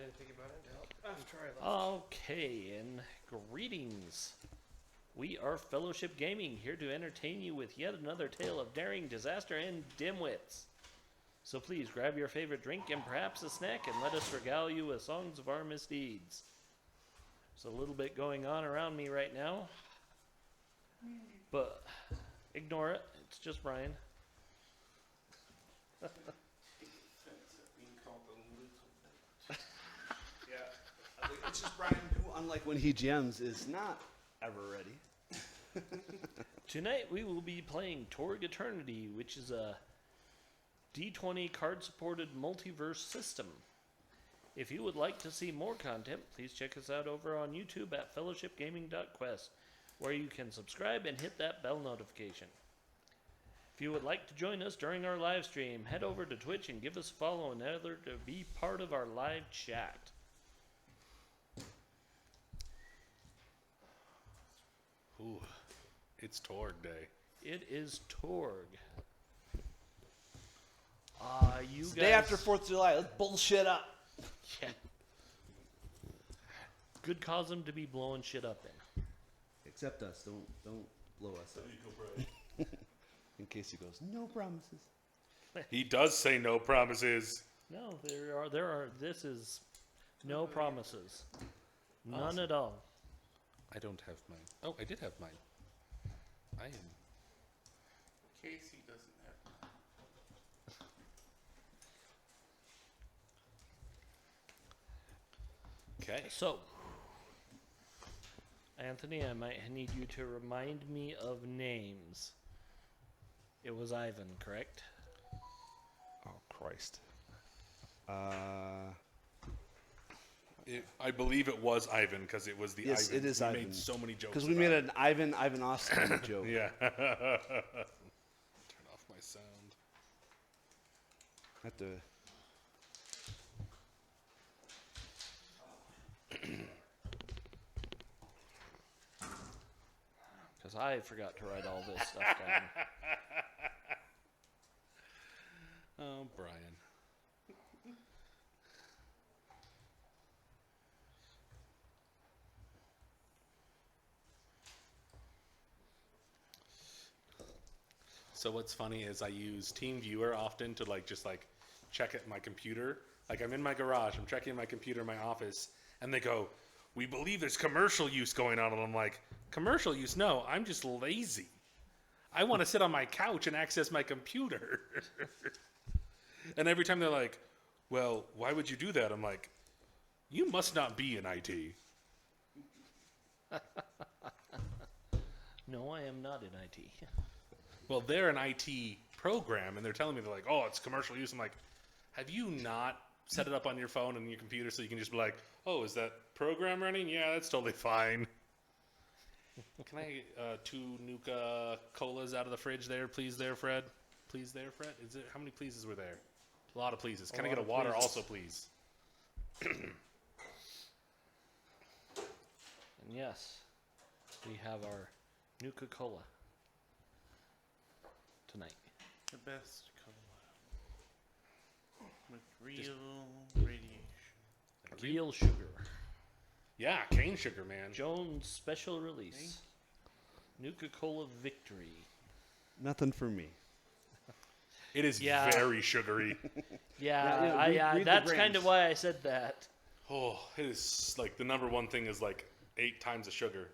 anything about it to help after I left. Okay, and greetings. We are Fellowship Gaming, here to entertain you with yet another tale of daring, disaster, and dimwits. So please grab your favorite drink and perhaps a snack and let us regale you with songs of our misdeeds. There's a little bit going on around me right now, but ignore it. It's just Brian. It's just Brian, who, unlike when he GMs, is not ever ready. Tonight we will be playing TORG Eternity, which is a D20 card-supported multiverse system. If you would like to see more content, please check us out over on YouTube at fellowshipgaming.quest, where you can subscribe and hit that bell notification. If you would like to join us during our live stream, head over to Twitch and give us a follow in order to be part of our live chat. Ooh, it's Torg Day. It is TORG. You It's guys... day after 4th of July. Let's bullshit up. Yeah. Good cause them to be blowing shit up in. Except us. Don't blow us up. In case he goes, no promises. He does say no promises. No, there are. This is no promises. None Awesome. at all. I don't have mine. Oh, I did have mine. I am. Casey doesn't have. Okay. So, Anthony, I might need you to remind me of names. It was Ivan, correct? Oh, Christ. I believe it was Ivan because it was the Yes, Ivan. it is we Ivan. made so many jokes. Because we made an Ivan Austin joke. Yeah. Turn off my sound. I have to. Because I forgot to write all this stuff down. Oh, Brian. So what's funny is I use TeamViewer often to just check at my computer. Like I'm in my garage, I'm checking my computer in my office, and they go, "We believe there's commercial use going on," and I'm like, "Commercial use? No, I'm just lazy. I want to sit on my couch and access my computer." And every time they're like, "Well, why would you do that?" I'm like, "You must not be in IT." No, I am not in IT. Well, they're an IT program, and they're telling me, they're like, "Oh, it's commercial use." I'm like, have you not set it up on your phone and your computer so you can just be like, "Oh, is that program running? Yeah, that's totally fine." Can I 2 Nuka Colas out of the fridge there, please there, Fred? Please there, Fred? How many pleases were there? A lot of pleases. Can I get a water also, please? And yes, we have our Nuka Cola tonight. The best cola. With real radiation. Thank you. Real sugar. Yeah, cane sugar, man. Jones special release. Nuka Cola Victory. Nothing for me. It is Yeah. very sugary. Yeah, read the that's kind grams. of why I said that. Oh, it is like the number one thing is like 8 times the sugar.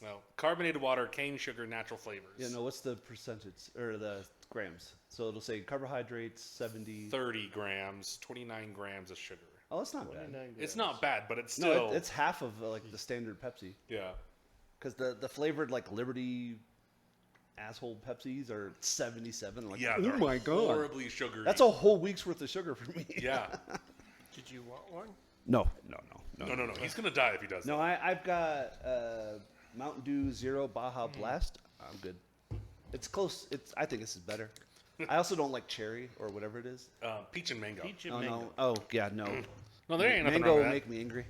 Well, carbonated water, cane sugar, natural flavors. Yeah, no, what's the percentage, or the grams? So it'll say carbohydrates, 70. 30 grams, 29 grams of sugar. Oh, that's not bad. 29 It's grams. not bad, but it's No, still... it's half of the standard Pepsi. Yeah. Because the flavored Liberty asshole Pepsis are 77. Like, Yeah, oh they're my god, horribly sugary. that's a whole week's worth of sugar for me. Yeah. Did you want one? No. No. He's going to die if he does No, that. I've got Mountain Dew Zero Baja Blast. I'm good. It's close. I think this is better. I also don't like cherry or whatever it is. Peach and mango. Peach and Oh mango. no. Oh yeah, no. No, there ain't nothing Mango wrong will with make me angry.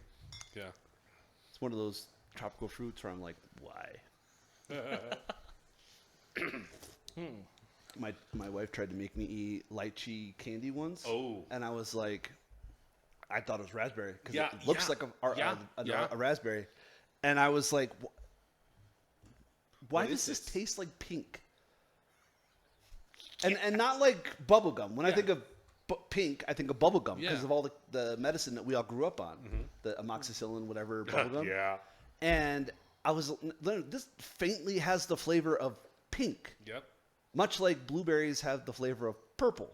that. It's one of those tropical fruits where I'm like, why? My wife tried to make me eat lychee candy once. Oh. And I was like, I thought it was raspberry because Yeah, it looks yeah, like yeah. a raspberry, and I was like, why What does is this this? taste like pink? And not like bubble gum. When I Yeah. think of pink, I think of bubble gum because Yeah. of all the medicine that we all grew up on, the amoxicillin, whatever bubble gum. Yeah. And I was this faintly has the flavor of pink, Yep. much like blueberries have the flavor of purple.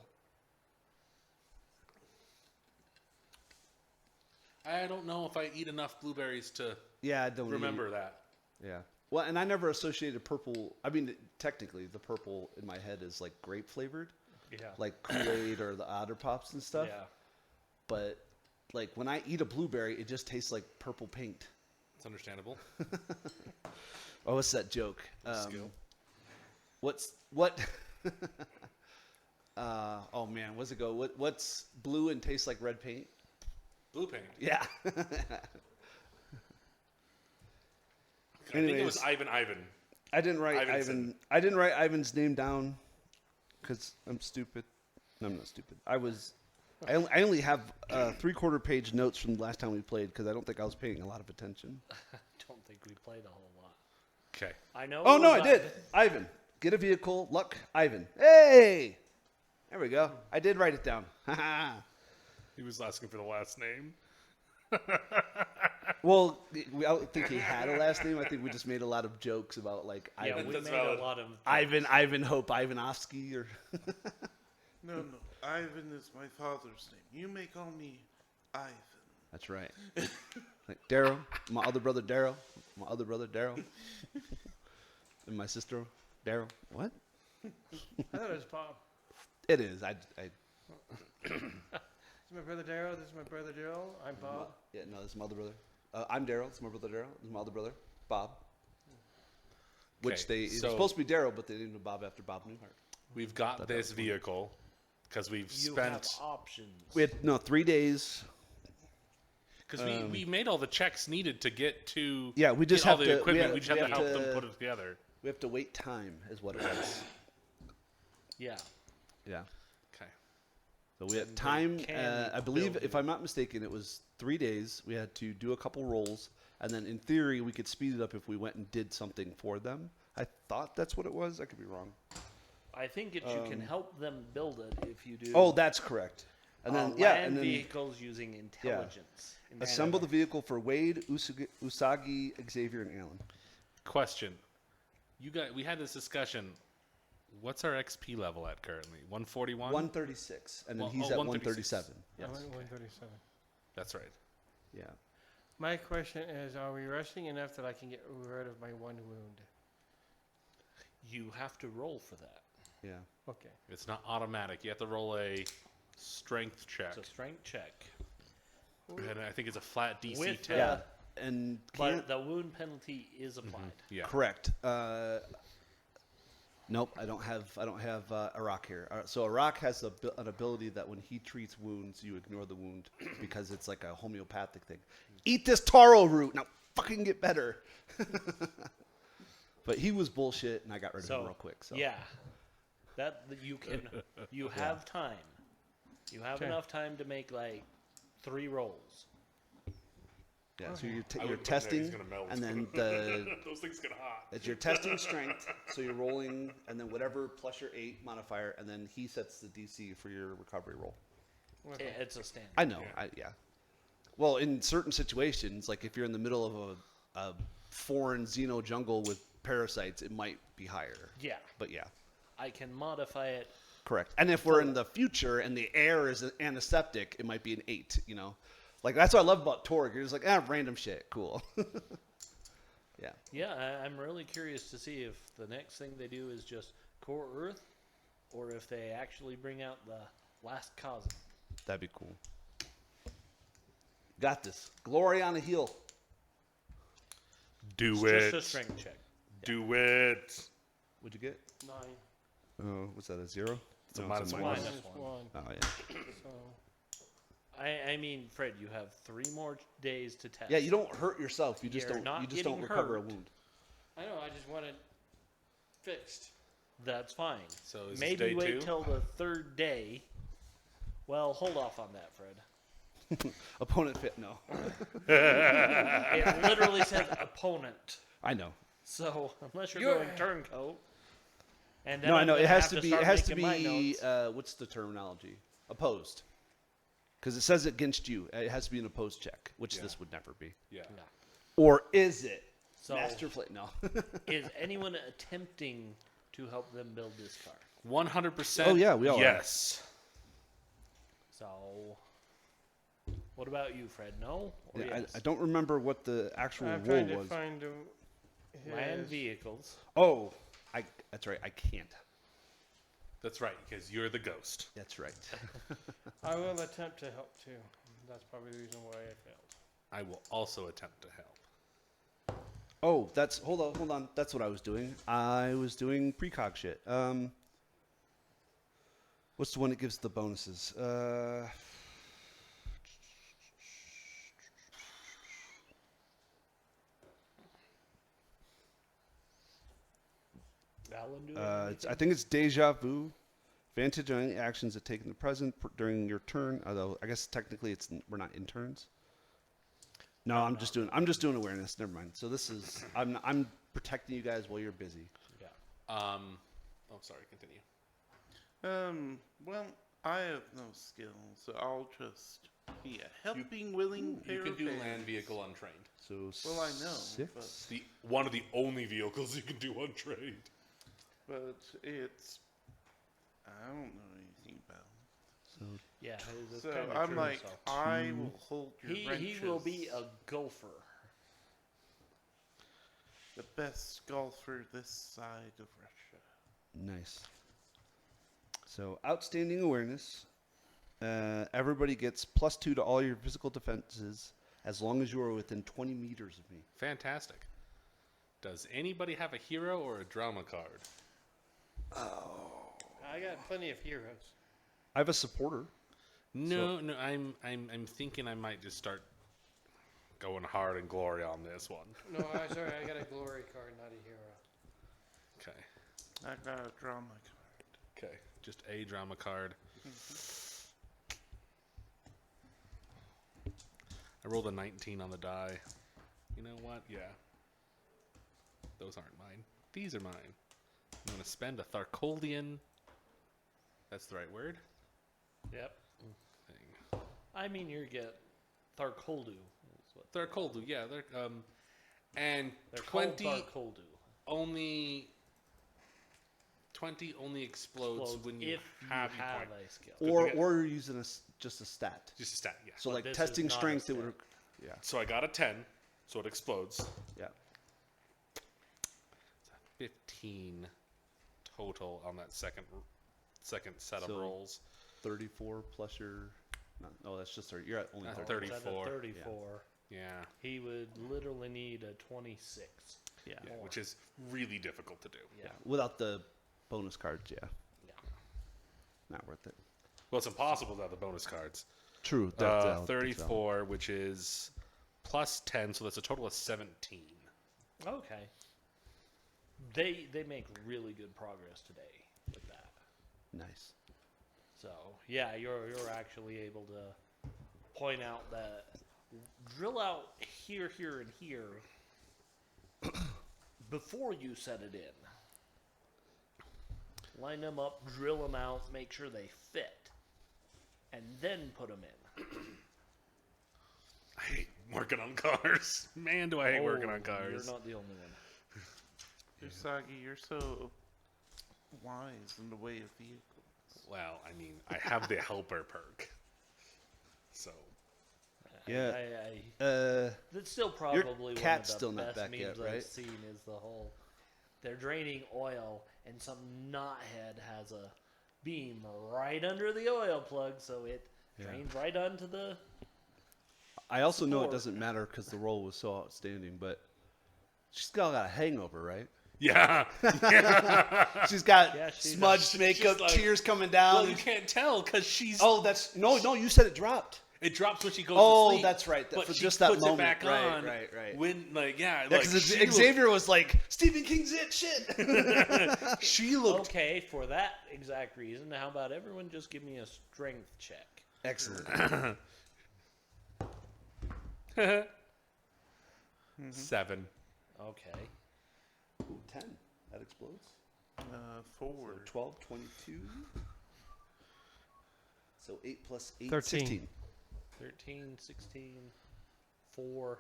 I don't know if I eat enough blueberries to Yeah, I don't remember that. Yeah. Well, and I never associated purple. I mean, technically, the purple in my head is like grape flavored, Yeah. like Kool-Aid or the Otter Pops and stuff. Yeah. But like when I eat a blueberry, it just tastes like purple paint. It's understandable. Oh, what's that joke? Skill. What? Oh man, what's it go? What's blue and tastes like red paint? Blue paint. Yeah. I think it was Anyways. Ivan. I didn't write Ivanson. I didn't write Ivan's name down because I'm stupid. No, I'm not stupid. I only have 3/4 page notes from the last time we played because I don't think I was paying a lot of attention. Don't think we played a whole lot. Okay. I know. Oh no, I but- did. Ivan, get a vehicle. Luck, Ivan. Hey, there we go. I did write it down. He was asking for the last name. Well, I don't think he had a last name. I think we just made a lot of jokes about like Yeah, Ivan, we That's made valid. a lot of. Ivan Hope, Ivanovsky, or No, Ivan is my father's name. You may call me Ivan. that's right. Like Daryl, my other brother Daryl, and my sister Daryl. What? I thought it was Bob. It is. I This is my brother Daryl. This is my brother Joe. I'm Bob. yeah. No, this is my other brother. I'm Daryl. This is my brother Daryl. This is my other brother Bob. Which Okay, it's so- supposed to be Daryl, but they named him Bob after Bob Newhart. We've got this vehicle because we've You have spent options. We had 3 days. because we made all the checks needed to get to Yeah, we just get all have the to- equipment. we We just have to have help to- them put it together. We have to wait time, is what it was. Yeah. Yeah. Okay. So we had time. can I believe, build if I'm not mistaken, it was 3 days. We had to do a couple rolls, and then in theory, we could speed it up if we went and did something for them. I thought that's what it was. I could be wrong. I think you can help them build it if you do. Oh, that's correct. And then land and then vehicles using intelligence. assemble the vehicle for Wade, Usagi, Xavier, and Alan. Question. We had this discussion. What's our XP level at currently? 141? 136, and then Well, he's oh, at 136. 137. I Yes. went 137. That's right. Yeah. My question is, are we rushing enough that I can get rid of my one wound? You have to roll for that. Yeah. Okay. It's not automatic. You have to roll a strength check. It's a strength check. And I think it's a flat DC With 10. Yeah. And But the wound penalty is applied. Yeah. correct. Nope, I don't have Iraq here. So Iraq has an ability that when he treats wounds, you ignore the wound because it's like a homeopathic thing. Eat this taro root now, fucking get better. But he was bullshit, and I got rid of him real quick. So Yeah. That you can you have time. You have Okay. enough time to make like 3 rolls. yeah. So I you're wouldn't put it there, he's testing, gonna melt. and then Those things get hot. it's your testing strength. So you're rolling, and then whatever plus your 8 modifier, and then he sets the DC for your recovery roll. Okay. It's a standard. I know. Yeah. Yeah. Well, in certain situations, like if you're in the middle of a foreign xeno jungle with parasites, it might be higher. Yeah. But yeah, I can modify it. correct. And if we're in the future and the air is an antiseptic, it might be an 8. You know, like that's what I love about TORG. You're just like random shit, cool. Yeah. Yeah, I'm really curious to see if the next thing they do is just core Earth, or if they actually bring out the last cosm. That'd be cool. Got this. Glory on a heel. Do It's it. just a strength check. Do it. What'd you get? 9. Oh, what's that? A 0? It's a minus a one. minus Minus one. 1. Oh yeah. So, I mean, Fred, you have 3 more days to test. Yeah, you don't hurt yourself. You just You're don't. not You just don't getting recover a hurt. wound. I know, I just want it fixed. That's fine. So is this Maybe day wait 2? till the 3rd day. Well, hold off on that, Fred. Opponent fit. No, It literally says opponent. I know. So unless you're You're- going turncoat, and then No, I I'm know. gonna It has have to be. start It has to making my be. notes. What's the terminology? Opposed. Because it says against you. It has to be an opposed check, which Yeah. this would never be. Yeah. No. Or is it? So Master Flame. No. is anyone attempting to help them build this car? 100%. Oh, yeah, we all are. Yes. So what about you, Fred? No? Or Yeah, yes? I don't remember what the actual I'm rule trying to was. find Land his- vehicles. Oh, that's right. I can't. That's right, because you're the ghost. That's right. I will attempt to help too. That's probably the reason why I failed. I will also attempt to help. Oh, that's hold on. That's what I was doing. I was doing precog shit. What's the one that gives the bonuses? Alan, do I think it's deja vu. Vantage on any actions that take in the present during your turn. Although I guess technically we're not in turns. No, I'm just doing awareness. Never mind. So this is I'm protecting you guys while you're busy. yeah. Oh, sorry, continue. Well, I have no skill, so I'll just be a helping, willing pair You can of do hands. land vehicle untrained. So Well, I know, six. One of the only vehicles you can do untrained. but it's I don't know anything about it. So Yeah, that's So kinda I'm true, like, so. I will hold your He wrenches. will be a gopher. the best golfer this side of Russia. nice. So outstanding awareness. Everybody gets +2 to all your physical defenses as long as you are within 20 meters of me. Fantastic. Does anybody have a hero or a drama card? I got plenty of heroes. I have a supporter. No, I'm thinking I might just start going hard and glory on this one. No, sorry, I got a glory card, not a hero. Okay. I got a drama card. Okay. Just a drama card. I rolled a 19 on the die. You know what? Yeah. Those aren't mine. These are mine. I'm going to spend a Tharkoldian. That's the right word? Yep. Thing. I mean, you get Tharkoldu. Is what Tharkoldu, yeah. And they're 20 called Tharkoldu. only... 20 only explodes when you if have you your have point. a skill. Or forget- you're using just a stat. Just a stat, yeah. So But like this is testing not a strength, it stat. would. Yeah. So I got a 10, so it explodes. Yeah. 15 total on that second set of So- rolls. 34 plus your. No, that's just 30. You're at only 30. Is that a 34. 34. Yeah, He would literally need a 26. Yeah. yeah, which is really difficult to do. Yeah. Without the bonus cards, yeah. Yeah. Not worth it. Well, it's impossible without the bonus cards. True. 34, which is plus 10, so that's a total of 17. Okay. They make really good progress today with that. Nice. So yeah, you're actually able to point out that drill out here, here, and here before you set it in. Line them up, drill them out, make sure they fit, and then put them in. I hate working on cars. Man, do I hate working on cars. You're not the only one. Usagi, you're so wise in the way of vehicles. Well, I mean, I have the helper perk. So, Yeah. That's still probably cat's one still of the not best back yet, memes right? I've seen is the whole they're draining oil and some knothead has a beam right under the oil plug, so it drains right onto the. I also know it Support. doesn't matter because the role was so outstanding, but she's got a hangover, right? yeah. She's got Yeah, she smudged does. makeup, She's like- tears coming down. Well, you can't tell because she's. Oh, that's no. You said it dropped. It drops when she goes Oh, to sleep. that's right. But For she just that puts moment. it back Right, on. right. When, like, yeah. Yeah, like, because she Xavier was like, Stephen King's it, shit. She looked. Okay, for that exact reason, how about everyone just give me a strength check? Excellent. 7. Okay. Ooh, 10. That explodes. 4. 12, 22. So 8 plus 8, 13. 16. 13, 16, 4.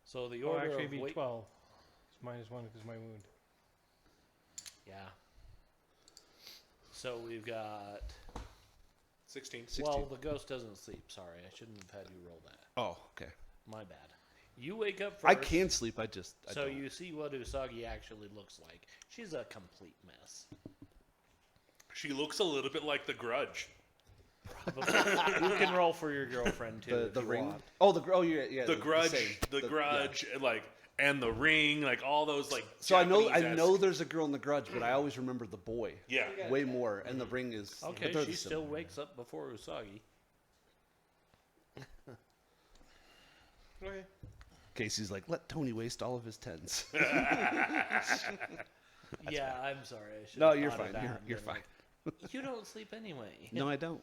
So the Oh, order actually, of it'd be weight. 12. It's -1 because my wound. Yeah. So we've got. 16. 16. Well, the ghost doesn't sleep. Sorry, I shouldn't have had you roll that. Oh, okay. My bad. You wake up first. I can sleep. I So don't. you see what Usagi actually looks like. She's a complete mess. She looks a little bit like the Grudge. You can roll for your girlfriend too. The if you ring. want. Oh, yeah. The Grudge, same. the yeah. Grudge, and the Ring, like all those like. So I know Japanese-esque- there's a girl in the Grudge, but I always remember the boy. Yeah. Way more, and the ring is. Okay, but they're she the still same. wakes up before Usagi. Okay. Casey's like, let Tony waste all of his 10s. Yeah, I'm sorry. I should No, have you're thought of fine. that You're and been fine. like, you don't sleep anyway. No, I don't.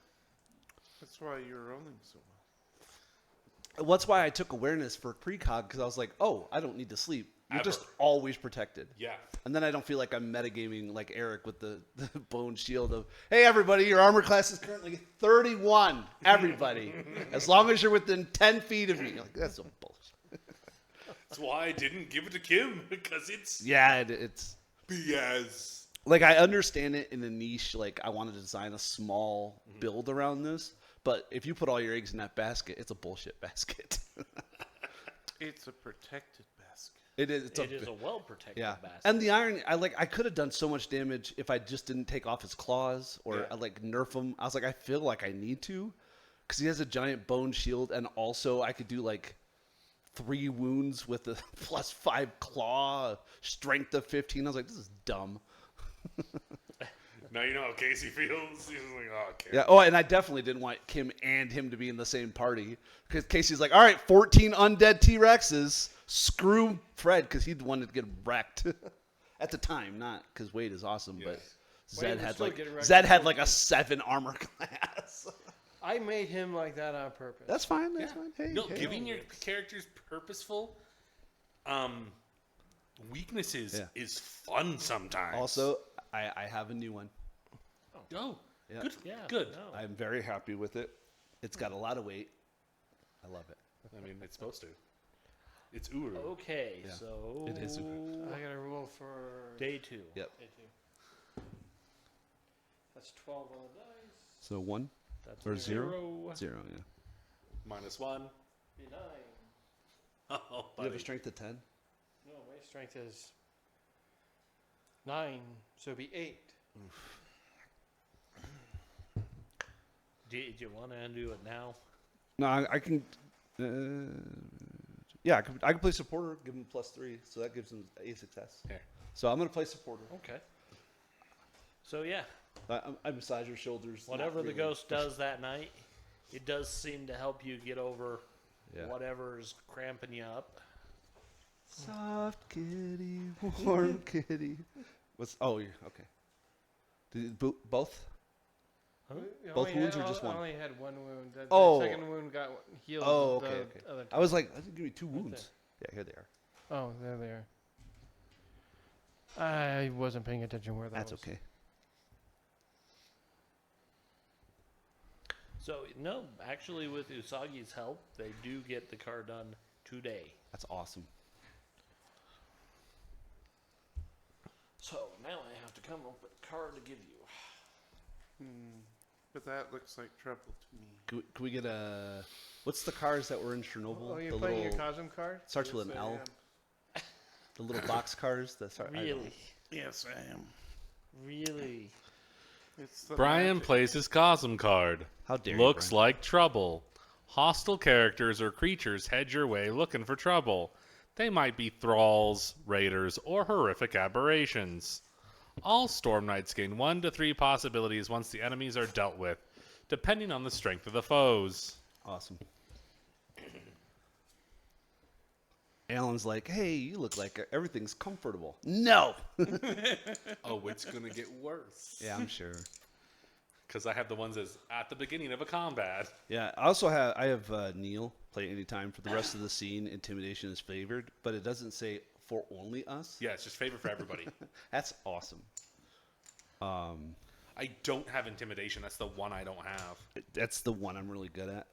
That's why you're rolling so well. That's why I took awareness for precog, because I was like, oh, I don't need to sleep. You're just Ever. always protected. Yeah. And then I don't feel like I'm metagaming like Eric with the bone shield of, hey, everybody, your armor class is currently 31. Everybody. As long as you're within 10 feet of me. You're like, that's some bullshit. That's why I didn't give it to Kim, because it's Yeah, it's... BS. Like, I understand it in a niche. Like, I want to design a small build around this. But if you put all your eggs in that basket, it's a bullshit basket. It's a protected basket. It is. It's It is a well protected yeah. basket. And the irony, I could have done so much damage if I just didn't take off his claws or Yeah. I like nerf him. I was like, I feel like I need to, because he has a giant bone shield, and also I could do like 3 wounds with a +5 claw, strength of 15. I was like, this is dumb. Now you know how Casey feels. He's like, oh, Kim. Yeah. Oh, and I definitely didn't want Kim and him to be in the same party, because Casey's like, all right, 14 undead T-Rexes. Screw Fred, because he wanted to get wrecked at the time, not because Wade is awesome, but Wade Zed would had still like get wrecked Zed had before like a 7 armor class. I made him like that on purpose. That's fine. That's fine. Hey, No, hey. giving your characters purposeful weaknesses Yeah. is fun sometimes. Also, I have a new one. Oh, Yeah. good. Yeah, Good. no. I'm very happy with it. It's got a lot of weight. I love it. I mean, it's supposed to. It's Uru. Okay, Yeah, so it is I got to roll for day 2. Yep. day 2. That's 12 on the dice. So 1 That's or a 0? 0, yeah. -1. Be 9. Oh, You have buddy. a strength of 10? No, my strength is 9, so it'd be 8. Do you want to undo it now? No, I can. Yeah, I can play supporter, give him +3, so that gives him a success. Here. So I'm gonna play supporter. Okay. So yeah, I massage your shoulders. not whatever the really. ghost does that night, it does seem to help you get over Yeah. whatever's cramping you up. Soft kitty, warm kitty. What's? Oh, yeah, okay. Did it both? I Both only wounds had, or just I one? only had 1 wound. The Oh. second wound got healed. Oh, the okay, okay. Other I time. was like, I didn't give me 2 wounds. Yeah, here they are. Oh, there they are. I wasn't paying attention where that That's was. okay. So no, actually, with Usagi's help, they do get the car done today. That's awesome. So now I have to come up with a car to give you. But that looks like trouble to me. Can we get a? What's the cars that were in Chernobyl? Oh, you're the playing your little Cosm card? starts with an Yes, I L. am. The little box cars. That start. I don't know. Really, Yes, I am. really. It's the Brian magic. plays his Cosm card. How dare you, Looks Brian. like trouble. Hostile characters or creatures head your way looking for trouble. They might be thralls, raiders, or horrific aberrations. All Storm Knights gain 1 to 3 possibilities once the enemies are dealt with, depending on the strength of the foes. Awesome. Alan's like, hey, you look like everything's comfortable. No. Oh, it's gonna get worse. Yeah, I'm sure. Because I have the ones that's at the beginning of a combat. Yeah, I also have Neil play anytime. For the rest of the scene, intimidation is favored, but it doesn't say for only us. Yeah, it's just favorite for everybody. That's awesome. I don't have intimidation. That's the one I don't have. That's the one I'm really good at.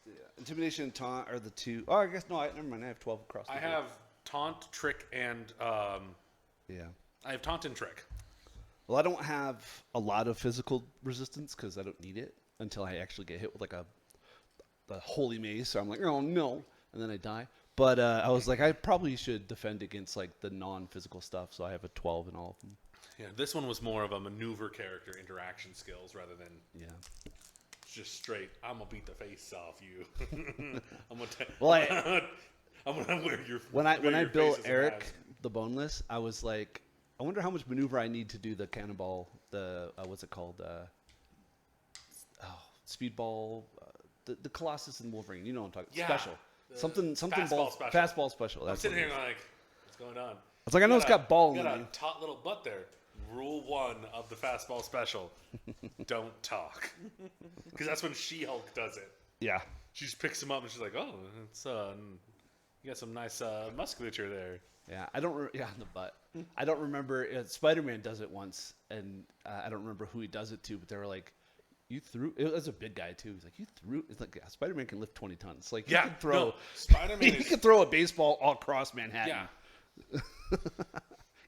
Yeah. Intimidation and taunt are the two. Oh, I guess no. Never mind. I have 12 across. The I board. have taunt, trick, and Yeah. I have taunt and trick. Well, I don't have a lot of physical resistance because I don't need it until I actually get hit with like a holy mace. So I'm like, oh no, and then I die. But I was like, I probably should defend against like the non-physical stuff. So I have a 12 in all of them. Yeah, this one was more of a maneuver character interaction skills rather than Yeah. just straight. I'm gonna beat the face off you. I'm gonna. Well, I'm gonna wear your. When I your built face as a Eric mask. the Boneless, I was like, I wonder how much maneuver I need to do the cannonball. The what's it called? Speedball. The Colossus and Wolverine. You know what I'm talking. Yeah, Special. Something fastball ball. special. Fastball special. I'm That's sitting what it here is. like, what's going on? I was like, I know it's got ball in You got it. a taut little butt there. Rule 1 of the fastball special: don't talk, because that's when She-Hulk does it. Yeah. She just picks him up and she's like, "Oh, it's you got some nice musculature there." Yeah, on the butt. I don't remember. Spider-Man does it once, and I don't remember who he does it to, but they were like, "You threw." It was a big guy too. He's like, "You threw." It's like, yeah, Spider-Man can lift 20 tons. Like, he Yeah, can throw. no, Spider-Man he is can throw a baseball all across Manhattan. yeah.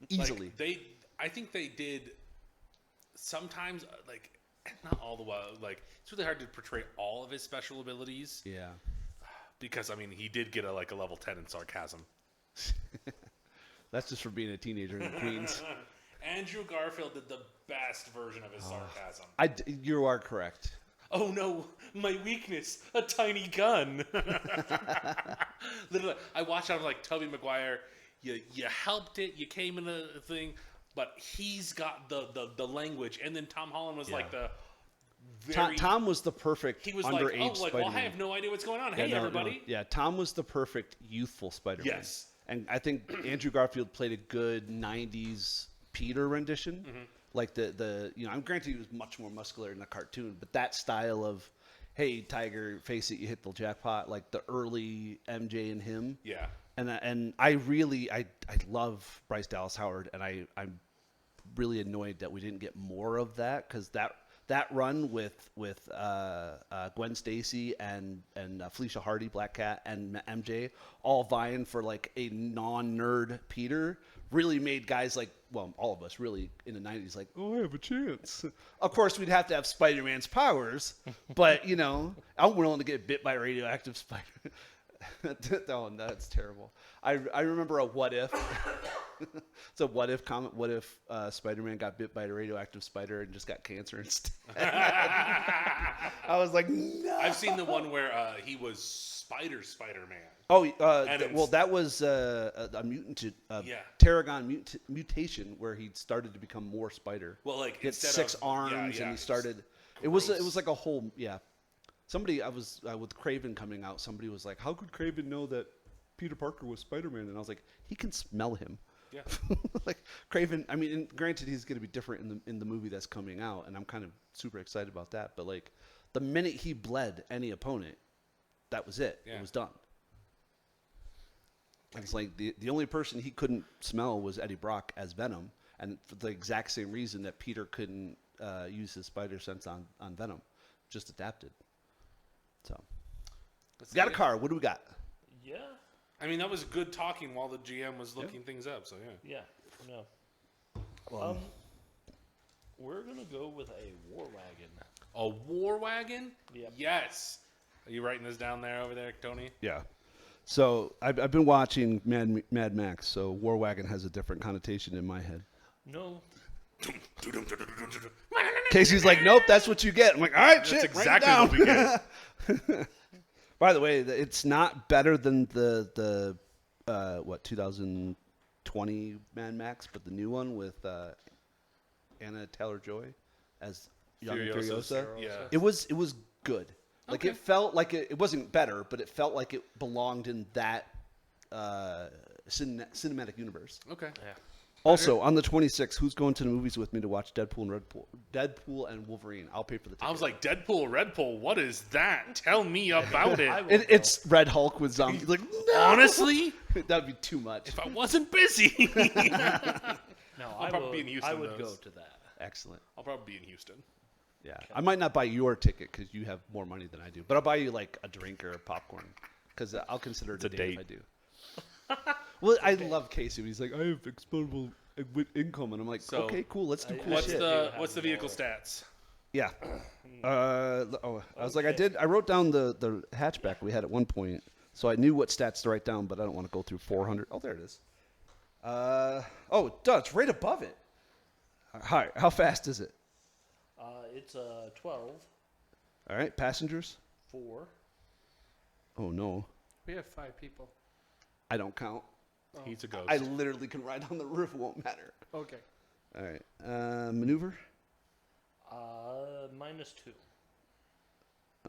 Easily. Like, I think they did sometimes like not all the while. Like it's really hard to portray all of his special abilities Yeah. because I mean he did get a level 10 in sarcasm. That's just for being a teenager in Queens. Andrew Garfield did the best version of his sarcasm. You are correct. Oh no, my weakness, a tiny gun. Literally, I watched out like Tobey Maguire. You helped it. You came in a thing, but he's got the language. And then Tom Holland was like the very. Tom was the perfect He was underage like, Spider-Man. well, I have no idea what's going on. Hey, no, everybody. Yeah, Tom was the perfect youthful Spider-Man. Yes. And I think Andrew Garfield played a good 90s Peter rendition. Mm-hmm. Like I'm granted he was much more muscular in the cartoon, but that style of, hey, Tiger, face it, you hit the jackpot, like the early MJ and him. Yeah. And I really love Bryce Dallas Howard, and I'm really annoyed that we didn't get more of that, because that run with Gwen Stacy and Felicia Hardy, Black Cat, and MJ all vying for like a non-nerd Peter really made guys like, well, all of us really in the 90s like, oh, I have a chance. Of course, we'd have to have Spider-Man's powers, but I'm willing to get bit by a radioactive spider. Oh, that's terrible. I remember a what if. It's a what if comment. What if Spider-Man got bit by a radioactive spider and just got cancer instead? I was like, no. I've seen the one where he was Spider-Man. Oh, And well, that was a mutant, Yeah. Tarragon mutation where he started to become more spider. Well, like he had instead 6 of arms, and he started. It was like a whole Somebody I was with Craven coming out. Somebody was like, "How could Craven know that Peter Parker was Spider-Man?" And I was like, "He can smell him." Yeah. Like Craven. I mean, and granted, he's going to be different in the movie that's coming out, and I'm kind of super excited about that. But like, the minute he bled any opponent, that was it. Yeah. It was done. And it's like the only person he couldn't smell was Eddie Brock as Venom, and for the exact same reason that Peter couldn't use his spider sense on Venom, just adapted. So, we got a car. What do we got? Yeah. I mean, that was good talking while the GM was looking things up. So yeah. Yeah. No. Well, We're gonna go with a war wagon. A war wagon? Yep. Yes. Are you writing this down there over there, Tony? yeah. So I've been watching Mad Max. So War Wagon has a different connotation in my head. No. Casey's like, nope, that's what you get. I'm like, all right, That's shit, exactly write what it we down. get. By the way, it's not better than the 2020 Mad Max, but the new one with Anna Taylor-Joy as Young and Furiosa. Yeah. It was good. Like Okay. it felt like it wasn't better, but it felt like it belonged in that cinematic universe. Okay. Yeah. Also, on the 26th, who's going to the movies with me to watch Deadpool and Wolverine? I'll pay for the ticket. I was like, Deadpool, Red Bull, what is that? Tell me about I it. will go. It's Red Hulk with zombies. Like, no! Honestly, That'd be too much. if I wasn't busy. No, I'll probably be in Houston, I would go those. to that. Excellent. I'll probably be in Houston. Yeah, I might not buy your ticket because you have more money than I do, but I'll buy you like a drink or a popcorn because I'll consider it It's a if I date. do. Well, I love Casey. He's like, I have expendable income, and I'm like, So, okay, cool, let's do cool What's shit. what's the vehicle stats? Yeah. I was like, I wrote down the hatchback we had at one point, so I knew what stats to write down, but I don't want to go through 400. Oh, there it is. It's right above it. Hi, how fast is it? It's 12, All right, passengers. 4. Oh no, We have 5 people. I don't count. He's a ghost. I literally can ride on the roof. It won't matter. Okay. All right, maneuver. -2.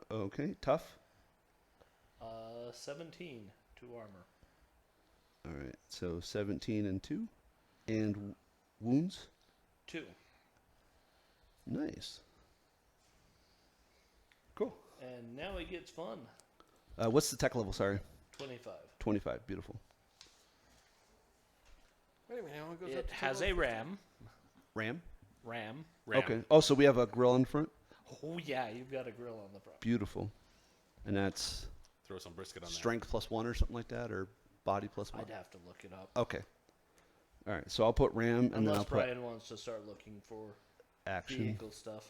Okay, tough. 17 to armor. All right, so 17 and 2, and wounds. 2. Nice. Cool. And now it gets fun. What's the tech level? Sorry, 25. 25. Beautiful. Wait a minute. How it goes up It to has a 12? ram. Ram. Ram. Ram. Okay. Oh, so we have a grill in front. Oh yeah, you've got a grill on the front. Beautiful. And that's Throw some brisket on strength +1 or something like that, or body +1. I'd have to look it up. Okay. All right. So I'll put ram, and then Unless I'll put Brian wants to start looking for action. vehicle stuff.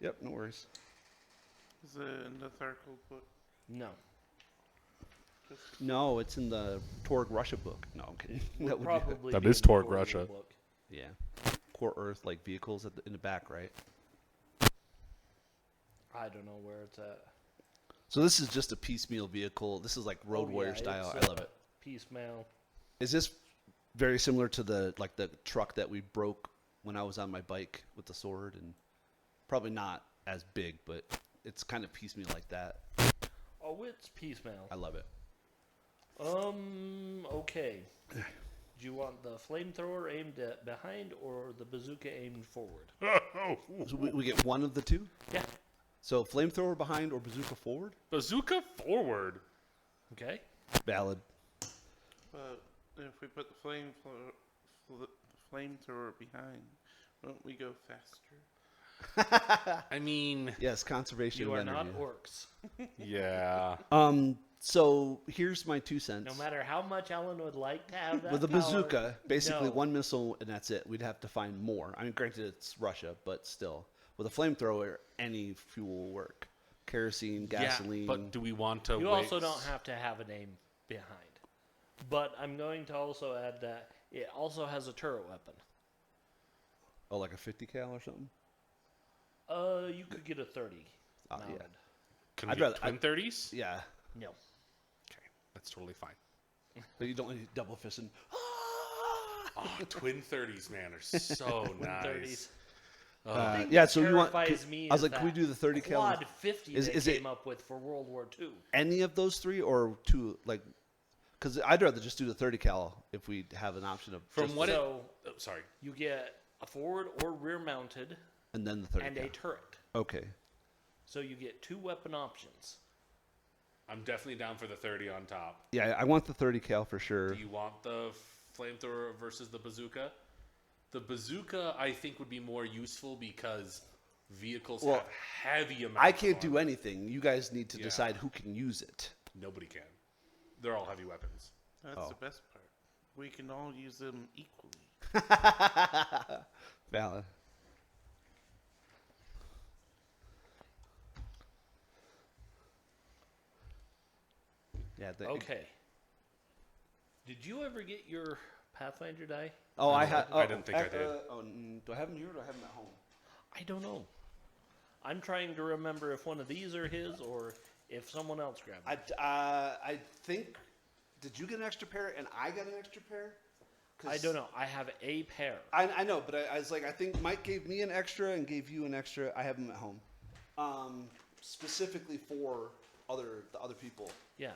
Yep. No worries. Is it in the Tharkle book? No. No, it's in the TORG Russia book. No, I'm kidding. Would That would probably That be is in the TORG core Russia. book. be, yeah. Core Earth, like vehicles in the back, right? I don't know where it's at. So this is just a piecemeal vehicle. This is like Road Oh, Warrior yeah, style. it's, I love it. Piecemeal. Is this very similar to the truck that we broke when I was on my bike with the sword? And probably not as big, but it's kind of piecemeal like that. Oh, it's piecemeal. I love it. Okay. Do you want the flamethrower aimed at behind or the bazooka aimed forward? So we get one of the two. Yeah. So flamethrower behind or bazooka forward. Bazooka forward. Okay. Valid. But if we put the flamethrower behind, won't we go faster? I mean, Yes, conservation You of are energy. not orcs. yeah. So here's my 2 cents. No matter how much Ellen would like to have that With a power, bazooka, basically no. one missile and that's it. We'd have to find more. I mean, granted, it's Russia, but still. With a flamethrower, any fuel will work. Kerosene, gasoline. Yeah, but do we want to You wait? also don't have to have a name behind. But I'm going to also add that it also has a turret weapon. Oh, like a 50 cal or something? You could get a 30. Yeah. mounted. Can we I'd get rather- twin 30s? Yeah. No. Okay, that's totally fine. But you don't need double fisting. Oh, twin 30s, man, are so nice. 30s. Yeah, so you want. Terrifies me I was is like, can we that do the 30 cal? Quad 50 Is- they is it- came up with for World War II. Any of those three or two? Like, because I'd rather just do the 30 cal if we have an option of. From just- what So sorry. you get a forward or rear mounted And then the 30 and cal. a turret. Okay. So you get 2 weapon options. I'm definitely down for the 30 on top. Yeah, I want the 30 cal for sure. Do you want the flamethrower versus the bazooka? The bazooka, I think, would be more useful because vehicles Well, have heavy amounts. I of can't do armor. anything. You guys need to Yeah. decide who can use it. Nobody can. They're all heavy weapons. That's Oh. the best part. We can all use them equally. Valid. Yeah. Okay. Did you ever get your Pathfinder die? Oh, I had. I didn't think I did. Do I have them here or do I have them at home? I don't know. I'm trying to remember if one of these are his or if someone else grabbed it. I think. Did you get an extra pair and I got an extra pair? I don't know. I have a pair. I know, but I was like, I think Mike gave me an extra and gave you an extra. I have them at home, specifically for the other people. Yeah.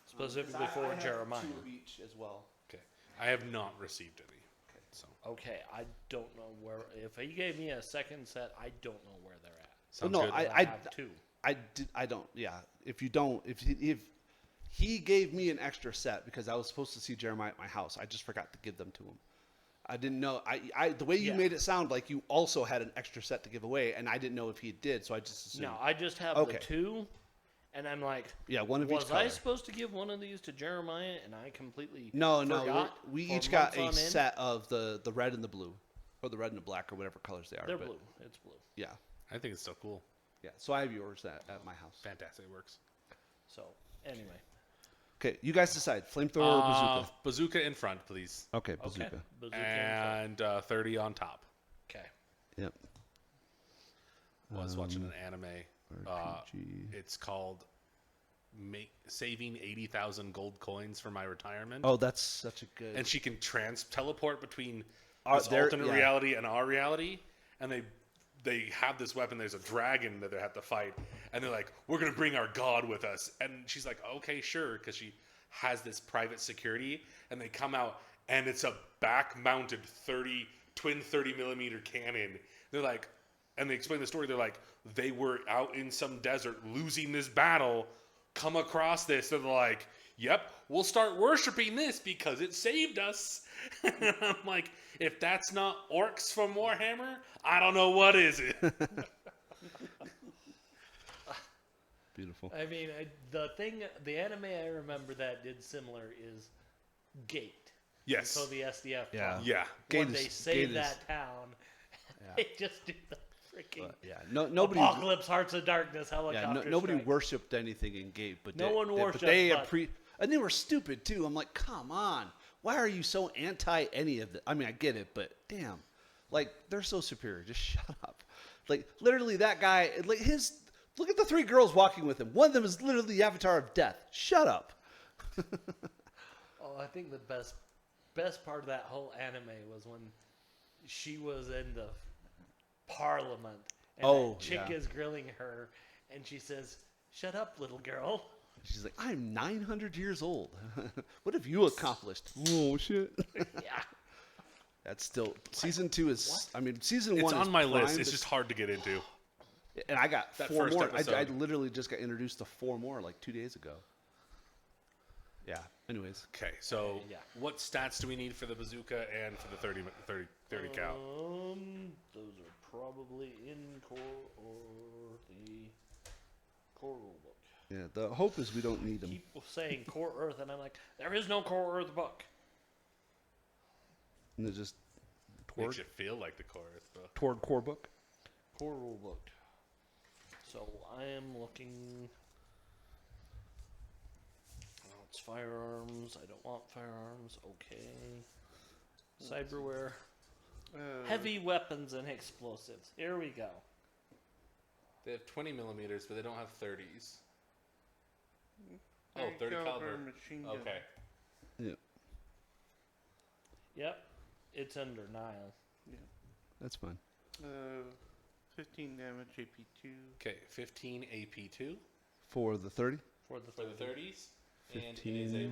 Specifically 'Cause I for have Jeremiah. 2 of each as well. Okay. I have not received any. So Okay, I don't know where. If he gave me a second set, I don't know where they're at. sounds no, good. I have two. I don't. Yeah. If he gave me an extra set because I was supposed to see Jeremiah at my house, I just forgot to give them to him. I didn't know. The way you Yeah. made it sound like you also had an extra set to give away, and I didn't know if he did, so I just assumed. No, I just have Okay. the two, and I'm like, Yeah, one of each was color. I supposed to give one of these to Jeremiah, and I completely No, forgot we for each got months a on end? set of the red and the blue, or the red and the black, or whatever colors they are. They're but blue. It's blue. Yeah, I think it's so cool. yeah. So I have yours at my house. Fantastic. It works. So anyway, Okay, you guys decide: flamethrower or bazooka. Bazooka in front, please. Okay, okay. bazooka. Bazooka. And 30 on top. Okay. Yep. I was watching an anime. RPG. It's called Saving 80,000 Gold Coins for My Retirement. Oh, that's such a good. And she can teleport between Our- this there- alternate yeah. reality and our reality. And they have this weapon. There's a dragon that they have to fight. And they're like, we're going to bring our god with us. And she's like, okay, sure. Because she has this private security. And they come out, and it's a back-mounted twin 30mm cannon. They're like, and they explain the story. They're like, they were out in some desert losing this battle, come across this. And they're like, yep, we'll start worshiping this because it saved us. And I'm like, if that's not orcs from Warhammer, I don't know what is it. Beautiful. I mean, the anime I remember that did similar is Gate. Yes. So the SDF. Yeah. bomb. Yeah. When Gate they is- save Gate is- that town, Yeah. they just do the freaking Yeah. Nobody. Apocalypse, Hearts of Darkness Yeah. helicopter. Nobody strike. worshipped anything in Gate, but No one worshipped, They but- and they were stupid too. I'm like, come on, why are you so anti any of it? I mean, I get it, but damn, like they're so superior. Just shut up. Like literally, that guy, like look at the three girls walking with him. One of them is literally the avatar of death. Shut up. Oh, I think the best part of that whole anime was when she was in the parliament and Oh, that chick yeah. is grilling her and she says, "Shut up, little girl." She's like, I'm 900 years old. What have you accomplished? Oh shit. Yeah. That's still season 2 is. I mean, season It's 1 is on my list. primed. It's just hard to get into. And I got That 4 first more. I episode. literally just got introduced to 4 more like 2 days ago. Yeah. Anyways, Okay, so Yeah. what stats do we need for the bazooka and for the 30 cal? Those are probably in core or the core rulebook. yeah. The hope is we don't need them. Keep saying core Earth, and I'm like, there is no core Earth book. And it's just Makes Torg, you feel like the chorus, though. Torg core book. Core rulebook. So I am looking. Oh, it's firearms. I don't want firearms. Okay. Cyberware. Heavy weapons and explosives. Here we go. They have 20 millimeters, but they don't have 30s. Oh, 30 30 caliber. machine gun. Okay. Yeah. Yep. It's under Nile. That's fine. 15 damage, AP2. Okay, 15 AP2 For the 30, For the for the 30. 30s. And it is 15. it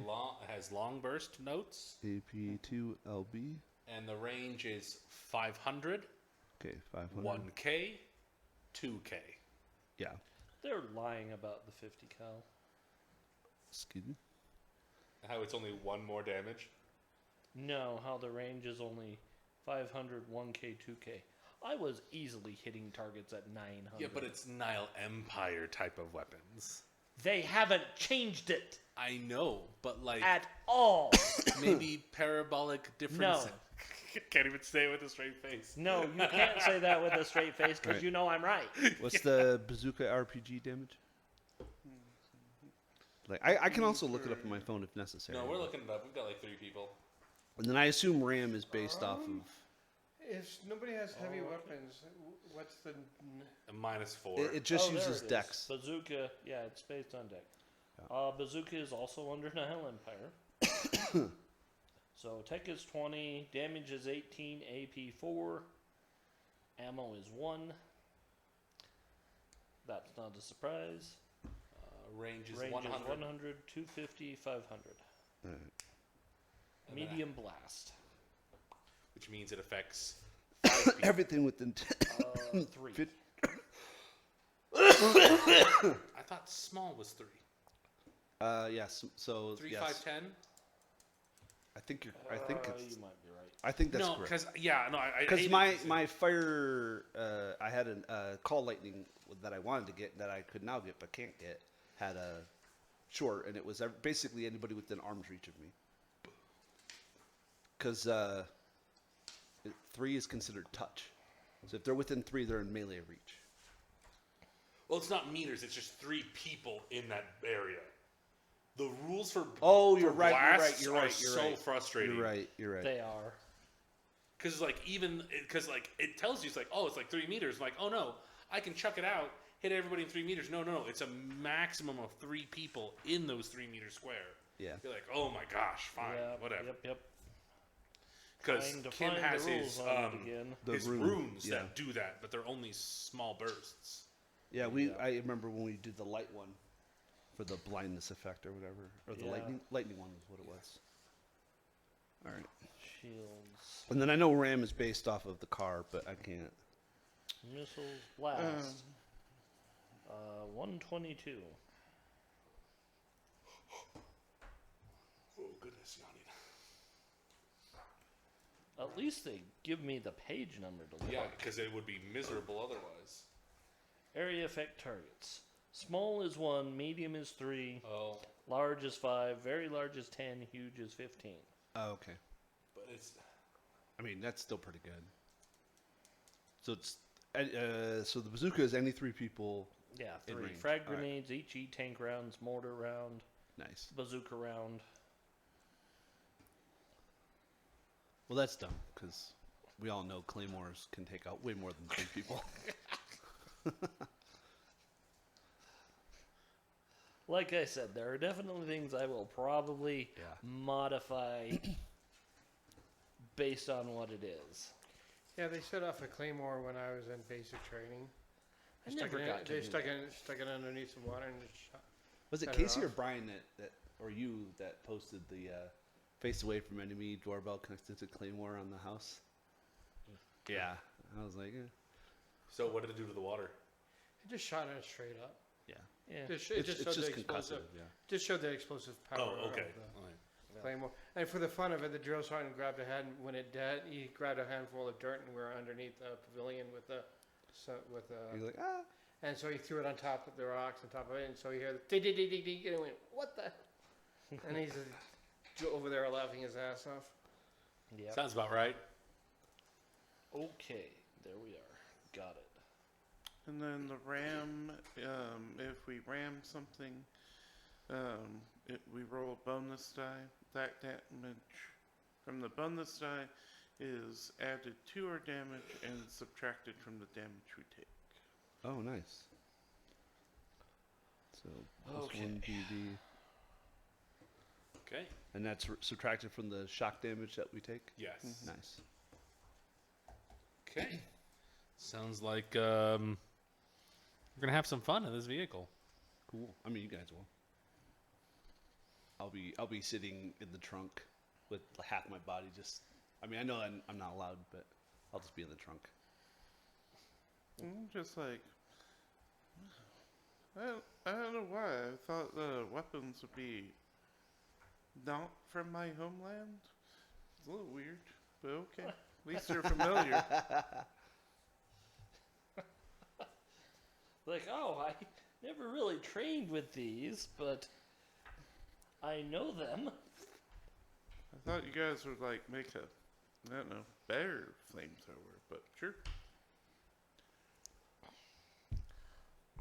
has long burst notes, AP2 LB. and the range is 500, Okay, 500. 1K, 2K. Yeah. They're lying about the 50 cal. Excuse me. How it's only 1 more damage. No, how the range is only 500, 1K, 2K. I was easily hitting targets at 900. Yeah, but it's Nile Empire type of weapons. They haven't changed it I know, but like at all. maybe parabolic difference. No. Can't even say it with a straight face. No, you can't say that with a straight face because Right. you know I'm right. What's the bazooka RPG damage? Like I can also look it up on my phone if necessary. No, we're looking it up. We've got like 3 people. And then I assume RAM is based off of. If nobody has heavy weapons, what's the? A -4. It just Oh, there uses it is. dex. Bazooka, yeah, it's based on deck. Bazooka is also under Nile Empire. So tech is 20, damage is 18, AP 4, ammo is 1. That's not a surprise. Range is Range 100. is 100, 250, 500. Alright. And then Medium blast. which means it affects 5 people. Everything within 3. I thought small was 3. Yes. So 3, yes. 5, 10? I think you're. I think it's. You might be right. I think that's No, correct. I Because hate my it. my fire, I had a call lightning that I wanted to get that I could now get but can't get. Had a short, and it was basically anybody within arm's reach of me. Because 3 is considered touch, so if they're within 3, they're in melee reach. Well, it's not meters. It's just 3 people in that area. The rules for You're right. blasts You're right. are so frustrating. You're right. You're right. They are. Because like it tells you it's like, oh, it's like 3 meters. I'm like, oh no, I can chuck it out, hit everybody in 3 meters. No, it's a maximum of 3 people in those 3 meter square. Yeah. You're like, oh my gosh, fine, Yep, whatever. Yep. Because Trying to Kim find has the his rules on it again. The his rune, runes yeah. that do that, but they're only small bursts. Yeah, I remember when we did the light one for the blindness effect or whatever, or the Yeah. lightning one was what it was. All right. Shields, And then I know RAM is based off of the car, but I can't. missiles, blast. 122. Oh goodness, yawning. At least they give me the page number to look Yeah, at. because it would be miserable otherwise. Area effect targets. Small is 1, medium is 3, Oh, large is 5, very large is 10, huge is 15. Oh, okay. but it's I mean, that's still pretty good. So it's so the bazooka is any 3 people. Yeah, In 3. range. Frag All right. grenades, each eat tank rounds, mortar round, Nice. bazooka round. Well, that's dumb because we all know claymores can take out way more than 3 people. Like I said, there are definitely things I will probably Yeah. modify based on what it is. Yeah, they set off a claymore when I was in basic training. I Stuck never it in- got to They do stuck that. it underneath some water and just shot. Was it Set it Casey or off. Brian that or you that posted the face away from enemy doorbell connected to claymore on the house? Yeah. I was like, so. What did it do to the water? It just shot it straight up. yeah. Yeah. It just It's showed the just explosive. concussive, yeah. Just showed the explosive power. Oh, okay. Of the Alright. claymore. And for the fun of it, the drill sergeant grabbed a head. When it dead, he grabbed a handful of dirt, and we were underneath the pavilion with the. You're like, ah. And so he threw it on top of the rocks, on top of it, and so you hear the ding, ding, ding, ding, ding, and it went, what the? And he's over there laughing his ass off. Yep. Sounds about right. Okay, there we are. Got it. And then the ram, if we ram something, we roll a bonus die. That damage from the bonus die is added to our damage and subtracted from the damage we take. Oh, nice. So plus Okay. 1 BD, Okay. and that's subtracted from the shock damage that we take. Yes. Nice. Okay. Sounds like we're gonna have some fun in this vehicle. Cool. I mean, you guys will. I'll be sitting in the trunk with half my body just. I mean, I know I'm not allowed, but I'll just be in the trunk. Just like, I don't know why. I thought the weapons would be not from my homeland. It's a little weird, but okay. At least they're familiar. Like, oh, I never really trained with these, but I know them. I thought you guys would like make a, I don't know, better flamethrower, but sure.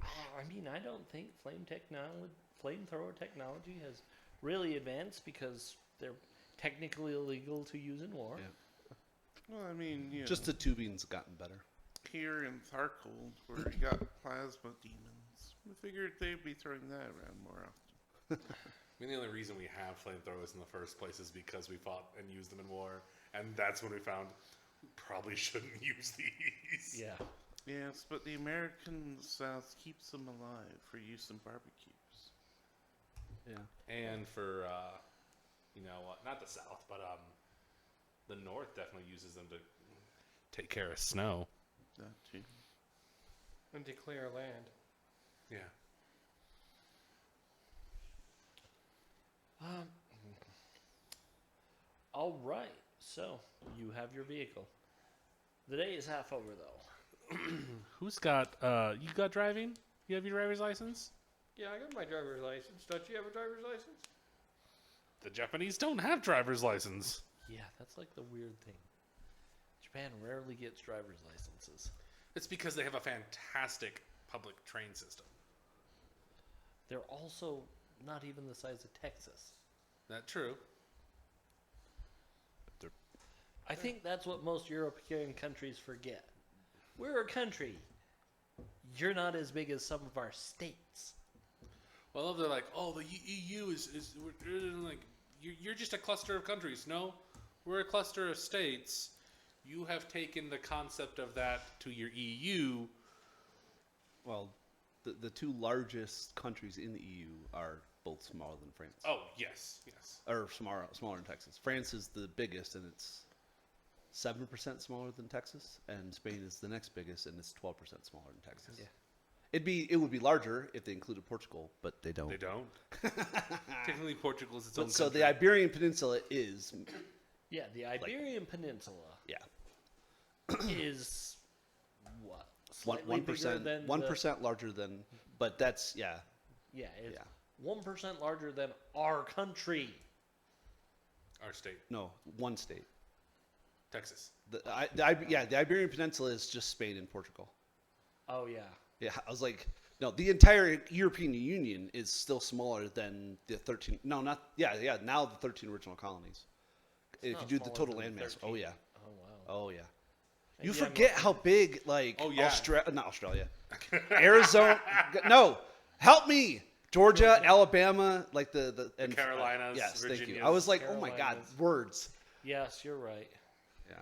I mean, I don't think flamethrower technology has really advanced because they're technically illegal to use in war. Yeah. Well, I mean, you know, Just the tubing's gotten better. here in Tharkold, where you got plasma demons, we figured they'd be throwing that around more often. I mean, the only reason we have flamethrowers in the first place is because we fought and used them in war, and that's when we found we probably shouldn't use these. Yeah. Yes, but the American South keeps them alive for use in barbecues. Yeah. And for, not the South, but The North definitely uses them to take care of snow. That too. And declare land. Yeah. All right. So you have your vehicle. The day is half over, though. Who's got, you got driving? You have your driver's license? Yeah, I got my driver's license. Don't you have a driver's license? The Japanese don't have driver's license. Yeah, that's like the weird thing. Japan rarely gets driver's licenses. It's because they have a fantastic public train system. They're also not even the size of Texas. That's true. I think that's what most European countries forget. We're a country. You're not as big as some of our states. Well, they're like, oh, the EU is we're like, you're just a cluster of countries. No, we're a cluster of states. You have taken the concept of that to your EU. Well, the two largest countries in the EU are both smaller than France. Oh, yes, yes. Or smaller than Texas. France is the biggest, and it's 7% smaller than Texas, and Spain is the next biggest, and it's 12% smaller than Texas. Yeah. It would be larger if they included Portugal, but they don't. They don't. Technically, Portugal is its own So country. the Iberian Peninsula is, Yeah, the Iberian Peninsula yeah, is what? Slightly 1%, bigger than 1% larger than, but that's Yeah, it's Yeah. 1% larger than our country. Our state, no, one state. Texas. The Iberian Peninsula is just Spain and Portugal. Oh yeah. Yeah, I was like, no, the entire European Union is still smaller than the 13. No, not yeah. Now the 13 original colonies. If not you do the smaller total than landmass, 13. oh yeah, Oh wow. oh yeah. Maybe You I'm forget looking- how big, like, Oh, yeah. not Australia, Arizona. No, help me, Georgia, Alabama, like the Carolinas, yes, thank you. Virginias, I was like, oh my God, Carolinas. words. Yes, you're right. Yeah,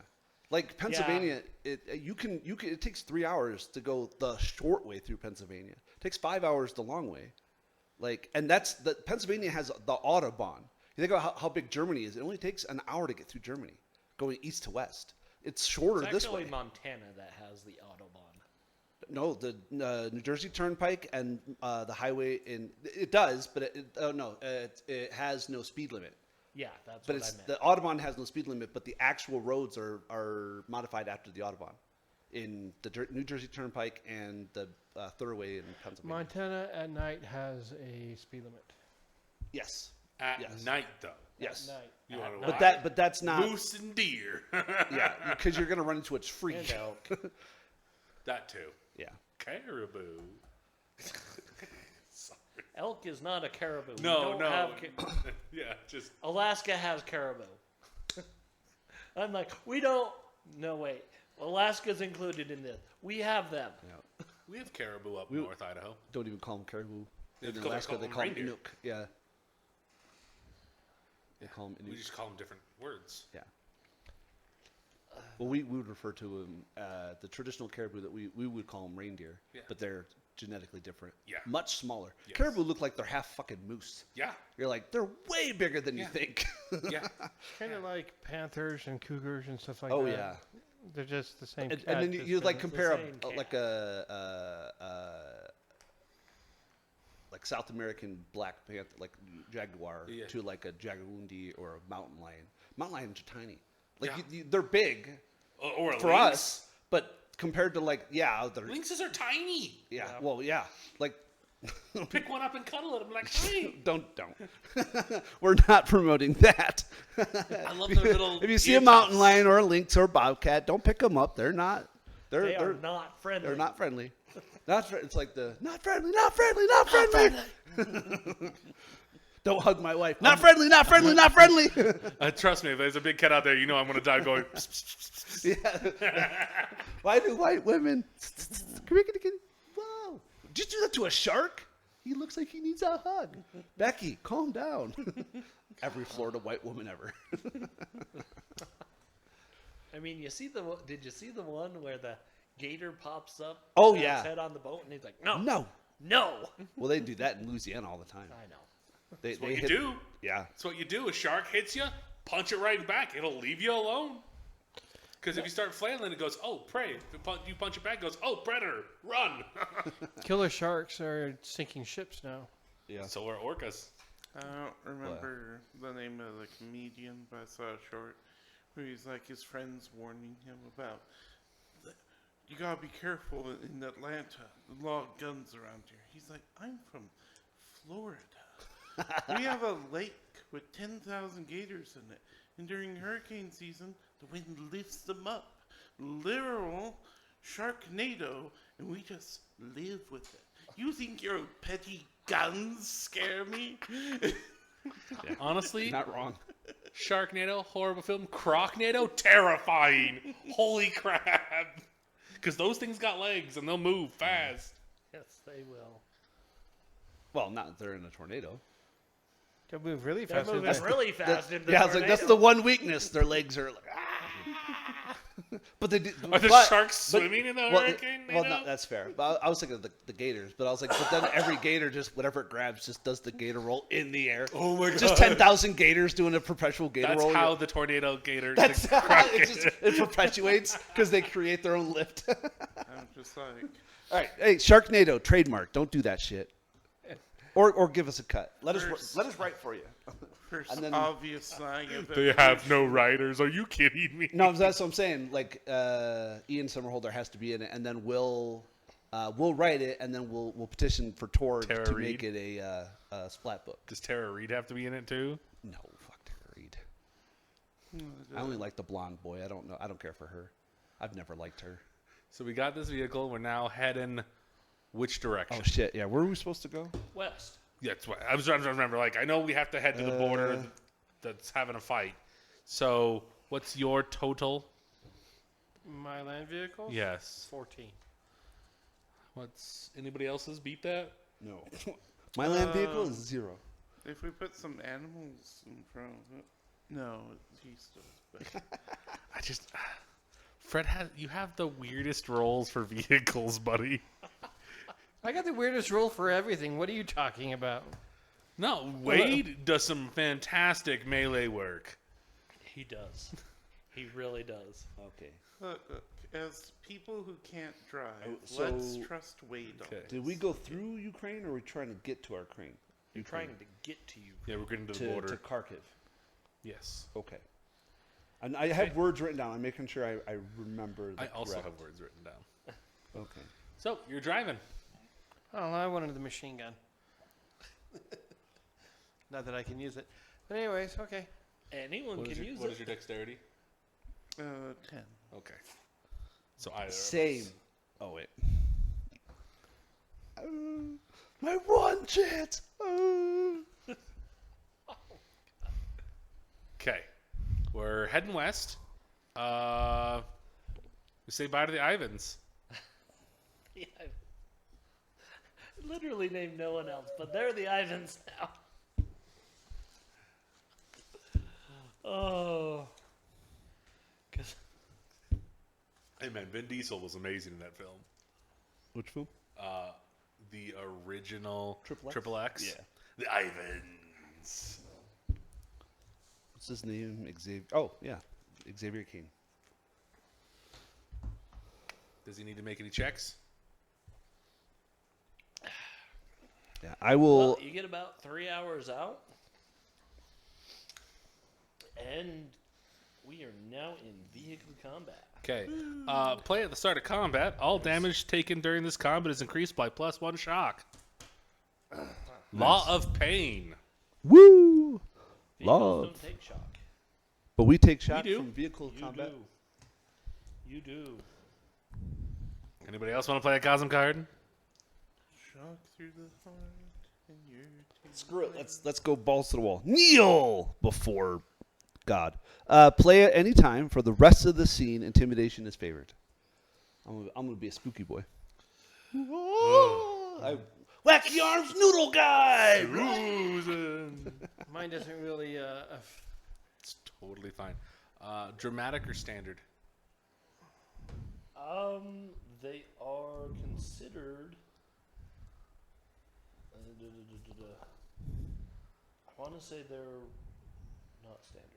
like Pennsylvania, it takes 3 hours to go the short way through Pennsylvania. It takes 5 hours the long way. Like, and Pennsylvania has the Autobahn. You think about how big Germany is. It only takes an hour to get through Germany, going east to west. It's shorter It's this actually way. Montana that has the Autobahn. No, the New Jersey Turnpike and the highway it does, but it has no speed limit. Yeah, that's But what I meant. the Autobahn has no speed limit, but the actual roads are modified after the Autobahn in the New Jersey Turnpike and the Thoroughway in Pennsylvania. Montana at night has a speed limit. Yes, At Yes. night, though. yes. At night. You want to night. watch But that's not. moose and deer. Yeah, because you're gonna run into a tree. And elk. That too. Yeah. Caribou. Elk is not a caribou. We No, don't no. have Yeah, just Alaska has caribou. I'm like, we don't. No, wait. Alaska's included in this. We have them. Yeah. we have caribou up North Idaho. Don't even call them caribou. They In call- Alaska, call they them call them reindeer. Inuk. Yeah. They call them We Inuk. just call them different words. Yeah. Well, we would refer to them, the traditional caribou that we would call them reindeer, Yeah. but they're genetically different. Yeah. Much smaller. Yes. Caribou look like they're half fucking moose. Yeah, You're like, they're way bigger than you Yeah. think. yeah. Kind of like panthers and cougars and stuff like Oh, that. yeah. They're just the same. And cat, then you just like different- compare same cat. like like South American black panther, like jaguar, Yeah. to like a jaguarundi or a mountain lion. Mountain lions are tiny. Like Yeah. they're big Or a for lynx. us, but compared to like they're Lynxes are tiny. yeah. Well, yeah, like Pick one up and cuddle it. I'm like, hi. don't. We're not promoting that. I love their little. If you see a ear mountain tufts. lion or a lynx or a bobcat, don't pick them up. They're not. They are not friendly. They're not friendly. It's like the not friendly, not friendly, not friendly. Don't hug my wife. Not friendly, not friendly, not friendly. Trust me, if there's a big cat out there, you know I'm gonna die going. Yeah. Why do white women? Come here, kitty. Wow. Did you do that to a shark? He looks like he needs a hug. Becky, calm down. Every Florida white woman ever. I mean, did you see the one where the gator pops up? Oh, his yeah. head on the boat, and he's like, no, No. no. Well, they do that in Louisiana all the time. I know. They That's what you hit, do. Yeah. That's what you do. A shark hits you. punch it right back. It'll leave you alone. Because if you start flailing, it goes, oh, prey. If you punch it back, it goes, oh, predator, run. Killer sharks are sinking ships now. Yeah. So are orcas. I don't remember the name of the comedian, but I saw a short where he's like his friends warning him about, you gotta be careful in Atlanta. The law of guns around here. He's like, I'm from Florida. We have a lake with 10,000 gators in it. And during hurricane season, the wind lifts them up. Literal Sharknado, and we just live with it. You think your petty guns scare me? Honestly, Not wrong. Sharknado, horrible film. Crocnado, terrifying. Holy crap. Because those things got legs and they'll move fast. Yes, they will. Well, not if they're in a tornado. They move really They're fast. moving really fast in the Yeah, I was like, that's the tornado. one weakness. Their legs are like, ah. But they do. Are the but- sharks but- swimming in the well, hurricane? Well, no, that's fair. But I was thinking of the gators. But I was like, but then every gator just whatever it grabs just does the gator roll in the air. Oh my god. Just 10,000 gators doing a perpetual gator That's roll. how the tornado gator. That's the it perpetuates because they create their own lift. I'm just like, All right, hey, Sharknado trademark. Don't do that shit. Or give us a cut. Let us write for you. first And then- obvious sign of They have no riders. Are you kidding me? No, that's what I'm saying. Like Ian Somerhalder has to be in it, and then we'll write it, and then we'll petition for TORG Tara to Reid? make it a splat book. Does Tara Reid have to be in it too? No, fuck Tara Reid. I only like the blonde boy. I don't know. I don't care for her. I've never liked her. So we got this vehicle. We're now heading which direction? Oh shit! Yeah, where are we supposed to go? West. Yeah, that's what I was trying to remember. Like, I know we have to head to the border that's having a fight. So, what's your total? My land vehicles? Yes. 14. What's anybody else's? Beat that? No. My land vehicle is 0. if we put some animals in front of it. No, he still. But I just, Fred you have the weirdest rolls for vehicles, buddy. I got the weirdest role for everything. What are you talking about? No, Wade does some fantastic melee work. He does. He really does. Okay. look, as people who can't drive, so- let's trust Wade on Okay. this. Did we go through Ukraine, or are we trying to get to our Ukraine? You're trying to get to you. Yeah, we're getting to the To border. Kharkiv. Yes. Okay. And I have words written down. I'm making sure I remember. I also correct. have words written down. Okay. So, you're driving. Oh, I wanted the machine gun. Not that I can use it. But anyways, okay. Anyone What can is use your it. dexterity? 10. Okay. So either of us. Same. Oh wait. My one chance. Okay. We're heading west. We say bye to the Ivans. Yeah, I literally named no one else, but they're the Ivans now. Oh. 'Cause Hey man, Vin Diesel was amazing in that film. Which film? The original Triple X? Triple X. Yeah. The Ivans. What's his name? Xavier. Oh yeah, Xavier King. Does he need to make any checks? Yeah, I will. well, you get about 3 hours out, and we are now in vehicle combat. Okay. Play at the start of combat. All damage taken during this combat is increased by +1 shock. Law of pain. Woo! Vehicles Love. don't take shock. But we take shots do. from vehicle You combat. do. You do. Anybody else want to play a Cosm card? Shock through the heart and your Screw it. Let's go balls to the wall. Kneel before God. Play at any time for the rest of the scene. Intimidation is favored. I'm gonna be a spooky boy. Wacky arms noodle guy. Mine doesn't really. It's totally fine. Dramatic or standard? They are considered. I want to say they're not standard.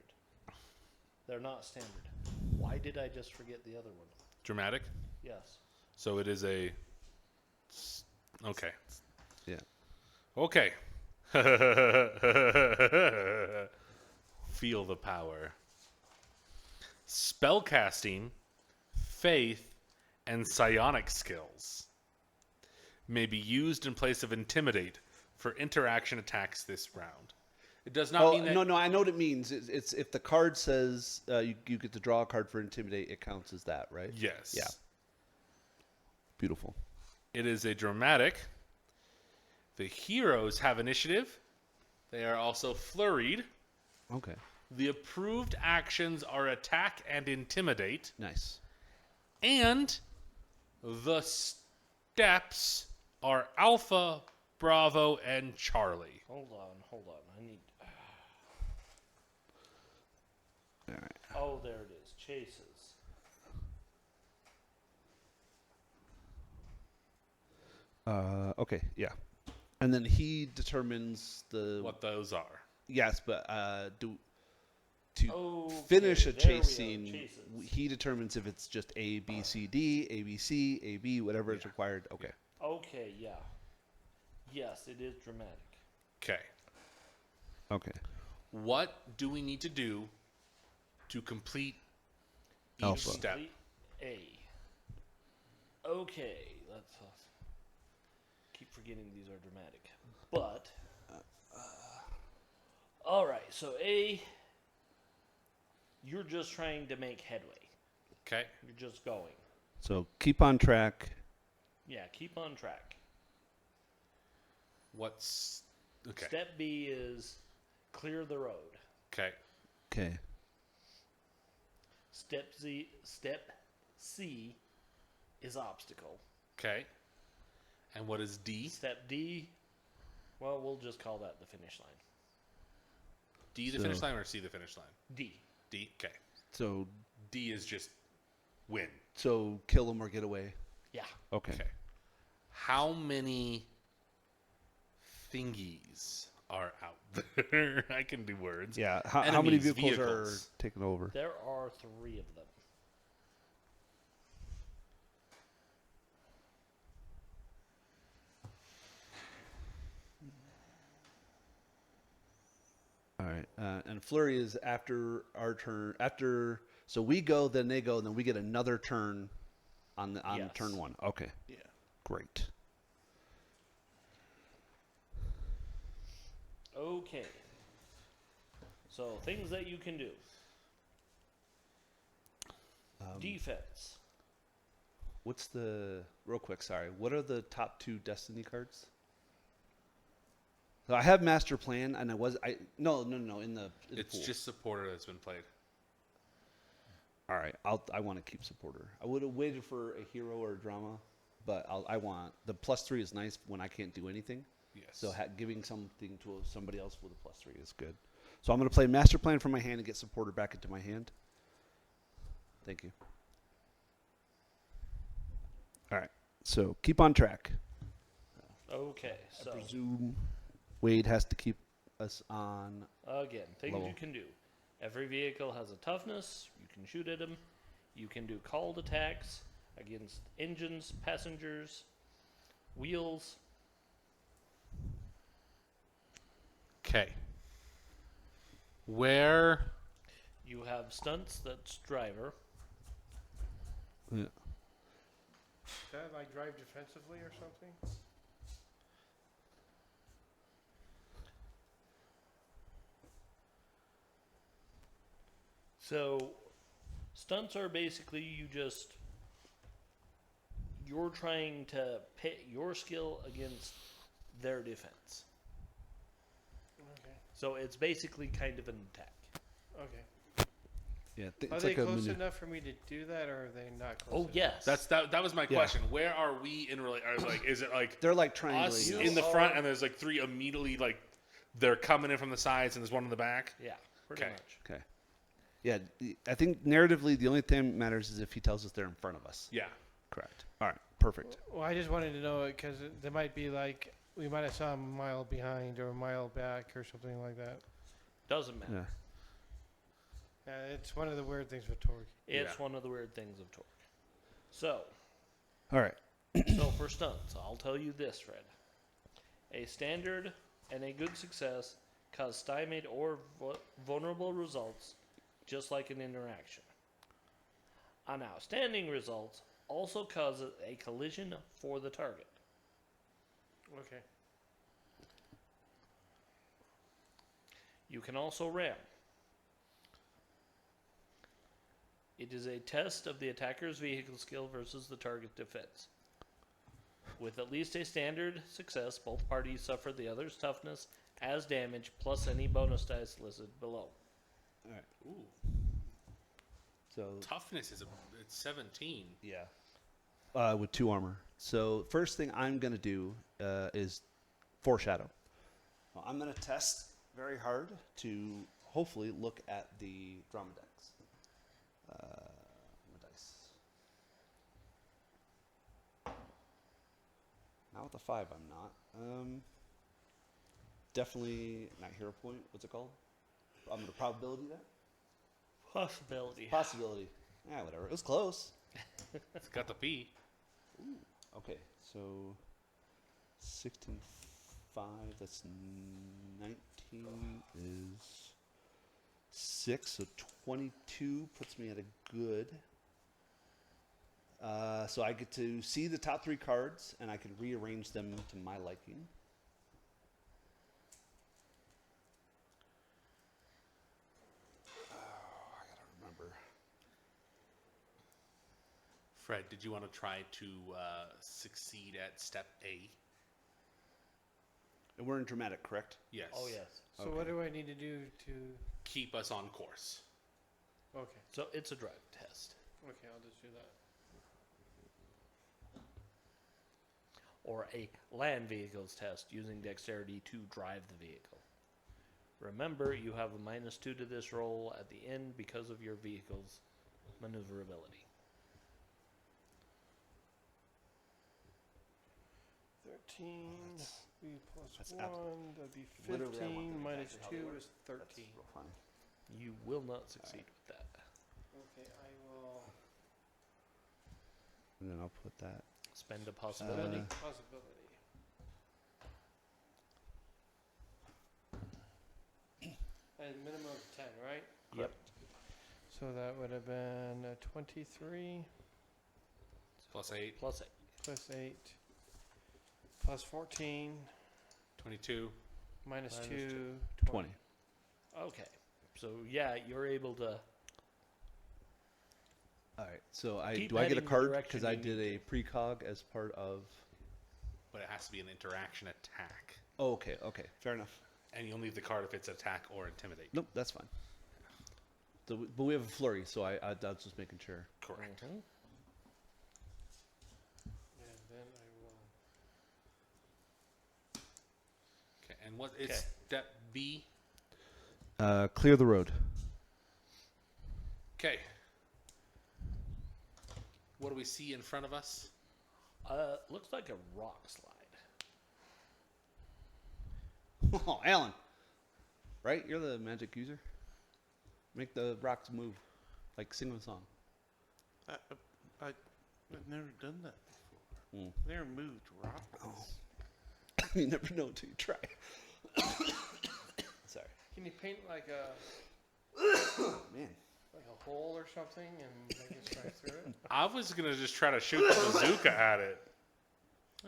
They're not standard. Why did I just forget the other one? Dramatic. Yes. So it is a. Okay. Yeah. Okay. Feel the power. Spellcasting, faith, and psionic skills may be used in place of intimidate for interaction attacks this round. It does not mean that. No, I know what it means. It's if the card says you get to draw a card for intimidate, it counts as that, right? Yes. Yeah. Beautiful. It is a dramatic. The heroes have initiative. They are also flurried. Okay. The approved actions are attack and intimidate. Nice. And the steps are Alpha, Bravo, and Charlie. Hold on. I need. All right. Oh, there it is. Chases. Okay. Yeah. And then he determines What those are. Yes, but to Okay, finish a there we chase are, scene, chases. he determines if it's just A, B, C, D, A, B, C, A, B, whatever is required. Okay. Okay, yeah. Yes, it is dramatic. Okay. Okay. What do we need to do to complete each Alpha. step? Complete A. Okay, let's keep forgetting these are dramatic. But all right, so A, you're just trying to make headway. Okay. You're just going. So keep on track. Yeah, keep on track. What's okay? Step B is clear the road. Okay. Okay. Step C is obstacle. Okay. And what is D? Step D, well, we'll just call that the finish line. D the So- finish line or C the finish line? D. D. Okay. So D is just win. kill him or get away. Yeah. Okay. Okay. How many thingies are out there? I can do words. Yeah. How many Enemies, vehicles vehicles. are taken over? There are 3 of them. All right. And flurry is after our turn. So we go, then they go, and then we get another turn on Yes. turn 1. Okay. Yeah. Great. Okay. So things that you can do. Defense. What's the real quick? Sorry. What are the top 2 Destiny cards? So I have Master Plan, and no in the It's pool. just supporter that's been played. All right. I want to keep supporter. I would have waited for a hero or a drama, but I want the +3 is nice when I can't do anything. Yes. So giving something to somebody else with a +3 is good. So I'm going to play Master Plan from my hand and get supporter back into my hand. Thank you. All right. So keep on track. Okay. I So presume Wade has to keep us on. again, things Level. you can do. Every vehicle has a toughness. You can shoot at them. You can do called attacks against engines, passengers, wheels. Okay. Where? You have stunts. That's driver. Yeah. Is that like drive defensively or something? So, stunts are basically you're trying to pit your skill against their defense. Okay. So it's basically kind of an attack. Okay. Yeah. Are It's they like a close mini- enough for me to do that, or are they not close Oh enough? yes, That was my Yeah. question. Where are we in is it like They're like us triangulating. in the front and there's like 3 immediately like they're coming in from the sides and there's one in the back? yeah, pretty Okay. much. Okay. Yeah. I think narratively, the only thing that matters is if he tells us they're in front of us. Yeah. Correct. All right. Perfect. Well, I just wanted to know it because they might be like we might have saw them a mile behind or a mile back or something like that. Doesn't matter. Yeah. It's one of the weird things with Torg. It's Yeah. one of the weird things of Torque. So, All right. so for stunts, I'll tell you this, Fred. A standard and a good success cause stymied or vulnerable results, just like an interaction. An outstanding result also causes a collision for the target. Okay. You can also ram. It is a test of the attacker's vehicle skill versus the target defense. With at least a standard success, both parties suffer the other's toughness as damage plus any bonus dice listed below. All right. Ooh, So toughness it's 17. yeah. With 2 armor. So first thing I'm gonna do is foreshadow. Well, I'm gonna test very hard to hopefully look at the drama decks. My dice. Not with the 5, I'm not. Definitely not hero point. What's it called? I'm gonna probability that. Possibility. Possibility. Yeah, whatever. It was close. It's got the P. Okay, so 16, 5, that's 19 is 6, so 22 puts me at a good. So I get to see the top 3 cards, and I can rearrange them to my liking. Oh, I gotta remember. Fred, did you want to try to succeed at step A? And we're in dramatic, correct? Yes. Oh, yes. So Okay. what do I need to do to? Keep us on course. Okay. So it's a drive test. Okay, I'll just do that. Or a land vehicles test using dexterity to drive the vehicle. Remember, you have a -2 to this roll at the end because of your vehicle's maneuverability. 13 B plus that's 1. That'd be literally, I want 15 them minus exactly how 2 they is work. 13. That's real funny. You will not succeed with that. Okay, I will. And then I'll put that. Spend a possibility. Possibility. And minimum of 10, right? Yep. So that would have been 23 Plus 8, Plus 8. plus 8 plus 14 22. minus Minus 2, 20. Okay. So, yeah, you're able to. All right. So Keep do I get a heading the card direction because I you did need a precog as part of? But it has to be an interaction attack. Oh, okay. Okay. Fair enough. And you'll need the card if it's attack or intimidate. Nope, that's fine. So, but we have a flurry, so I was just making sure. Correct. Mhm. And then I will. Okay. And what is Okay. step B? Clear the road. Okay. What do we see in front of us? Looks like a rock slide. Oh, Alan. Right? You're the magic user. Make the rocks move, like sing a song. I've never done that before. Mm. Never moved rocks. Oh. You never know until you try. Sorry. Can you paint like a Man. hole or something and I can strike through it? I was gonna just try to shoot the bazooka at it.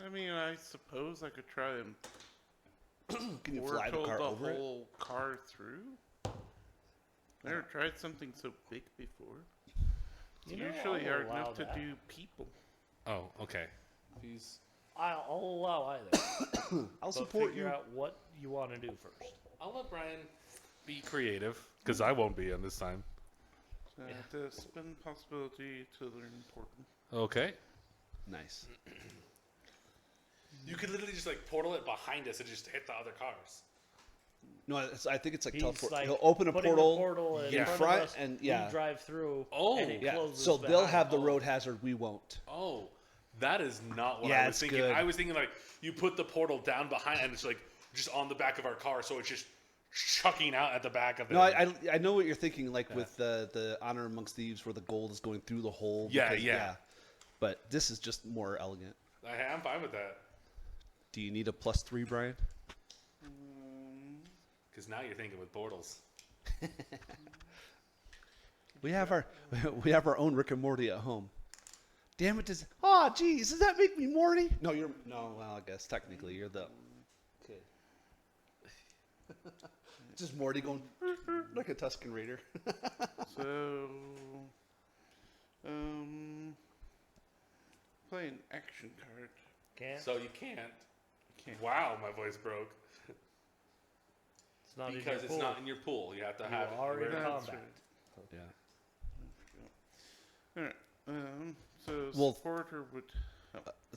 I mean, I suppose I could try and Can you fly the portal car the over it? whole car through. Never tried something so big before. It's You know, usually I'll hard allow enough to that. do people. Oh, okay. These. I'll allow either. I'll But support figure you. out what you want to do first. I'll let Brian be creative because I won't be in this time. So Yeah. to spend possibility to learn portal. Okay. Nice. You could literally just like portal it behind us and just hit the other cars. No, I think it's like He's teleport. like He'll open a putting portal. in in front, front of us, and- we yeah. drive through. Oh. and it Yeah. closes So they'll behind. have the Oh. road hazard. We won't. Oh, that is not what Yeah, I was it's thinking. good. I was thinking like you put the portal down behind and it's like just on the back of our car, so it's just chucking out at the back of it. No, I know what you're thinking, like with the Honor Amongst Thieves, where the gold is going through the hole. Yeah, because- yeah. But this is just more elegant. I'm fine with that. Do you need a +3, Brian? Because now you're thinking with Bortles. We have our own Rick and Morty at home. Damn it! Oh, geez, does that make me Morty? No, you're no. Well, I guess technically you're the. Okay. Just Morty going like a Tusken Raider. So, play an action card. Can't. So you can't. Can't. Wow, my voice broke. It's not Because it's not in your pool. You have to have it. are in where- That's combat. Yeah. Alright, so Well- supporter would.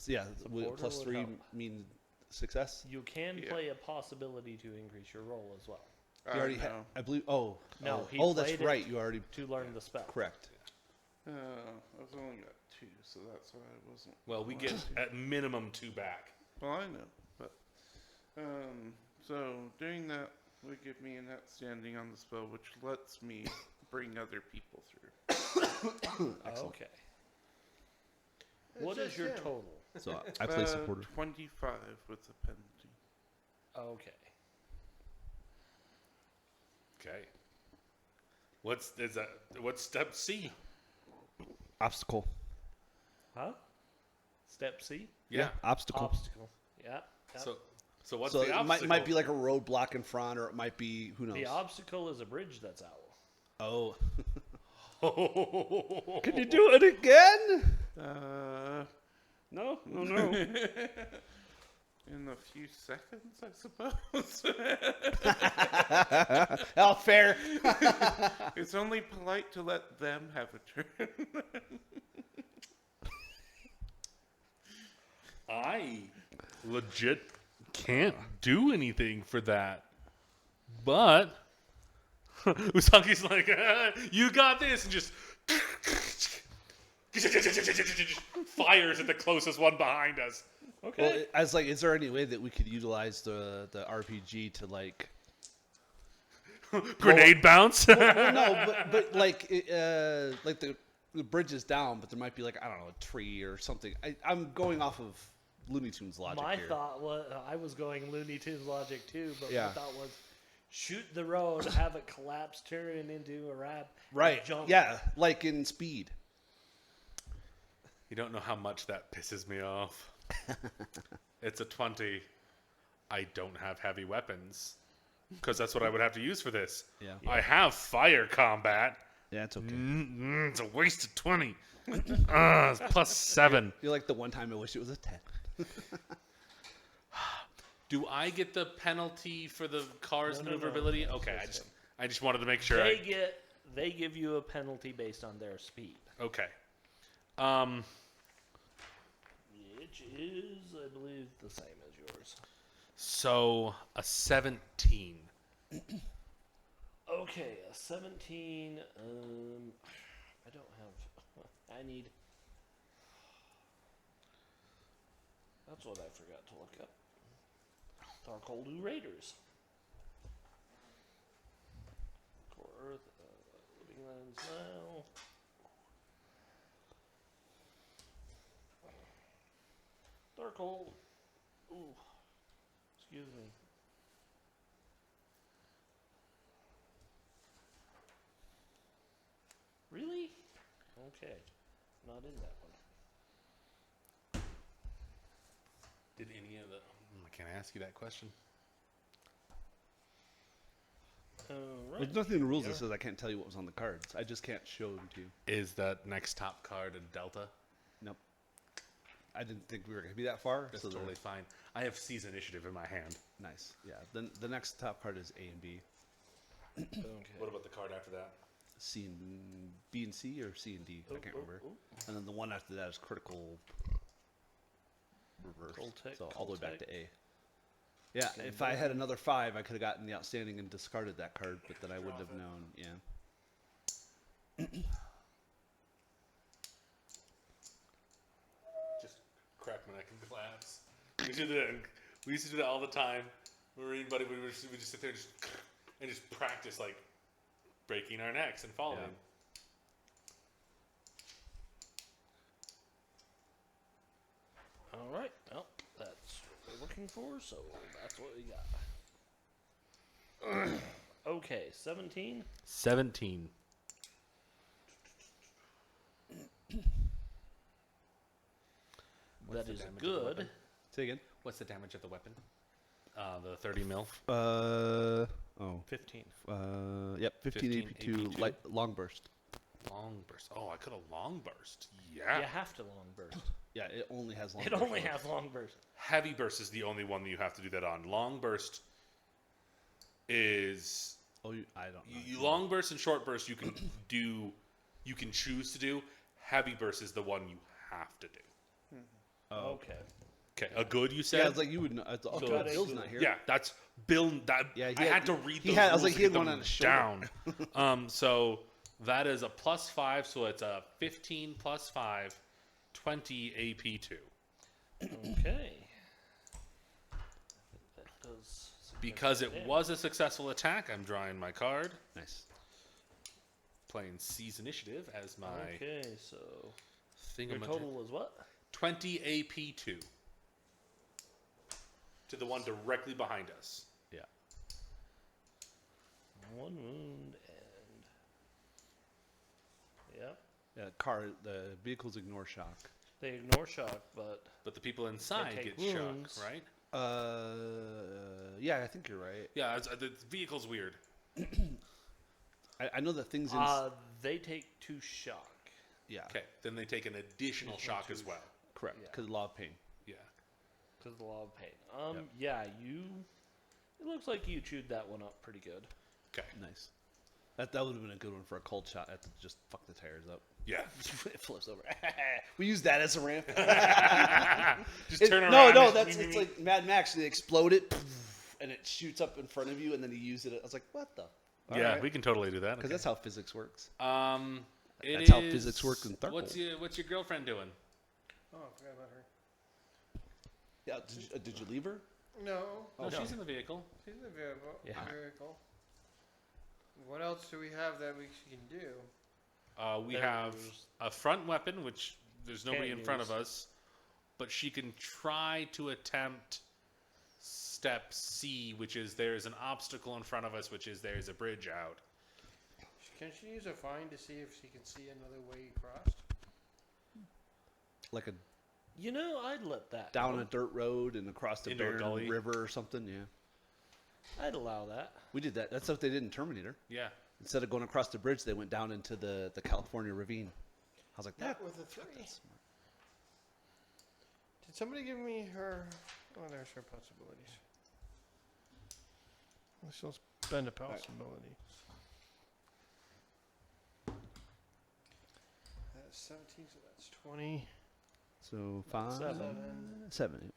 Yeah. Supporter would +3 help. mean success. You can Yeah. play a possibility to increase your roll as well You already know. I believe. Oh. No, Oh, he oh that's played it. right. You already to learn the spell. correct. I've only got 2, so that's why I wasn't. Well, we get at minimum 2 back. Well, I know, but so doing that would give me an outstanding on the spell, which lets me bring other people through. Okay. What is your total? So I play supporter. 25 with the penalty. Okay. Okay. What's step C? Obstacle. Huh? Step C? Yeah. Obstacle. Obstacle. Yeah. Yep. So what's So the it obstacle? might be like a roadblock in front, or it might be who knows. the obstacle is a bridge that's out. Oh. Oh. Can you do it again? No. No. In a few seconds, I suppose. Oh, fair. It's only polite to let them have a turn. I legit can't do anything for that. But Usagi's like, you got this, and just fires at the closest one behind us. Okay. Well, I was like, is there any way that we could utilize the RPG to like? Grenade bounce. Well, no, but like the bridge is down, but there might be like I don't know a tree or something. I'm going off of Looney Tunes logic My here. thought was I was going Looney Tunes logic too, but Yeah. my thought was shoot the road, have it collapse, turn it into a wrap, and Right. jump. Yeah, like in Speed. You don't know how much that pisses me off. It's a 20. I don't have heavy weapons. Because that's what I would have to use for this. Yeah. I have fire combat. Yeah, it's okay. It's a waste of 20. It's +7. You're like the one time I wish it was a 10. Do I get the penalty for the car's No. maneuverability? Okay, I just wanted to make sure. They give you a penalty based on their speed, Okay. which is I believe the same as yours. So a 17. Okay, a 17. I don't have. I need. That's what I forgot to look up. Darkholdu Raiders. Core Earth, Living Lands now. Darkhold. Ooh. Excuse me. Really? Okay. Not in that one. Did any of the... Can I ask you that question? Right. There's nothing in the rules that says I can't tell you what was on the cards. I just can't show them to you. Is that next top card a Delta? Nope. I didn't think we were going to be that far. That's so they're- totally fine. I have Seize Initiative in my hand. Nice. Yeah. Then the next top card is A and B. Okay. What about the card after that? C and B and C or C and D. I can't remember. And then the one after that is critical reverse. Coltec, So all the way back Coltec. to A. Yeah, if I had another 5, I could have gotten the outstanding and discarded that card, but then I wouldn't have known. Yeah. Just crack my neck and collapse. We used to do that all the time. Marine buddy, we just sit there and just and just practice like breaking our necks and falling. Yeah. All right. Well, that's what we're looking for, so that's what we got. Okay, 17. 17. That is damage of the good. weapon? Say again. What's the damage of the weapon? The 30 mil. 15. Yep, 15 15 AP2 AP2. light long burst. Long burst. Oh, I could have long burst. You Yeah. have to long burst. Yeah, it only has long It burst. only has long burst. Heavy burst is the only one that you have to do that on. Long burst is Oh, I don't know. long burst and short burst. You can do. You can choose to do. Heavy burst is the one you have to do. Oh, Okay. Okay, a good you said. yeah, it's like you would know. It's, oh, So God, it's Bill's good. not here. Yeah, that's Bill. That Yeah, he I had- had to read. he Those had- I was rules like, to he had get one them on his shoulder. down. So that is a +5. So it's a 15 + 5, 20 AP2. Okay. That does Because it significant was a successful attack, I'm drawing my card. Nice. Playing Seize Initiative as my damage. Okay, so thing. your total is what? 20 AP2 to the one directly behind us. Yeah. 1 wound and. Yep. Yeah, the vehicles ignore shock. They ignore shock, but But the people inside take get wounds. shocked, right? Yeah, I think you're right. Yeah, the vehicle's weird. I know that things in. they take 2 shock. Yeah, Okay, then they take an additional shock as well. correct. Yeah. Because law of pain. Yeah. Because of the law of pain. Yeah, you. It looks like you chewed that one up pretty good. Okay. Nice. That would have been a good one for a cold shot. At just fuck the tires up. Yeah. It flips over. We use that as a ramp. Just turn around. No, and- it's like Mad Max. They explode it, and it shoots up in front of you, and then you use it. I was like, what the? Yeah, we can totally do that. Because that's how physics works. It That's how is- physics works in Tharkle. What's your girlfriend doing? Oh, I forgot about her. Yeah, did you leave her? No, No, she's in the vehicle. she's in the vehicle. Yeah. Vehicle. What else do we have that we can do? We have There's- a front weapon, which there's nobody Can't in front of use. us, but she can try to attempt step C, which is there's an obstacle in front of us, which is there's a bridge out. Can she use a find to see if she can see another way across? Like a You know, I'd let that down go. a dirt road and across the Into a barren gully. river or something. Yeah, I'd allow that. we did that. That's what they did in Terminator. Yeah. Instead of going across the bridge, they went down into the California ravine. I was like, that. Not with a 3. Did somebody give me her? Oh, there's her possibilities. Let's still spend a possibility. That's 17, so that's 20. So 5, Seven. 7.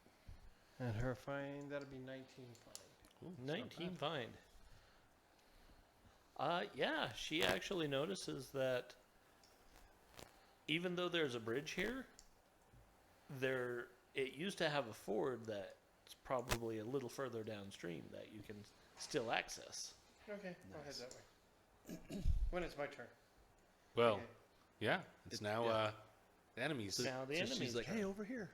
And her fine, that'll be 19 fine. 19 find. Yeah, she actually notices that even though there's a bridge here, it used to have a ford that's probably a little further downstream that you can still access. Okay, I'll head that way. When it's my turn. Well, Okay. yeah. It's now the enemies. Now the So enemy's she's like, turn. hey, over here.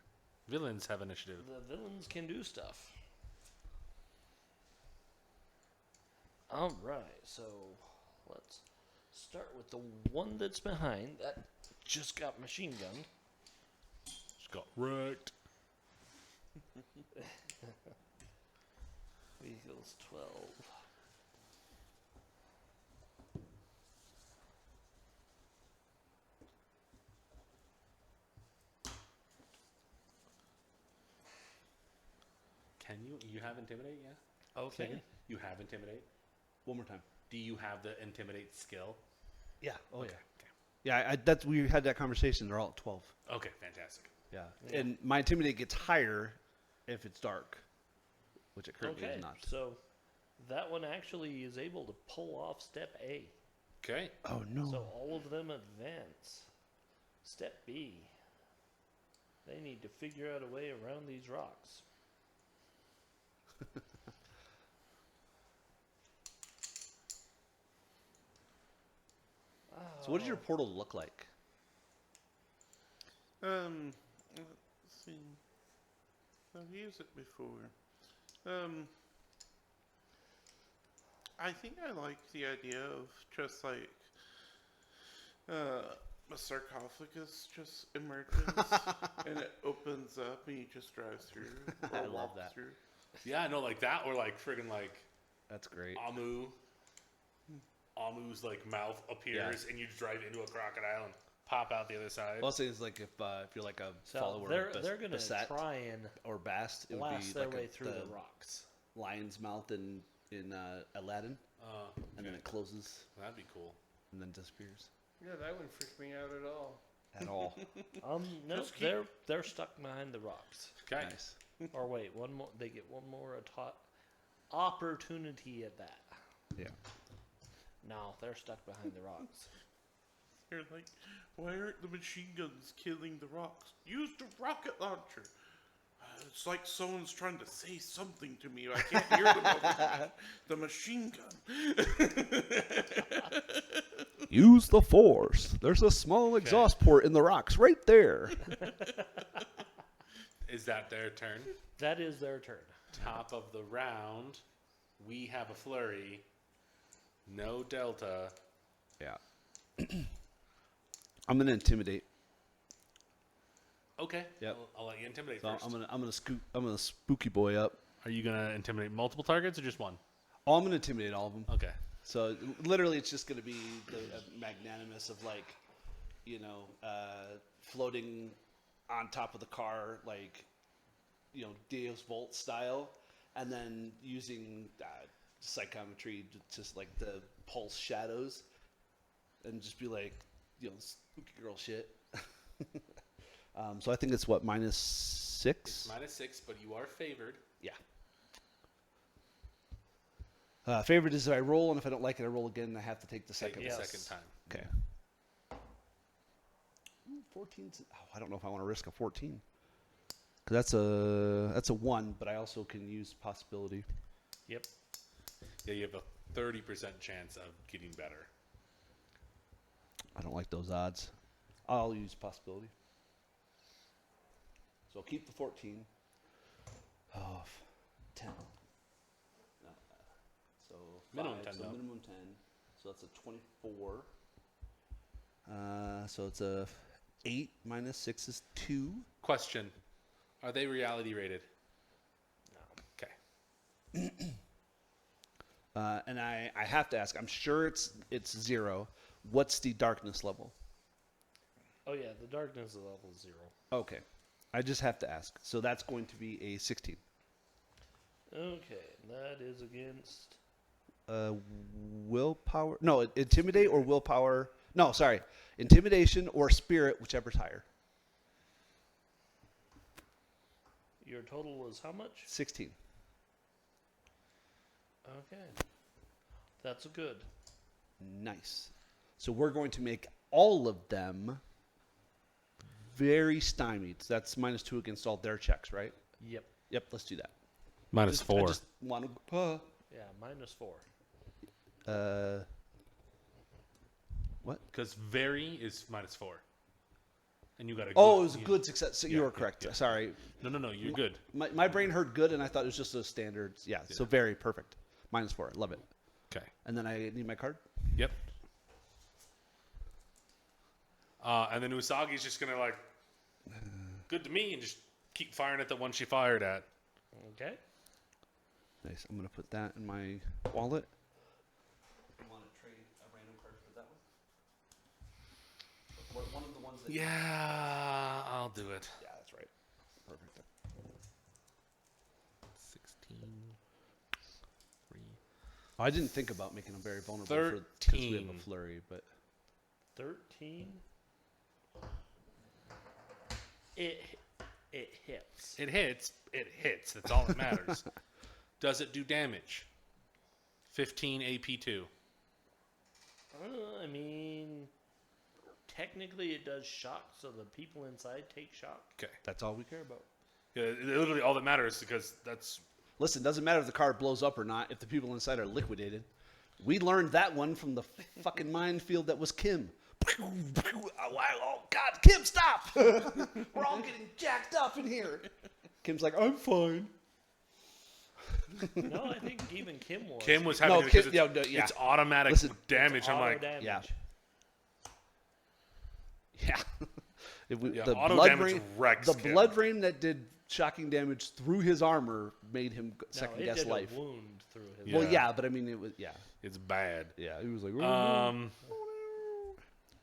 Villains have initiative. The villains can do stuff. All right, so let's start with the one that's behind that just got machine gunned. Just got wrecked. Vehicles 12. Can you have intimidate? Yeah. Okay. You have intimidate. One more time. Do you have the intimidate skill? Yeah. Oh, Okay. yeah. Yeah, that's we had that conversation. They're all at 12. Okay. Fantastic. Yeah. Yeah. And my intimidate gets higher if it's dark, which it currently Okay, is not. so that one actually is able to pull off step A. Okay. Oh, no. So all of them advance. Step B. They need to figure out a way around these rocks. So what does your portal look like? Let's see. I've used it before. I think I like the idea of just like a sarcophagus just emerges and it opens up and you just drive through. Or I love walk that. Through. Yeah, no, like that, or like friggin' like That's great. Amu's like mouth appears and you drive into a crocodile and pop out the other side. Well, I'll say it's like if you're like a So follower of they're gonna Basset try and or Bast, it would blast be their like way through the the rocks. lion's mouth in Aladdin, and then it closes That'd be cool. and then disappears. Yeah, that wouldn't freak me out at all. At all. No, Just keep- they're stuck behind the rocks. Okay. Nice. Or wait, one more. They get one more opportunity at that. Yeah. No, they're stuck behind the rocks. You're like, why aren't the machine guns killing the rocks? Use the rocket launcher. It's like someone's trying to say something to me. I can't hear them over the machine gun. Use the force. There's a small exhaust port in the rocks right there. Is that their turn? That is their turn. Top of the round, we have a flurry. No delta. Yeah. I'm gonna intimidate. Okay. Yep. I'll let you intimidate So first. I'm gonna spooky boy up. Are you gonna intimidate multiple targets or just one? Oh, I'm gonna intimidate all of them. Okay. So literally, it's just gonna be the magnanimous of like, floating on top of the car, like, Deus Volt style, and then using psychometry to just like the pulse shadows, and just be like, spooky girl shit. So I think it's what, -6? It's -6, but you are favored. Yeah. Favorite is if I roll, and if I don't like it, I roll again, and I have to take the second Take one. the Yes. second time. Okay. 14. I don't know if I want to risk a 14. Because that's a 1, but I also can use possibility. Yep. Yeah, you have a 30% chance of getting better. I don't like those odds. I'll use possibility. So I'll keep the 14. Oh, 10. No, so Minimum 5, 10 so though. minimum 10. So that's a 24. So it's a 8 minus 6 is 2. Question: are they reality rated? No. Okay. And I have to ask. I'm sure it's 0. What's the darkness level? Oh yeah, the darkness level is 0. Okay, I just have to ask. So that's going to be a 16. Okay, that is against. Willpower? No, intimidate or willpower? No, sorry, intimidation or spirit, whichever's higher. Your total was how much? 16. Okay, that's good. Nice. So we're going to make all of them very stymied. So that's -2 against all their checks, right? Yep. Yep, let's do that. -4. I just want to. Yeah, -4. What? Because very is -4, and you got a. Oh, good, it was a good success. So you are correct. yeah. Sorry. No, you're good. My brain heard good, and I thought it was just a standard. Yeah, so very perfect. -4. Love it. Okay. And then I need my card. Yep. And then Usagi's just gonna like, good to me, and just keep firing at the one she fired at. Okay. Nice. I'm going to put that in my wallet. You want to trade a random card for that one? One of the ones that... Yeah, I'll do it. Yeah, that's right. Perfect. 16. 3. I didn't think about making them very vulnerable because we have a 13. flurry, but... 13. It hits. It hits. It hits. That's all that matters. Does it do damage? 15 AP2. I mean, technically it does shock, so the people inside take shock. Okay. That's all we care about. Yeah, literally all that matters because that's. Listen, doesn't matter if the card blows up or not if the people inside are liquidated. We learned that one from the fucking minefield that was Kim. Oh God, Kim, stop! We're all getting jacked up in here. Kim's like, I'm fine. No, I think even Kim was. Kim was having No, it Kim- because yeah, no, yeah. it's automatic Listen, damage. I'm Auto like, damage. Yeah. Yeah. Yeah, The auto blood damage rain, wrecks the Kim. blood rain that did shocking damage through his armor made him No, second it guess did life. a wound through his. Well, Yeah. yeah, but I mean, it was it's bad. yeah. He was like, oh,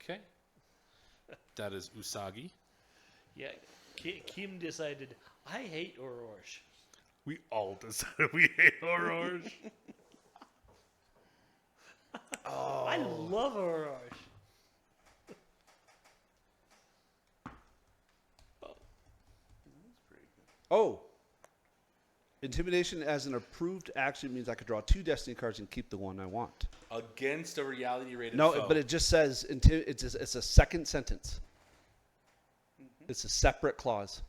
Okay. That is Usagi. Yeah, Kim decided, I hate Orochi. We all decided we hate Orochi. I love Orochi. oh. Intimidation as an approved action means I could draw 2 destiny cards and keep the one I want. Against a reality rated No, foe. but it just says it's a second sentence. It's a separate clause.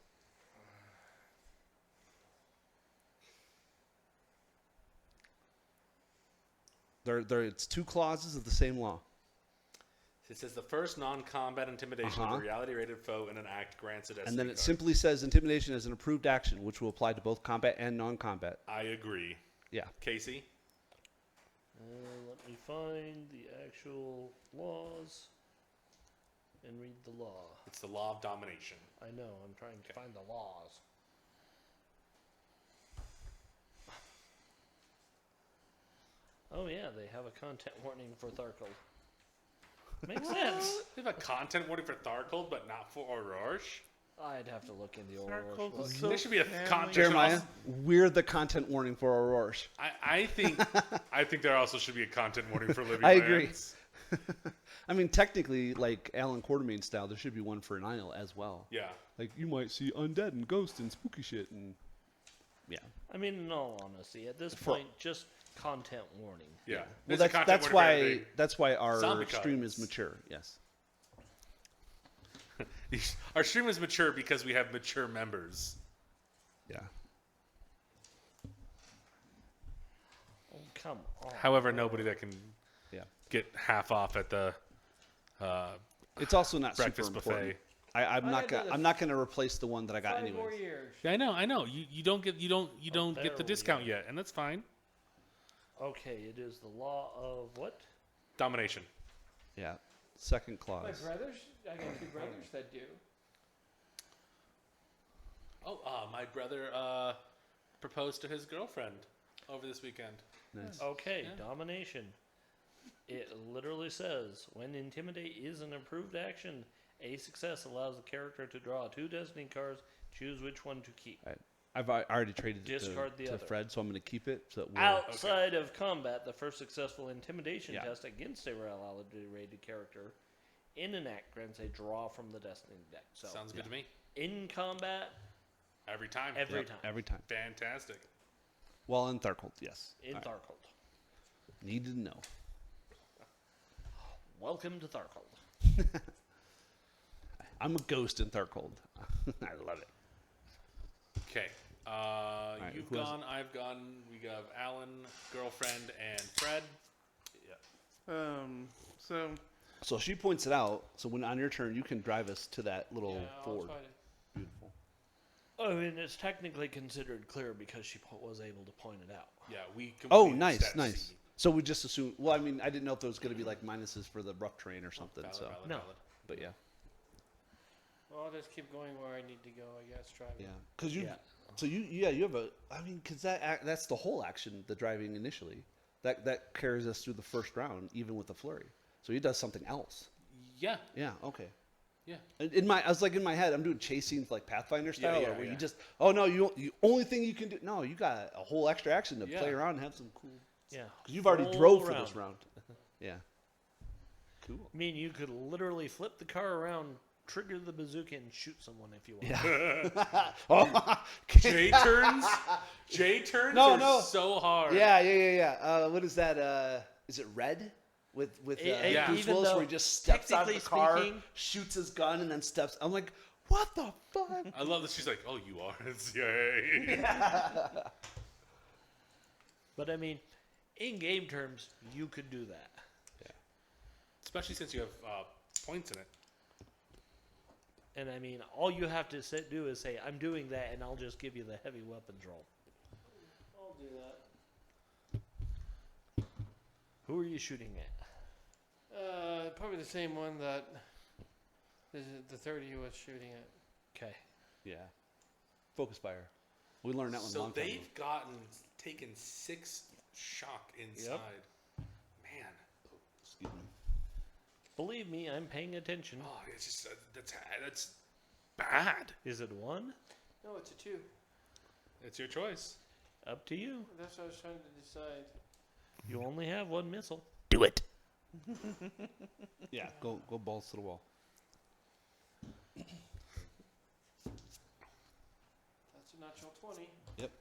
It's 2 clauses of the same law. It says the first non-combat intimidation of Uh-huh. a reality-rated foe in an act grants a destiny And then it card. simply says intimidation as an approved action, which will apply to both combat and non-combat. I agree. Yeah. Casey? Let me find the actual laws and read the law. It's the law of domination. I know, I'm trying to find the laws. Oh yeah, they have a content warning for Tharkle. Makes sense. They have a content warning for Tharkle, but not for Orochi? I'd have to look in the Tharkle's Orochi book. so There should be a family. content. Jeremiah, we're the content warning for Aurora. I think there also should be a content warning for Living I agree. Lands. I mean, technically, like Alan Quartermain style, there should be one for Nile as well. Yeah. Like, you might see undead and ghosts and spooky shit and... Yeah. I mean, in all honesty, at this For- point, just content warning. Yeah. Well, There's a content warning for everything. that's why our Zombie stream is cards. mature. Yes. Our stream is mature because we have mature members. Yeah. Oh, come on. However, nobody that can Yeah. get half off at the It's also not breakfast super buffet. important. I'm not had gonna. to- I'm not gonna replace the one that I got 5 more anyways. years. Yeah, I know. You don't get get the barely. discount yet, and that's fine. Okay, it is the law of what? Domination. Yeah. Second My clause. brothers, I got 2 brothers that do. Oh, my brother proposed to his girlfriend over this weekend. Nice. Okay, Yeah. domination. It literally says, when intimidate is an approved action, a success allows the character to draw 2 destiny cards, choose which one to keep. I've already traded it Discard the to other. Fred, so I'm gonna keep it. So that we're, Outside of combat, the first successful intimidation Yeah. test against a reality rated character in an act grants a draw from the destiny deck. So Sounds good to me. in combat, Every time. every Yep, time. every time. Fantastic. Well, in Tharkold, yes. In All right. Tharkold. Needed to know. Welcome to Tharkold. I'm a ghost in Tharkold. I love it. Okay. right, You've who has gone. I've gone. We have Alan, girlfriend, and Fred. So So she points it out. So when on your turn, you can drive us to that little Yeah, I'll ford. try to. Beautiful. I mean, it's technically considered clear because she was able to point it out. Yeah, we. Oh, completed nice, step nice. C. So we just assume. Well, I mean, I didn't know if there was going to be like minuses for the rough terrain or something. Valid, so, valid, No. valid. but yeah, Well, I'll just keep going where I need to go, I guess. Try to. yeah. Because you, Yeah. so you have a. I mean, because that's the whole action, the driving initially. That carries us through the first round, even with the flurry. So he does something else. Yeah. Yeah. Okay. Yeah. I was like in my head, I'm doing chasing like Pathfinder style, yeah, or where yeah. you just, oh no, you only thing you can do. No, you got a whole extra action to Yeah. play around and have some cool. Yeah. Because you've already Full drove for round. this round. Yeah. Cool. I mean, you could literally flip the car around, trigger the bazooka, and shoot someone if you want. Yeah. Oh, J turns. J turns No, are no. so hard. yeah. What is that? Is it Red? With Yeah. Bruce even Willis, though where he just steps out of the technically car, speaking- shoots his gun, and then steps. I'm like, what the fuck? I love that she's like, "Oh, you are." Yay. But I mean, in game terms, you could do that. Especially since you have points in it. And I mean, all you have to do is say, "I'm doing that," and I'll just give you the heavy weapons roll. I'll do that. Who are you shooting at? Probably the same one that the 30 was shooting at. Okay. Yeah. Focus fire. We learned that one a So long time ago. they've taken 6 shock inside. Man. Excuse me. Believe me, I'm paying attention. Oh, it's just that's bad. Is it 1? No, it's a 2. It's your choice. Up to you. That's what I was trying to decide. You only have 1 missile. Do it. Yeah, go balls to the wall. That's a natural 20. Yep.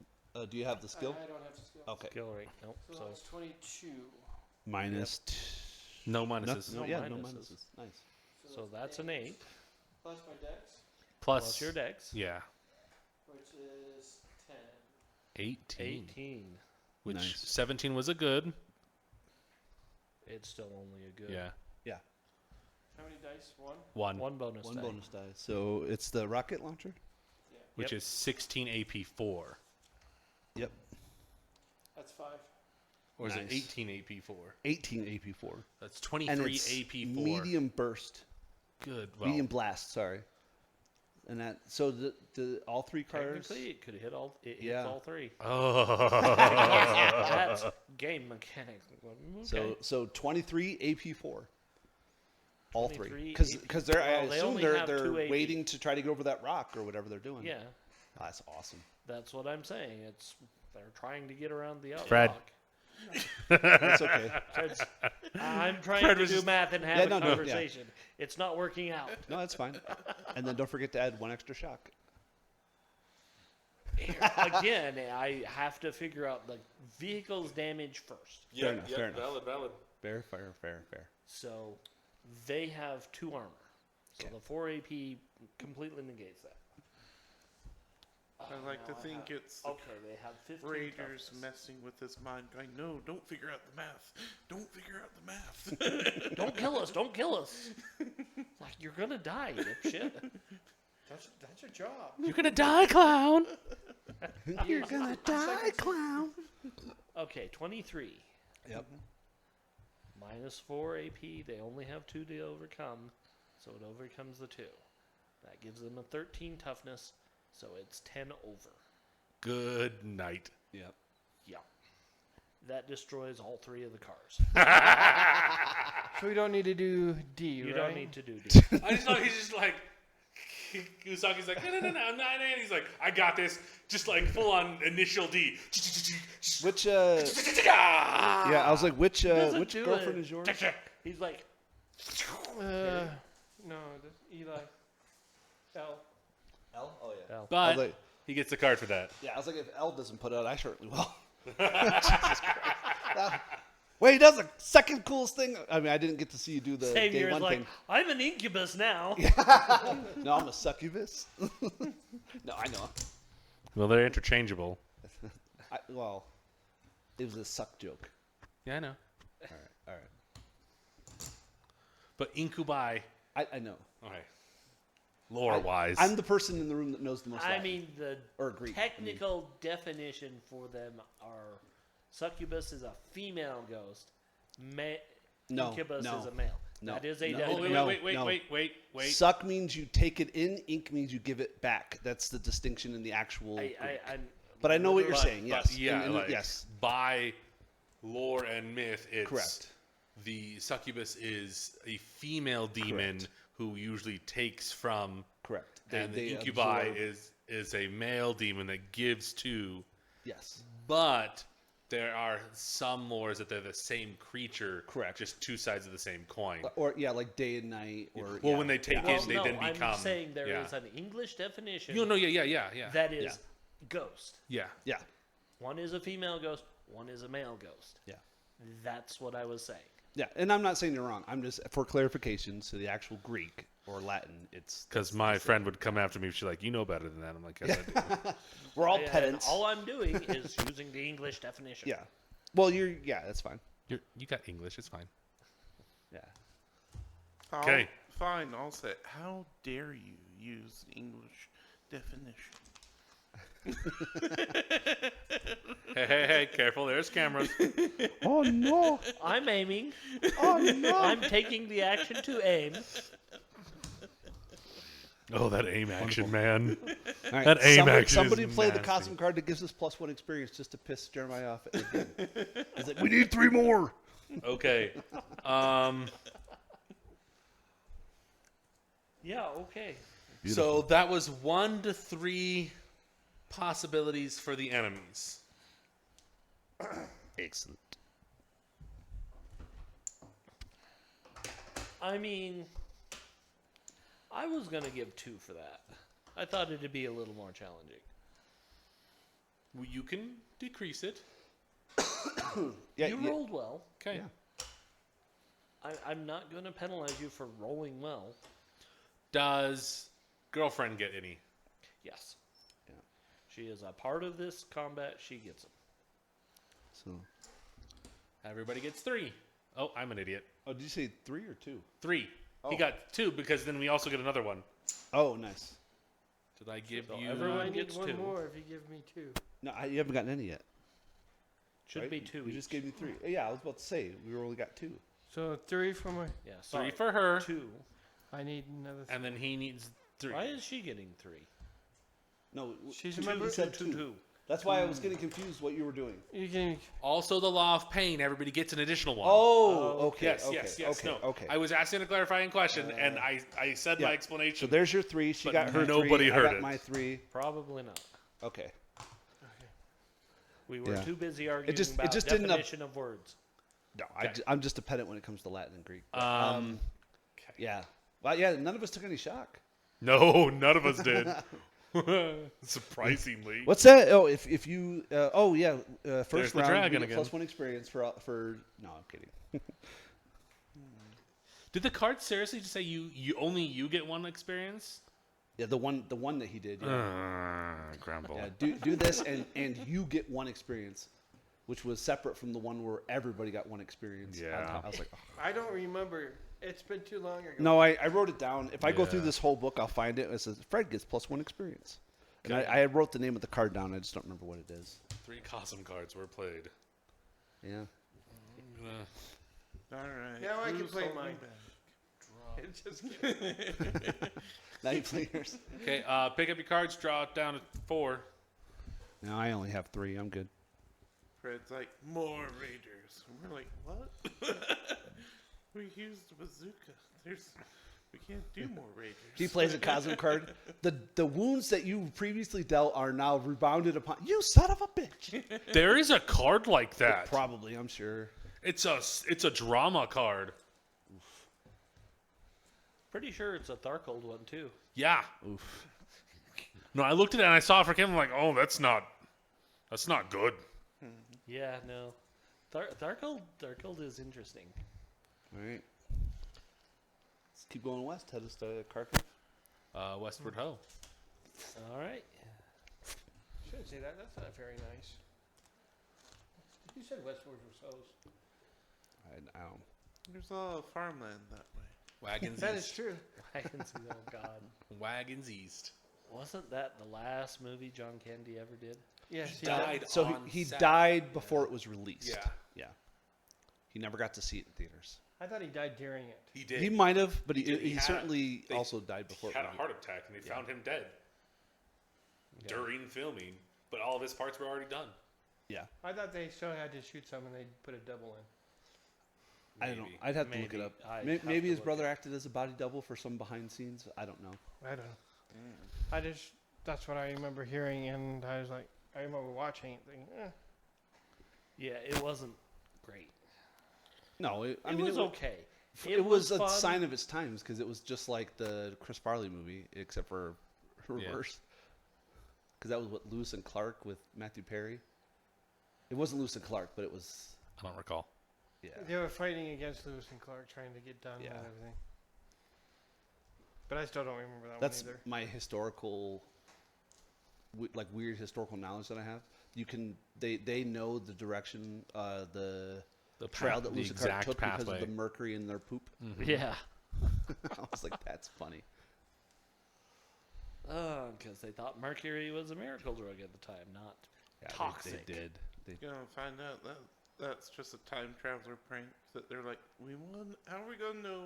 Do you have the skill? I don't have the skill. Okay. Skill rate. Nope. So So that's 22. Minus. No No, minuses. no, No yeah, no minuses. minuses. Nice. so that's an 8 Plus my dex, plus your dex. Yeah. which is 10. 18. 18. Which Nice. 17 was a good. It's still only a good. Yeah. How many dice? 1? 1. 1 bonus. One die. bonus die. So it's the rocket launcher? Which Yep. is 16 AP4. Yep. That's 5. Or is Nice. it 18 AP4? 18 AP4. That's And 23 it's AP4. medium burst. Good. Well, Medium blast, sorry. And that, so the all 3 cars. Technically, it could hit all. It hits Yeah. all 3. oh. That's game mechanics. Okay. So 23 AP4. All 3. 23 Because they're, I Well, they assume only they're have 2 AP. waiting to try to get over that rock or whatever they're doing. yeah, Oh, that's awesome. that's what I'm saying. They're trying to get around the Fred. rock. That's okay. Fred's- I'm trying Fred to was do just- math and have Yeah, a no, yeah. conversation. It's not working out. No, that's fine. And then don't forget to add 1 extra shock. Again, I have to figure out the vehicle's damage first. Fair enough, fair enough. Valid. Fair. So they have 2 armor. So Okay. the 4 AP completely negates that. I like to now I think have- it's Okay, they have 15 Raiders toughness. messing with his mind. Going, no, don't figure out the math. Don't figure out the math. Don't kill us! Don't kill us! Like, you're gonna die, you dipshit. That's your job. You're going to die, clown. You're gonna die, clown. Okay, 23. Yep. Minus 4 AP. They only have 2 to overcome, so it overcomes the 2. That gives them a 13 toughness, so it's 10 over. Good night. Yep. Yeah. That destroys all 3 of the cars. So we don't need to do D, You right? don't need to do D. I just know he's just like, Usagi's like, no, I'm not. And he's like, I got this. Just like full on initial D. Which yeah, I was like, which Doesn't which do girlfriend it. is yours? He's like, No, that's Eli. L. L. Oh yeah. L. I was But like, he gets the card for that. yeah, I was like, if L doesn't put it out, I certainly will. Jesus Christ. Wait, he does the second coolest thing. I mean, I didn't get to see you do the day Xavier's 1 like, thing. I'm an incubus now. No, I'm a succubus. No, I know. Well, they're interchangeable. Well, it was a suck joke. Yeah, I know. All right. But incubi, I know. okay. Lore-wise. I'm the person in the room that knows the most. I Latin. mean, the Or Greek, technical definition for them are succubus is a female ghost. No, Incubus no, is a male. no, That is a no. Oh, definition. No, wait. Suck means you take it in. Ink means you give it back. That's the distinction in the actual. Greek. But I know what you're saying. Yes. Yeah, And like, yes. by lore and myth, it's Correct. The succubus is a female demon Correct. who usually takes from, Correct. and the incubi is a male demon that gives to. Yes. But there are some lores that they're the same creature, Correct. just 2 sides of the same coin. Or yeah, like day and night. Or Well, yeah. when they take Well, it, they no, then become. I'm saying there is yeah. an English definition Yeah. that is ghost. Yeah. Yeah. One is a female ghost, one is a male ghost. Yeah. That's what I was saying. Yeah. And I'm not saying you're wrong. I'm just for clarification. So the actual Greek or Latin, it's Because my friend would come after me if she's like, you know better than that. I'm like, yes, I do. we're all And pedants. all I'm doing is using the English definition. Yeah. Well, yeah, that's fine. You got English. It's fine. Yeah. Okay. Fine, I'll say, how dare you use English definition? Hey, careful. There's cameras. Oh no! I'm aiming. Oh no! I'm taking the action to aim. Oh, that aim action, man. All right, That aim action is somebody play the nasty. cosmic card that gives us +1 experience just to piss Jeremiah off again. He's like, we need 3 more. Okay. Yeah, okay. So that was 1 to 3 possibilities for the enemies. Excellent. I mean, I was going to give 2 for that. I thought it'd be a little more challenging. Well, you can decrease it. Yeah, You rolled well. Okay. Yeah. I'm not going to penalize you for rolling well. Does girlfriend get any? Yes. Yeah. She is a part of this combat. She gets them. So, Everybody gets 3. Oh, I'm an idiot. oh, did you say 3 or 2? 3. Oh. He got 2 because then we also get another one. Oh, nice. Did I give So you? everyone I need gets one 2. more if you give me 2. No, you haven't gotten any yet. Should right? be 2 You each. just gave me 3. Yeah, I was about to say we only got 2. So 3 for my. Yeah, 3 sorry. for her, 2. I need another. and then he needs 3. Why is she getting 3? No, She's you remember- said 2, 2. 2. That's why I was getting confused what you were doing. You can. Also, the law of pain. Everybody gets an additional one. Oh, okay. yes, okay, yes, yes. Okay, No, okay. I was asking a clarifying question, and I said yeah. my So explanation. there's your 3. She But got her 3. nobody I heard got it. my 3. Probably not. Okay. We were Yeah. too busy arguing just- it about just didn't definition of words. No, Okay. I'm just a pedant when it comes to Latin and Greek. But, Okay. yeah. Well, yeah, none of us took any shock. No, none of us did. Surprisingly. What's that? Oh, if you There's first the round dragon we get again. +1 experience for no, I'm kidding. Did the card seriously just say you only you get 1 experience? Yeah, the one that he did. Yeah, Grumble. yeah do this and you get 1 experience, which was separate from the one where everybody got 1 experience. Yeah. I was like, oh. I don't remember. It's been too long ago. No, I wrote it down. If I go through Yeah. this whole book, I'll find it. It says Fred gets +1 experience. And Okay. I wrote the name of the card down. I just don't remember what it is. 3 cosm cards were played. Yeah. All right. Now I can who's play holding mine. back? It's just kidding. Now you play yours. Okay, pick up your cards, draw it down to 4. No, I only have 3. I'm good. Fred's like, more raiders. And we're like, what? We used a bazooka. We can't do more raiders. He plays a cosmic card. The wounds that you previously dealt are now rebounded upon you, son of a bitch. There is a card like that. Probably, I'm sure. It's a drama card. Pretty sure it's a Tharkold one, too. Yeah. Oof. No, I looked at it and I saw it for Kim. I'm like, oh, that's not good. Yeah, no. Tharkold is interesting. All right. Let's keep going west. Head us to Kharkiv. Westward Ho. All right. Shouldn't say that. That's not very nice. You said Westward was O's. I don't. There's a lot of farmland that way. Wagons That East. is true. I can see, oh, God. Wagons East. Wasn't that the last movie John Candy ever did? Yes, he Died. did. So on he set. died before it was released. Yeah. Yeah. He never got to see it in theaters. I thought he died during it. He did. He might have, but He did. He he had certainly they- also died before. He had it a was heart attack and they found him dead during filming, but all of his parts were already done. Yeah. I thought they still had to shoot some and they put a double in. I don't know. Maybe. I'd have to look it Maybe. up. I'd Maybe, have maybe to his look brother it acted as a body double for some behind scenes. I don't know. I don't know. I just, that's what I remember hearing and I was like, I remember watching it thinking, Yeah, it wasn't great. No, It I mean, was okay. It was a fun. sign of its times because it was just like the Chris Farley movie, except for reverse. Because that was what Lewis and Clark with Matthew Perry. It wasn't Lewis and Clark, but it was. I don't recall. Yeah. they were fighting against Lewis and Clark trying to get done Yeah. and everything. But I still don't remember that That's one either. my historical, like weird historical knowledge that I have. You can they know the direction, the trail that the Lewis and Clark exact took pathway. because of the mercury in their poop. Yeah. I was like, that's funny. Because they thought mercury was a miracle drug at the time, not toxic. They did. You're gonna find out that that's just a time traveler prank. That they're like, how are we gonna know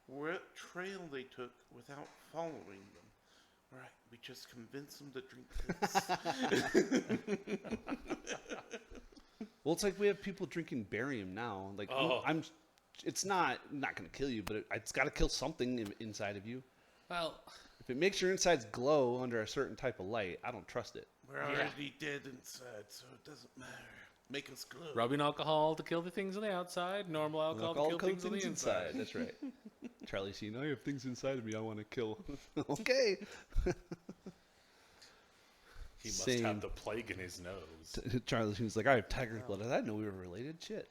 what trail they took without following them? Right, we just convince them to drink this. Well, it's like we have people drinking barium now. Like, it's not going to kill you, but it's got to kill something inside of you. Well, if it makes your insides glow under a certain type of light, I don't trust it. We're already dead inside, so it doesn't matter. Make us glow. rubbing alcohol to kill the things on the outside, normal alcohol to kill things on the inside. That's right. Charlie Sheen, I have things inside of me I want to kill. Okay. He must have the plague in his nose. Charlie Sheen's like, I have tiger's blood. I didn't know we were related. Shit.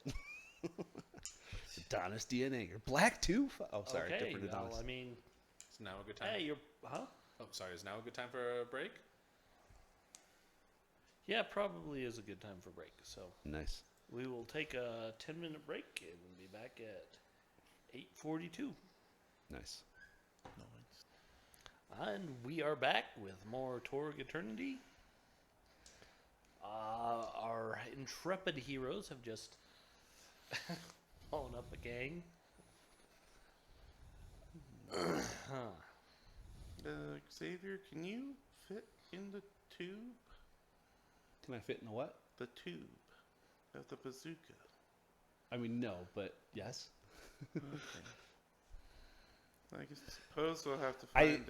Adonis DNA. You're black too? Oh, sorry. Okay, Different well, Adonis. I mean, Is now a good time? hey, huh? Oh, sorry. Is now a good time for a break? Yeah, probably is a good time for break. So Nice. we will take a 10-minute break and be back at 8:42. Nice. And we are back with more Torg Eternity. Our intrepid heroes have just blown up a gang. Xavier, can you fit in the tube? Can I fit in a what? The tube of the bazooka. I mean, no, but yes. I suppose we'll have to find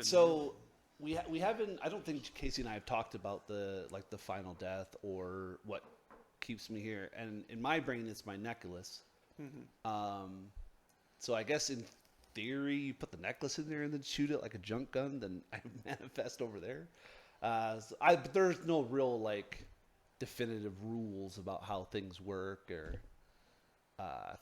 We haven't. I don't think Casey and I have talked about the final death or what keeps me here. And in my brain, it's my necklace. So I guess in theory, you put the necklace in there and then shoot it like a junk gun. Then I manifest over there. But there's no real definitive rules about how things work or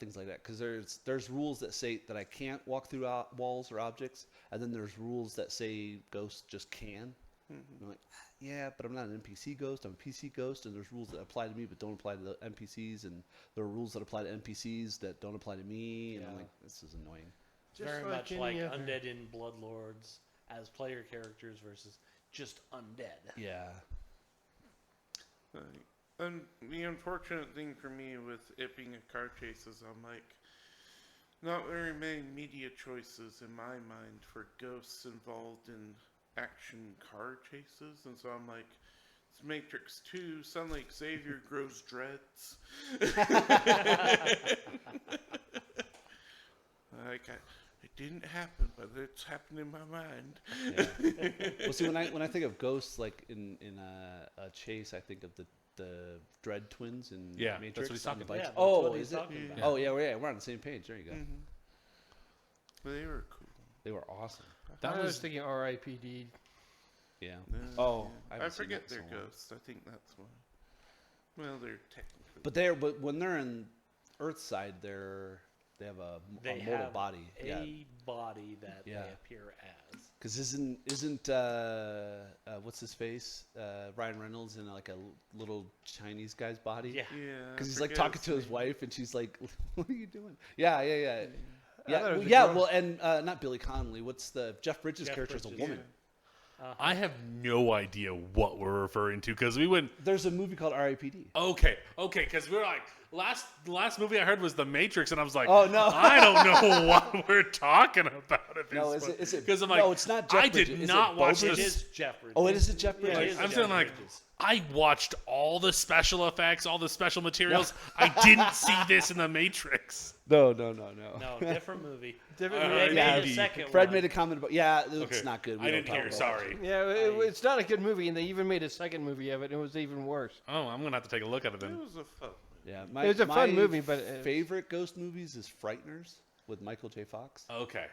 things like that. Because there's rules that say that I can't walk through walls or objects, and then there's rules that say ghosts just can. I'm like, yeah, but I'm not an NPC ghost. I'm a PC ghost, and there's rules that apply to me but don't apply to the NPCs, and there are rules that apply to NPCs that don't apply to me. And I'm like, this is annoying. Just Very like much any like other- Undead in Bloodlords as player characters versus just undead. Yeah. And the unfortunate thing for me with it being a car chase is I'm like, not very many media choices in my mind for ghosts involved in action car chases, and so I'm like, it's Matrix 2, suddenly Xavier grows dreads. It didn't happen, but it's happened in my mind. Yeah. Well, see, when I think of ghosts in a chase, I think of the Dread twins in Yeah, Matrix. that's what he's talking on the about. bikes. Yeah, that's what Oh, he's is it? talking about. Oh, yeah, we're on the same page. There you go. But they were cool. They were awesome. That I was was thinking R.I.P.D. Yeah. Yeah, Oh, yeah. I I haven't seen forget that in they're so long. ghosts. I think that's why. Well, they're technically. But when they're in Earthside, they have a mortal have body. a body that Yeah. they appear as. Because isn't what's his face Ryan Reynolds in a little Chinese guy's body? Yeah. Yeah. Because he's forget talking his to his name. wife, and she's like, "What are you doing?" Yeah. I thought it was a girl. Well, and not Billy Connolly. What's the Jeff Bridges Jeff character is a Bridges, woman? I have no idea what we're referring to because we went. There's a movie called R.I.P.D. Okay, because we were like the last movie I heard was The Matrix, and I was like, Oh, no. I don't know what we're talking about at this No, point. is it? Because I'm like, no, it's not Jeff I Bridges. did Is not it watch Bo It Bridges? is Jeff Bridges. Oh, it is Jeff Yeah, it Bridges. is I'm Jeff saying like, Bridges. I watched all the special effects, all the special materials. I didn't see this in The Matrix. No. No, different movie. Different They movie. made Yeah, a second Fred one. made a comment about. Yeah, it's Okay. not good. We I don't didn't talk hear. about Sorry. Yeah, it's not a good movie, and they even made a second movie of it, and it was even worse. Oh, I'm gonna have to take a look at it It then. was a fun. Yeah, It was a fun my movie, but it- favorite ghost movies is Frighteners with Michael J. Fox. Okay,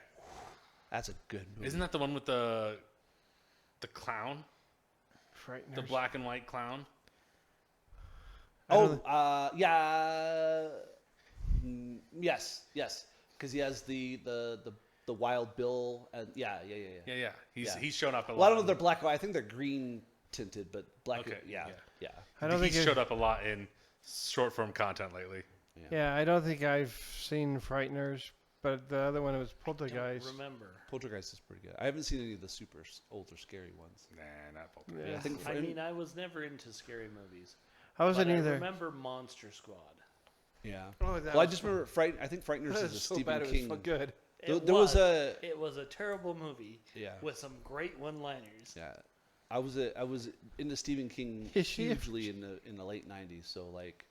That's a good movie. isn't that the one with the clown, Frighteners. the black and white clown? Oh, yeah. Yes. Because he has the Wild Bill, and yeah. Yeah. He's Yeah. he's shown up a lot. Well, I don't know if they're black. I think they're green tinted, but black. Okay, Yeah. I don't think he's it- showed up a lot in short form content lately. Yeah, I don't think I've seen Frighteners, But the other one was Don't Poltergeist. remember. Poltergeist is pretty good. I haven't seen any of the super old or scary ones. Nah, not Poltergeist. Yeah. I think I mean, I was never into scary movies. I wasn't but I either. remember Monster Squad. yeah. Oh, that Well, I was just fun. remember I think Frighteners That is a was so Stephen bad it King. was so good. There was a It was a terrible movie yeah. with some great one-liners. Yeah, I was into Stephen King Is she? hugely in the late '90s. So like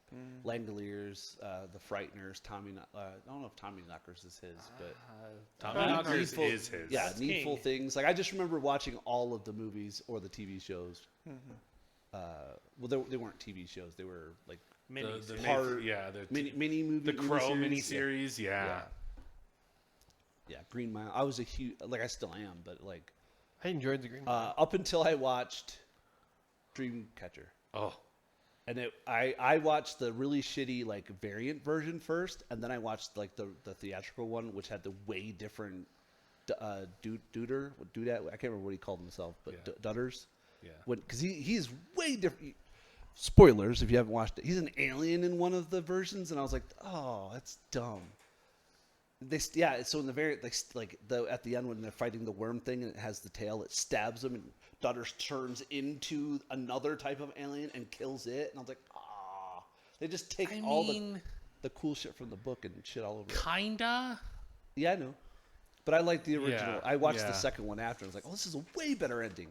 Langoliers, The Frighteners, I don't know if Tommy Knockers is his, but Tommy Knockers Needful- is his. yeah, That's Needful King. Things. Like I just remember watching all of the movies or the TV shows. Well, they weren't TV shows; they were like Minis. The Horror- the mini movie. the Crow miniseries. miniseries. Yeah. Yeah, Green Mile. I was a huge, like I still am, but like I enjoyed the Green Mile. up until I watched Dreamcatcher. Oh, And I watched the really shitty like variant version first, and then I watched like the theatrical one, which had the way different Duder. I can't remember what he called himself, but Yeah. Dudders. yeah. Because he's way different. Spoilers if you haven't watched it. He's an alien in one of the versions, and I was like, oh, that's dumb. So in the variant, at the end when they're fighting the worm thing and it has the tail, it stabs him and Dudders turns into another type of alien and kills it, and I was like, ah, they just take all the cool shit from the book and shit all over it. Kinda. Yeah, I know, but I like the original. Yeah, I watched yeah. the second one after, and I was like, oh, this is a way better ending.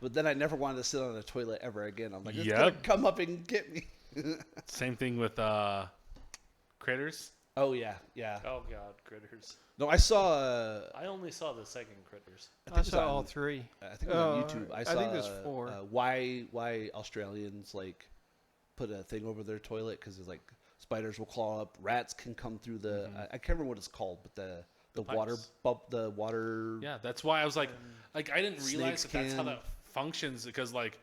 But then I never wanted to sit on a toilet ever again. I'm like, it's gonna Yep. come up and get me. Same thing with Critters. Oh yeah, yeah. Oh God, Critters. No, I saw. I only saw the second Critters. I I think it was saw on- all three. I think it was on YouTube. I I saw. think there's 4. Why Australians like put a thing over their toilet because it's like spiders will claw up, rats can come through the. I can't remember what it's called, but the water pipes. the water. Yeah, that's why I was like I didn't realize Snakes that that's how can- that functions because like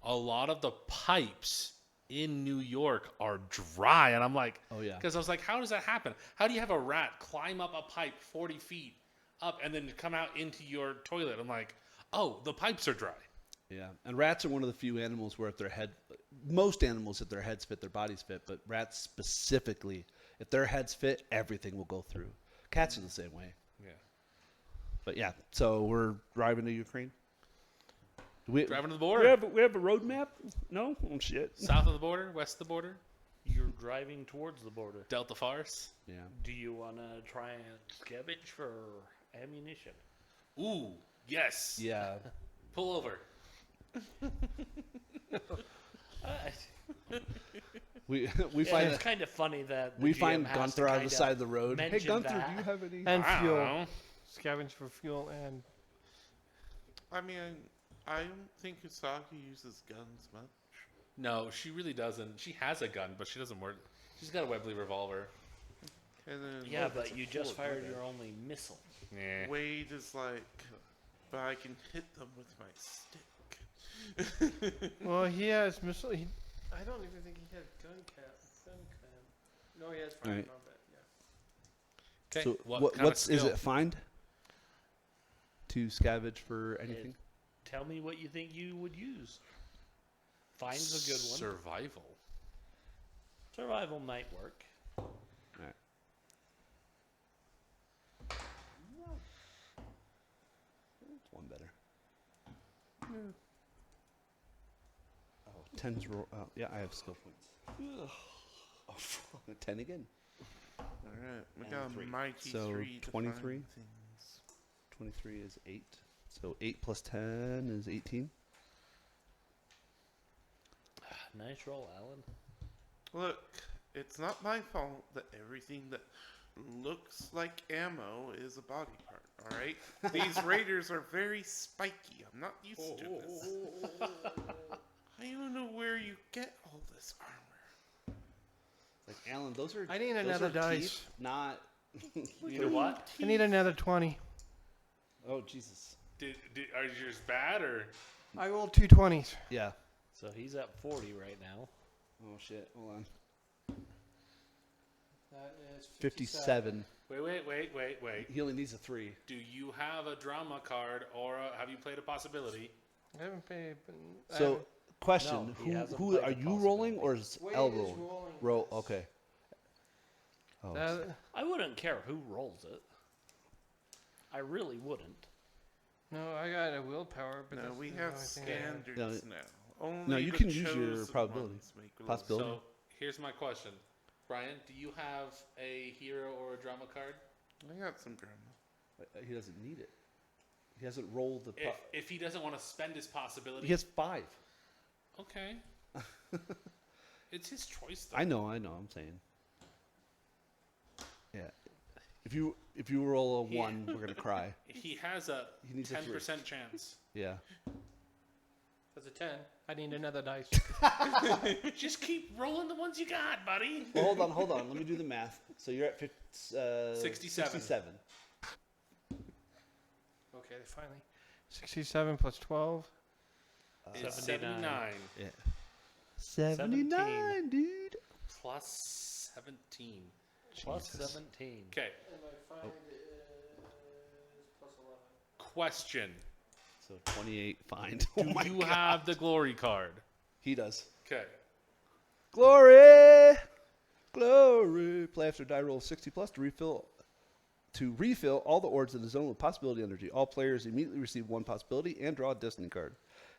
a lot of the pipes in New York are dry, and I'm like, Oh, yeah. because I was like, how does that happen? How do you have a rat climb up a pipe 40 feet up and then come out into your toilet? I'm like, oh, the pipes are dry. Yeah, and rats are one of the few animals where most animals, if their heads fit, their bodies fit, but rats specifically, if their heads fit, everything will go through. Cats are the same way. Yeah, But yeah, so we're driving to Ukraine. driving to the border, We have a road map? No? Oh, shit. south of the border, west of the border, You're driving towards the border. Delta Farce. Yeah. Do you want to try and scavenge for ammunition? Ooh, yes. Yeah. Pull over. We Yeah, find it's kind of funny that the we GM find has Gunther to on the kinda side of the road. Hey mention Gunther, that. do you have any? And I don't fuel. know. Scavenge for fuel and I mean, I don't think Usagi uses guns much. No, she really doesn't. She has a gun, but she doesn't work. She's got a Webley revolver. And then Yeah, but you just fired your only missile. Yeah. Wade is like, but I can hit them with my stick. well, he has missile. I don't even think he had gun cap. No, he has fire Alright. combat. Yeah. Okay. So what kind what's of is skill? it find? To scavenge for anything? Tell me what you think you would use. Find's a good one. Survival. Survival might work. Alright. It's one better. Oh, 10's roll. Oh, yeah, I have skill points. Oh, 10 again. All right, we And got three. a mighty So, 3 to 23? find things. 23 is 8. So 8 plus 10 is 18. Nice roll, Alan. Look, it's not my fault that everything that looks like ammo is a body part. All right, these raiders are very spiky. I'm not used to this. I don't know where you get all this armor. Like, Alan, those are. I need those another are dice. teeth, not. You know what? I need another 20. Oh, Jesus. Are yours bad or? I rolled 2 20s. Yeah. So he's at 40 right now. Oh, shit. Hold on. That is 57. Wait. He only needs a 3. Do you have a drama card or have you played a possibility? I haven't paid. So, question: No, he hasn't Who played are the you rolling, possibility. or is Wade L is rolling? rolling Roll. this. Okay. Oh, I wouldn't care who rolls it. I really wouldn't. No, I got a willpower, but No, that's we the have only thing I have. standards now. Only No, you the can use your chosen probability. ones make rules. Possibility. So here's my question, Brian. Do you have a hero or a drama card? I got some drama. He doesn't need it. He hasn't rolled the. If he doesn't want to spend his possibility, He has 5. okay. It's his choice, though. I know. I'm saying. Yeah. If you roll a 1, we're gonna cry. He has a He needs a 10% chance. Yeah. That's a 10. I need another dice. Just keep rolling the ones you got, buddy. Well, hold on. Let me do the math. So you're at 67. Okay, finally. 67 plus 12. It's 79. 79 Yeah. 79, dude. plus 17. Plus 17. Okay, And my find is plus 11. question. So 28 fine. Do you have the glory card? He does. Okay. Glory! Glory! Play after die roll 60 plus to refill all the orbs in the zone with possibility energy. All players immediately receive 1 possibility and draw a destiny card.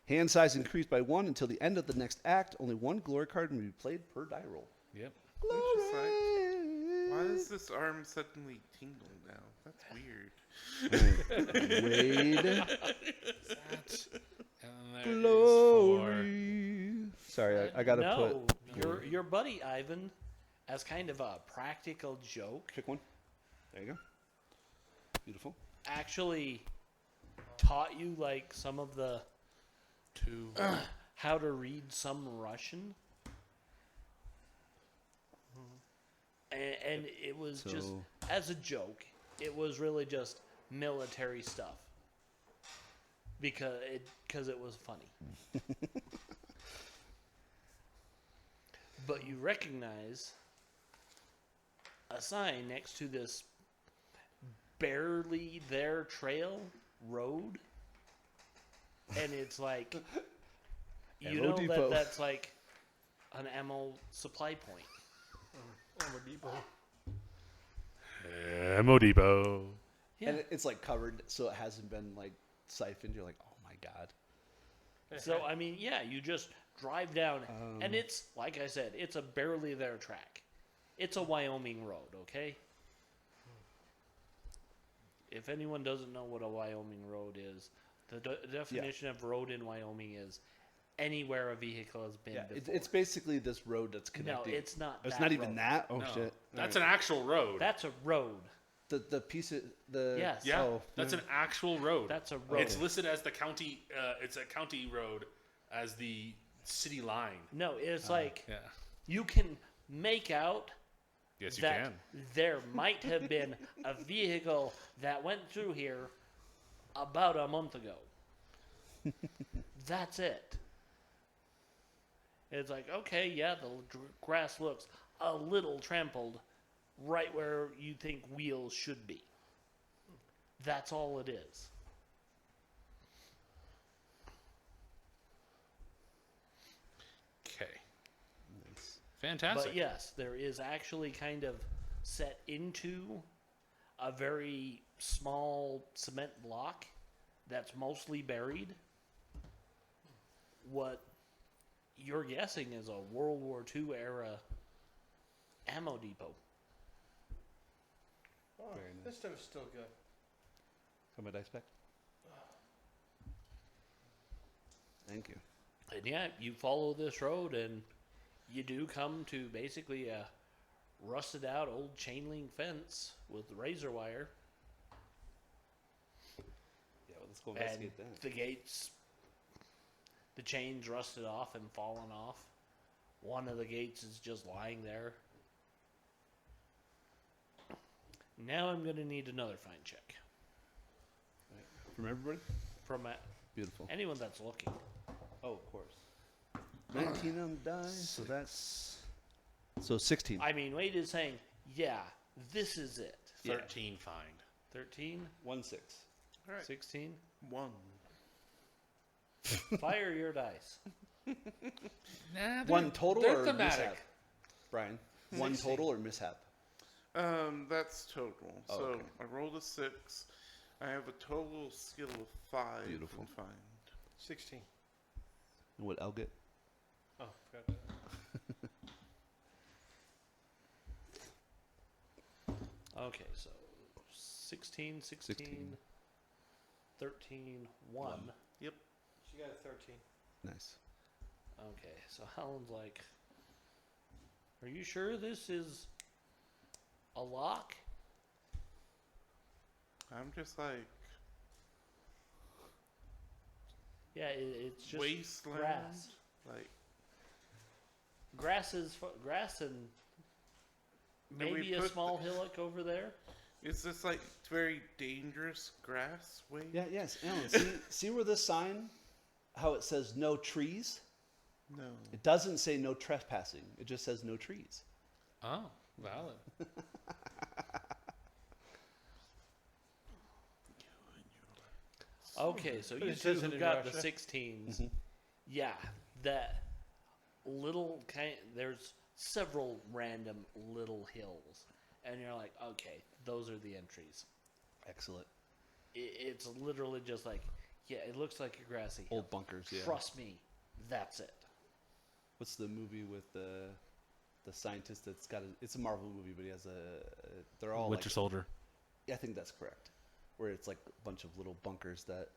Hand size increased by 1 until the end of the next act. Only 1 glory card may be played per die roll. Yep. Just like, why is this arm suddenly tingle now? That's weird. Wade. And there is Glory. Sorry, I gotta no, put. your buddy Ivan, as kind of a practical joke, Pick one. There you go. Beautiful. actually taught you like some of the 2. how to read some Russian. And it was just So- as a joke. It was really just military stuff because it was funny. But you recognize a sign next to this barely there trail road, and it's like you Ammo know depot. that's like an ammo supply point. Ammo depot. Ammo Depot. Yeah. And it's like covered, so it hasn't been like siphoned. You're like, oh my god. So I mean, yeah, you just drive down, and it's like I said, it's a barely there track. It's a Wyoming road, okay? If anyone doesn't know what a Wyoming road is, the definition of road in Wyoming is anywhere a vehicle has been Yeah, before. it's basically this road that's no, connecting. it's not. It's that not even road. that. Oh No, shit. that's an actual road. That's a road. The piece of the. Yes. yeah, Oh, that's yeah. an actual road. That's a road. It's listed as the county. It's a county road as the city line. No, it's like Yeah. you can make out Yes, you that can. there might have been a vehicle that went through here about a month ago. That's it. It's like, okay, yeah, the grass looks a little trampled right where you think wheels should be. That's all it is. Okay. Fantastic. But yes, there is actually kind of set into a very small cement block that's mostly buried. What you're guessing is a World War II era ammo depot. Oh, Very nice. this stuff's still good. Come my dice back. Thank you. And yeah, you follow this road and you do come to basically a rusted out old chain link fence with razor wire. Yeah, well, let's go And investigate that. the gates, the chains rusted off and fallen off. One of the gates is just lying there. Now I'm going to need another find check From everybody? from Beautiful. anyone that's looking. Oh, of course. 19 on the die, so that's. So 16. I mean, Wade is saying, yeah, this is it. 13 find. 13, 1-6. All right. 16. 1. Fire your dice. Nah, One total they're or thematic. mishap? Brian? One total or mishap? That's total. Oh, so okay. I rolled a 6. I have a total skill of 5. Beautiful. In find. 16. And what I'll get? Oh, forgot that. Okay, so 16, 16, 13, 1. Yep. She got a 13. Nice. Okay, so Helen's like, are you sure this is a lock? I'm just like Yeah, it's just wasteland. grass. Like Grass and Do we maybe a put small hillock over there. is this like very dangerous grass way? Yeah, yes, Alan. See where this sign, how it says no trees? No. It doesn't say no trespassing. It just says no trees. Oh, valid. Okay, so But you it two says it who in got the Russia. 16s, yeah, that little kind. There's several random little hills, and you're like, okay, those are the entries. Excellent. It's literally just like, yeah, it looks like a grassy hill. Old bunkers, yeah. Trust me, that's it. What's the movie with the scientist that's got it's a Marvel movie, but he has they're all Winter like, Soldier. Yeah, I think that's correct. Where it's like a bunch of little bunkers that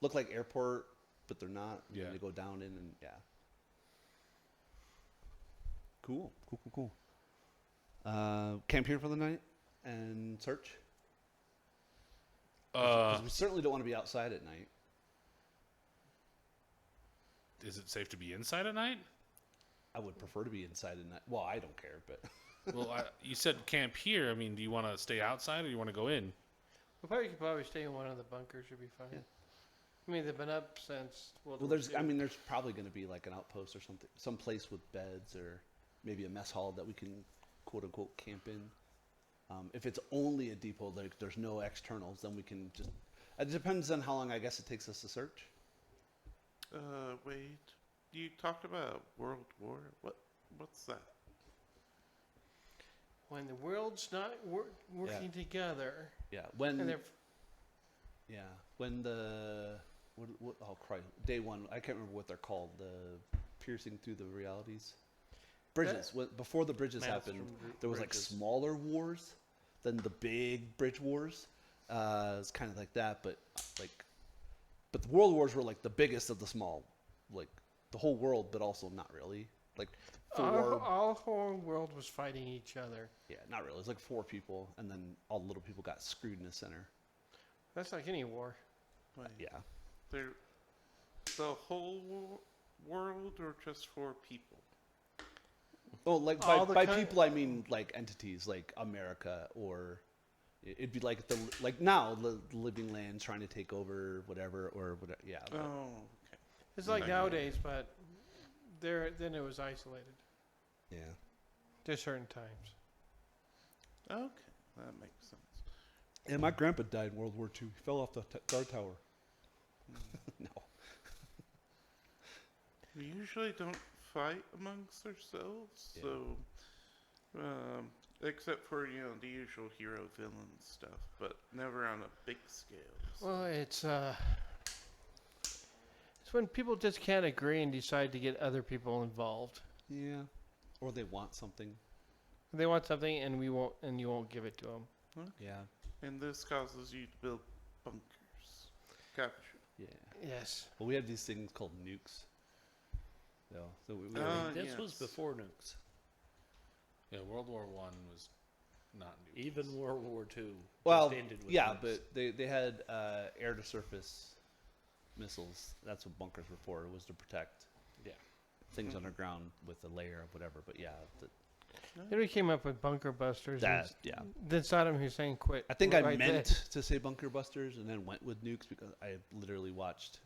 look like airport, but they're not. Yeah. They go down in and yeah. Cool. Camp here for the night and search. 'Cause we certainly don't want to be outside at night. Is it safe to be inside at night? I would prefer to be inside at night. Well, I don't care, but Well, you said camp here. I mean, do you want to stay outside or do you want to go in? We probably stay in one of the bunkers. Should be fine. Yeah. I mean, they've been up since World well, War there's. II. I mean, there's probably going to be like an outpost or something, some place with beds or maybe a mess hall that we can quote unquote camp in. If it's only a depot, like there's no externals, then we can just. It depends on how long I guess it takes us to search. Wait. You talked about World War. What's that? when the world's not working together, Yeah, when and they're when the what oh Christ, day one, I can't remember what they're called, the piercing through the realities bridges. Before the bridges Maelstrom happened, there was like bridges. smaller wars than the big bridge wars. It's kind of like that, but but the world wars were like the biggest of the small, like the whole world, but also not really. Like all whole world was fighting each other. yeah, not really. It was like 4 people, and then all the little people got screwed in the center. That's like any war. Wait, Yeah. they're the whole world or just 4 people? Oh, like All the by coun- people I mean like entities, like America, or it'd be like now the living lands trying to take over whatever or whatever. Yeah. Oh, but- okay. It's like Okay. nowadays, but then it was isolated. yeah. There's certain times. Okay, that makes sense. And my grandpa died in World War II. He fell off the guard tower. No. We usually don't fight amongst ourselves, Yeah. so except for the usual hero villain stuff, but never on a big scale. So. Well, it's when people just can't agree and decide to get other people involved. Yeah. Or they want something. They want something, and you won't give it to them. Yeah. And this causes you to build bunkers. Gotcha. Yeah. Yes. Well, we have these things called nukes. So we This was yes. before nukes. Yeah, World War One was not new. Even World War II. well, just ended with yeah, nukes. but they had air to surface missiles. That's what bunkers were for. It was to protect Yeah. things underground with a layer of whatever. But yeah, Then we came up with bunker busters. that yeah. Then Saddam Hussein quit. I think I right meant there. to say bunker busters and then went with nukes because I literally watched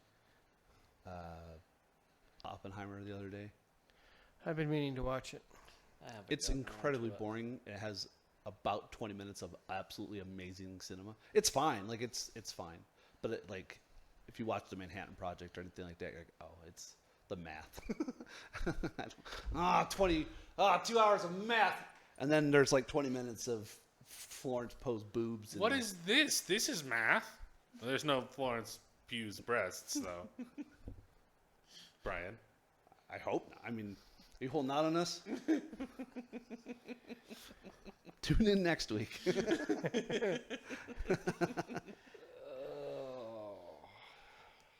Oppenheimer the other day. I've been meaning to watch it. I haven't It's gotten around to incredibly it. boring. It has about 20 minutes of absolutely amazing cinema. It's fine, like it's fine, but like if you watch the Manhattan Project or anything like that, you're like, oh, it's the math. 2 hours of math, And then there's like 20 minutes of Florence Pugh's boobs. What is this? This is math. Well, there's no Florence Pugh's breasts, though. Brian. I hope. I mean, are you holding out on us? Tune in next week.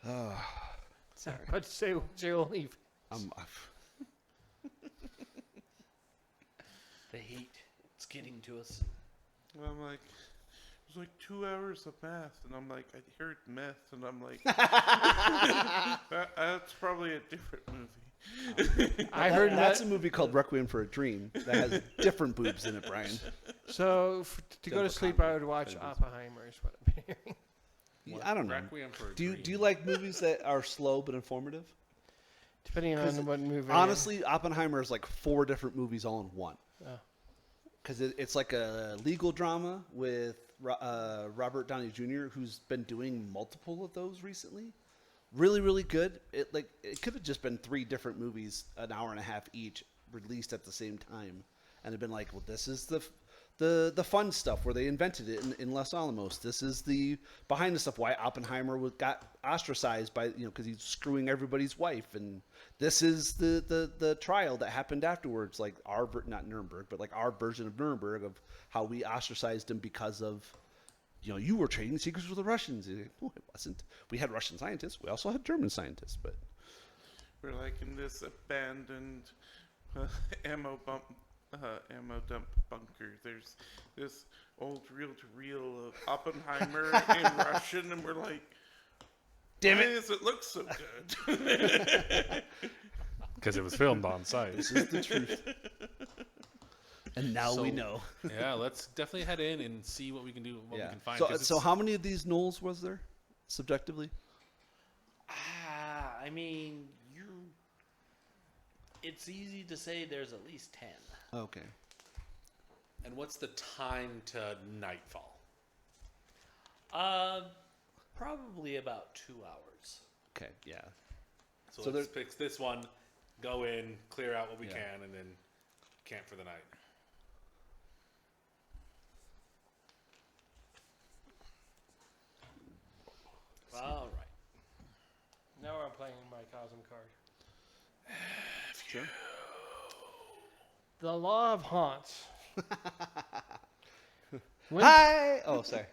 Oh, sorry. But say only. The heat. It's getting to us. And I'm like, it was like 2 hours of math, and I'm like, I heard meth, and I'm like, that's probably a different movie. I heard That's that. a movie called Requiem for a Dream that has different boobs in it, Brian. So to go to sleep, I would watch Oppenheimer. Is what I'm hearing. I don't know. Requiem for a Do Dream. you like movies that are slow but informative? Depending on what movie. Honestly, Oppenheimer is like 4 different movies all in one. Oh. Because it's like a legal drama with Robert Downey Jr., who's been doing multiple of those recently. Really, really good. It could have just been 3 different movies, an hour and a half each, released at the same time, and it'd been like, well, this is the fun stuff where they invented it in Los Alamos. This is the behind the stuff why Oppenheimer got ostracized by because he's screwing everybody's wife, and this is the trial that happened afterwards, like not Nuremberg, but like our version of Nuremberg of how we ostracized him because of you were trading secrets with the Russians. No, it wasn't. We had Russian scientists. We also had German scientists, but We're like in this abandoned ammo dump bunker. There's this old reel-to-reel of Oppenheimer in Russian, and we're like, damn why it! does it look so good? Because it was filmed on site. This is the truth. And now we So- know. Yeah, let's definitely head in and see what we can do, what we can find. So, 'cause so it's- how many of these knolls was there, subjectively? I mean, it's easy to say there's at least 10. Okay. And what's the time to nightfall? Probably about 2 hours. Okay. Yeah. So, So let's pick this one, go in, clear out what we Yeah. can, and then camp for the night. All right. Now I'm playing my Cosm card. Sure. The Law of Haunts. When, Hi. Oh, sorry.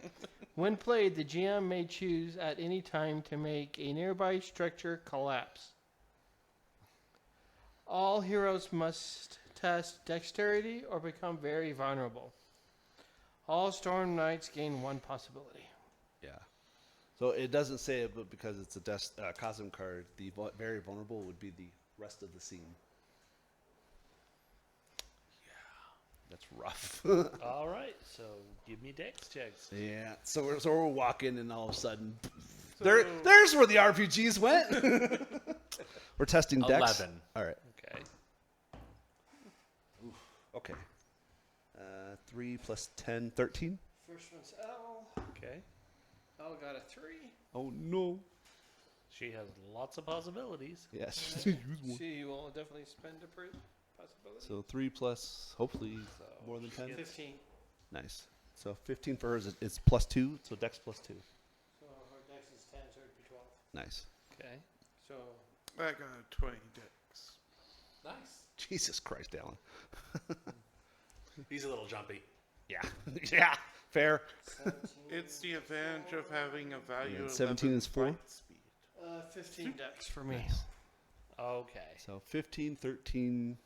when played, the GM may choose at any time to make a nearby structure collapse. All heroes must test dexterity or become very vulnerable. All Storm Knights gain 1 possibility. Yeah. So it doesn't say it, but because it's a Cosm card, the very vulnerable would be the rest of the scene. Yeah. That's rough. All right. So give me dex checks. Yeah. So we're walking, and all of a sudden, there's where the RPGs went. We're testing dex. 11. All right. Okay. Okay. 3 plus 10, 13. First one's L. Okay. L got a 3. Oh no. She has lots of possibilities. Yes. She will definitely spend a possibility. So 3 plus, hopefully, more than 10. 15. Nice. So 15 for hers is plus 2, so dex plus 2. So her dex is 10, so it'd be 12. Nice. Okay. So I got a 20 dex. Nice. Jesus Christ, Alan. He's a little jumpy. Yeah. Yeah. Fair. 17. It's the advantage of having a value And of 17 is 4? flight speed. 15 dex for me. Okay. So 15, 13,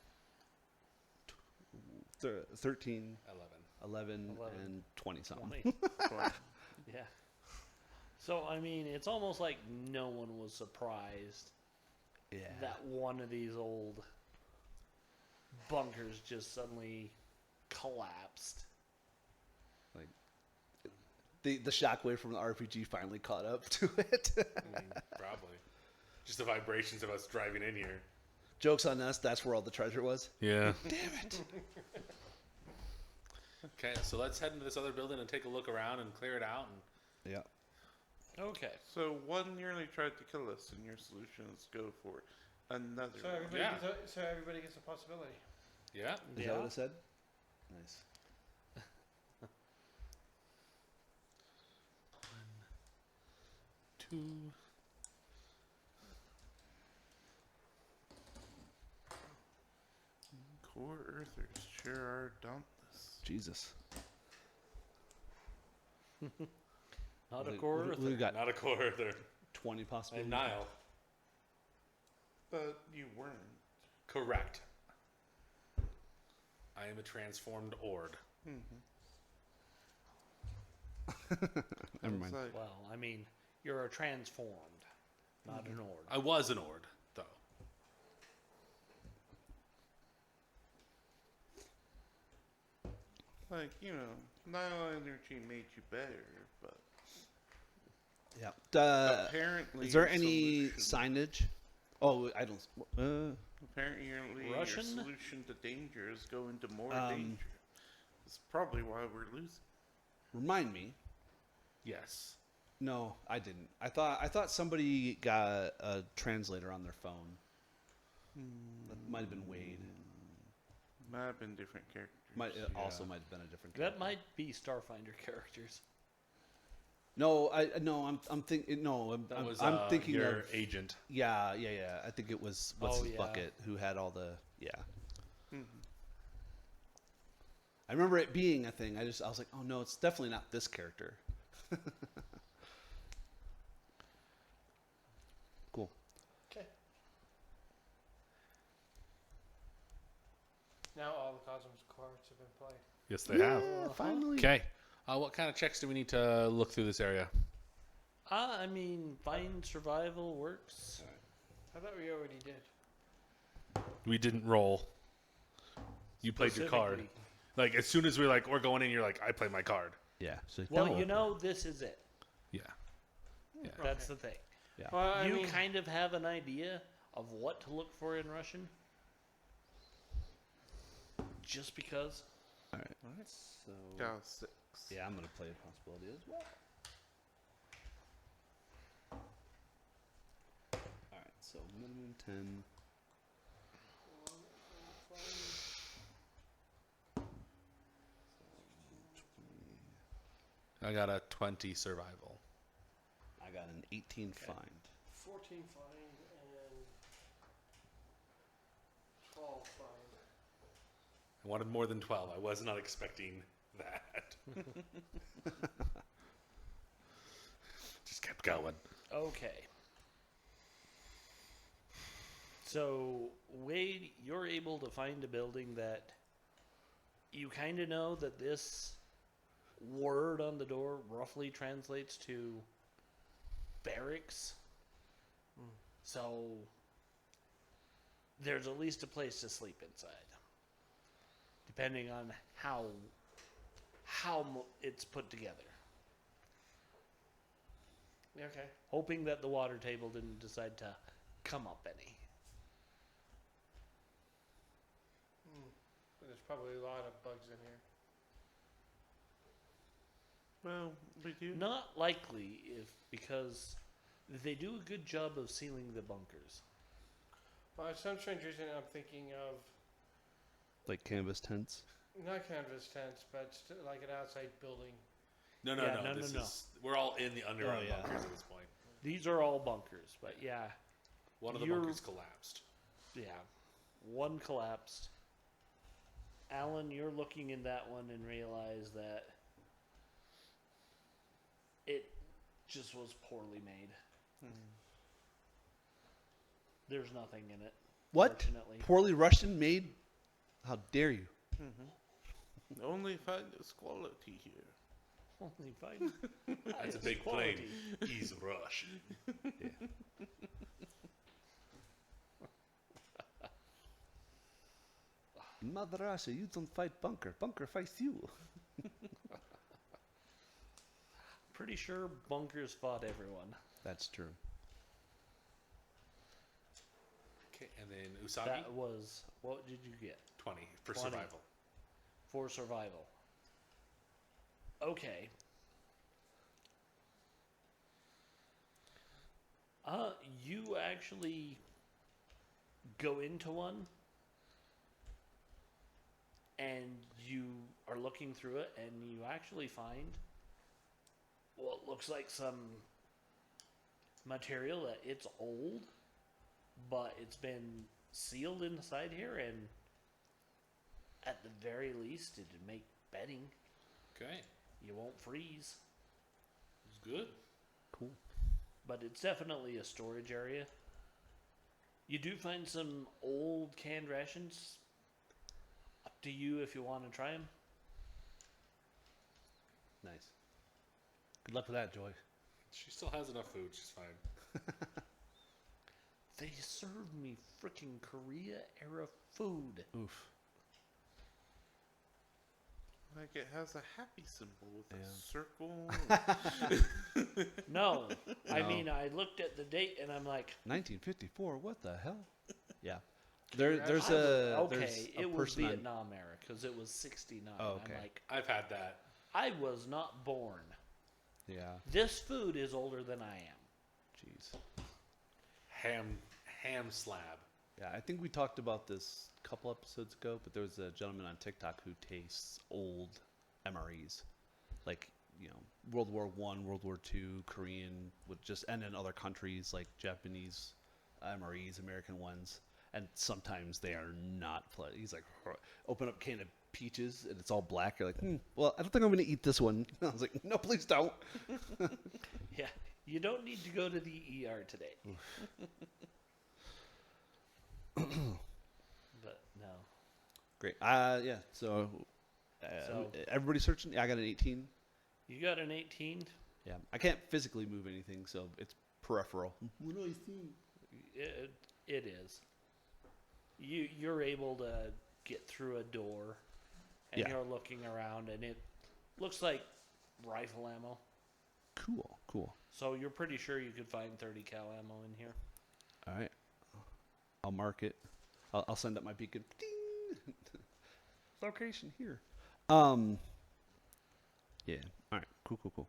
13, 11, 11. and 20 something. 20. Yeah. So, I mean, it's almost like no one was surprised Yeah. that one of these old bunkers just suddenly collapsed. Like the shockwave from the RPG finally caught up to it. I mean, probably. Just the vibrations of us driving in here. Joke's on us. That's where all the treasure was. Yeah. Damn it. Okay, so let's head into this other building and take a look around and clear it out. And Yeah. Okay. So one nearly tried to kill us, and your solution is go for another. So one. everybody, Yeah. so everybody gets a possibility. yeah. Is that what it said? Nice. Two. Core Earthers sure are dauntless. Jesus. Not a We- core we- earther. We've got Not a core earther. 20 And possibilities. Nile. But you weren't. Correct. I am a transformed Ord. Never It's mind. like, Well, I mean, you're a transformed, not an ord. I was an Ord, though. like, you know, Nile energy made you better, but Yeah. apparently Is there your any solution- signage? Oh, I don't. Apparently, Russian? your solution to danger is go into more Um, danger. That's probably why we're losing. Remind me. Yes. No, I didn't. I thought somebody got a translator on their phone. That might have been Wade. Might have been different characters. It also might have been a different. That character. might be Starfinder characters. No, I'm thinking. No, That I'm, was I'm thinking your of. agent. Yeah. I think it was what's Oh, his yeah. bucket who had all the. Yeah. Mhm. I remember it being a thing. I was like, oh no, it's definitely not this character. Cool. Okay. Now all the Cosmos cards have been played. Yes, they have. Finally. Okay. What kind of checks do we need to look through this area? I mean, find survival works. I thought we already did. We didn't roll. You played your card. Specifically. Like, as soon as we're going in, you're like, I played my card. Yeah. So Well, no. you know, this is it. Yeah. That's the thing. Yeah. Well, I You mean, kind of have an idea of what to look for in Russian. Just because. All right. So. Got 6. Yeah, I'm gonna play a possibility as well. All right. So minimum 10. I got a 20 survival. I got an 18 find. 14 find and 12 find. I wanted more than 12. I was not expecting that. Just kept going. Okay. So, Wade, you're able to find a building that you kind of know that this word on the door roughly translates to barracks. So, there's at least a place to sleep inside. Depending on how it's put together. Yeah, okay. Hoping that the water table didn't decide to come up any. But there's probably a lot of bugs in here. Well, we do. Not likely, because they do a good job of sealing the bunkers. Well, for some strange reason, I'm thinking of Like canvas tents. not canvas tents, but like an outside building. No. This is we're all in the underground yeah. bunkers at this point. These are all bunkers, but yeah, One of the You're- bunkers collapsed. yeah. One collapsed. Alan, you're looking in that one and realize that it just was poorly made. There's nothing in it. What? Fortunately. Poorly Russian made? How dare you? Only find this quality here. Only find That's a highest big quality. plane. He's Russian. In Mother Russia, you don't fight bunker. Bunker fights you. Pretty sure bunkers fought everyone. That's true. Okay, and then Usagi, That was, what did you get 20 for 20. survival. for survival? Okay. You actually go into one, and you are looking through it, and you actually find what looks like some material that it's old, but it's been sealed inside here, and at the very least, it'd make bedding. Okay. You won't freeze. It's good. Cool. But it's definitely a storage area. You do find some old canned rations. Up to you if you want to try them. Nice. Good luck with that, Joy. She still has enough food. She's fine. They serve me freaking Korea era food. Oof. Like it has a happy symbol with Yeah. a circle. No, I No. mean I looked at the date and I'm like, 1954. What the hell? Yeah. There's I a was- okay, there's a it was person on- Vietnam era because it was '69. Oh, okay. I'm like, I've had that. I was not born. Yeah. This food is older than I am. Jeez. Ham slab. Yeah, I think we talked about this a couple episodes ago, but there was a gentleman on TikTok who tastes old MREs, like World War One, World War Two, Korean, and in other countries like Japanese MREs, American ones, and sometimes they are not. He's like, open up a can of peaches and it's all black. You're like, well, I don't think I'm going to eat this one. I was like, no, please don't. Yeah, you don't need to go to the ER today. But no. Great. Yeah. So, everybody searching. Yeah, I got an 18. You got an 18. Yeah, I can't physically move anything, so it's peripheral. What do I see? It is. You're able to get through a door, and Yeah. you're looking around, and it looks like rifle ammo. Cool. So you're pretty sure you could find 30 cal ammo in here. All right. I'll mark it. I'll send up my beacon. Ding! Location here. Yeah. All right. Cool.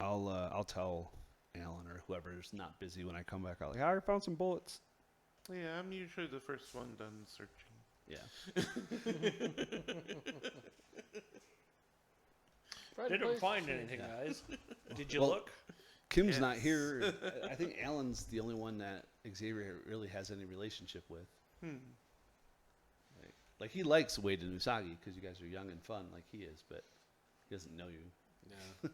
I'll tell Alan or whoever's not busy when I come back. I'll like, I already found some bullets. Yeah, I'm usually the first one done searching. Yeah. Didn't find anything, guys. Did you Well, look? Kim's not Yes. here. I think Alan's the only one that Xavier really has any relationship with. Like he likes Wade and Usagi because you guys are young and fun like he is, but he doesn't know you. Yeah.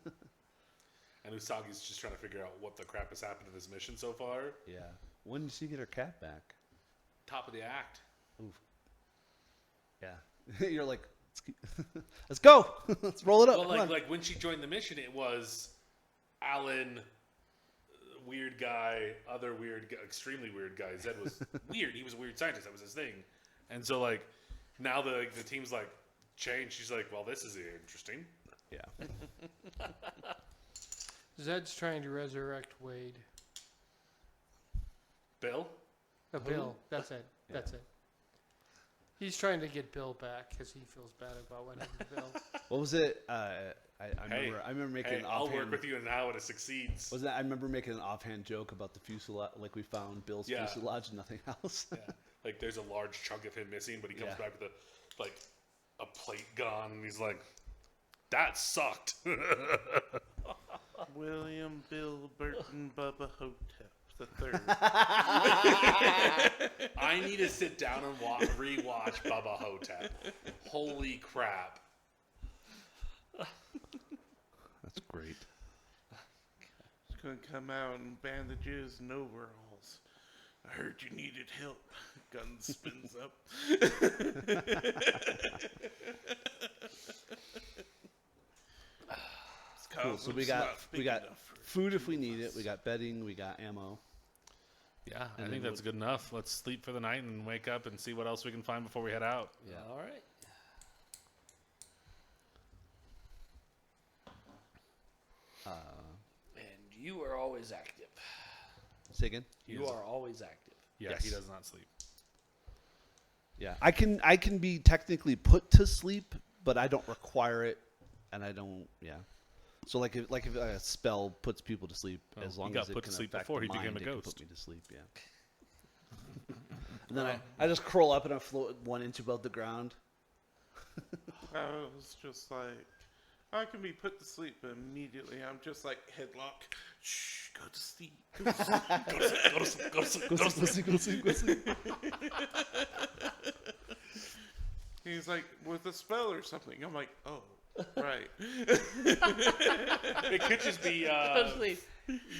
And Usagi's just trying to figure out what the crap has happened to this mission so far. Yeah. When did she get her cat back? Top of the act. Oof. Yeah. You're like, let's go. Let's roll it up. Well, Come on. like when she joined the mission, it was Alan, weird guy, other weird guy, extremely weird guy. Zed was weird. He was a weird scientist. That was his thing. And so like now the team's like changed. She's like, well, this is interesting. Yeah. Zed's trying to resurrect Wade. Bill? Bill. That's it. That's it. He's trying to get Bill back because he feels bad about what happened to Bill. What was it? I Hey, remember making Hey, an I'll offhand. work with you on how it succeeds. Was that? I remember making an offhand joke about the fuselage, like we found Bill's Yeah. fuselage and nothing else. Yeah. Like there's a large chunk of him missing, but he comes Yeah. back with a plate gone, and he's like, "That sucked." William, Bill, Burton, Bubba Hotep the third. I need to sit down and rewatch Bubba Hotep. Holy crap! That's great. He's gonna come out in bandages and overalls. I heard you needed help. Gun spins up. Cool. So we got food if we need it. We got bedding. We got ammo. Yeah, I And think then that's good enough. Let's sleep for the night and wake up and see what else we can find before we head out. Yeah. All right. And you are always active. Say again. You are always active. Yeah, Yes. he does not sleep. Yeah, I can be technically put to sleep, but I don't require it, and I don't. Yeah. So like if a spell puts people to sleep, Well, as he long got as it put to can sleep affect before the he became mind, a it can ghost. Put me to sleep. Yeah. And then I just curl up and I float 1 inch above the ground. I was just like, I can be put to sleep, but immediately I'm just like headlock. Shh, go to sleep. Go to sleep. Go to sleep. Go to sleep. Go to sleep. Go sleep, go sleep. He's like, with a spell or something. I'm like, oh, right. It could just be Especially,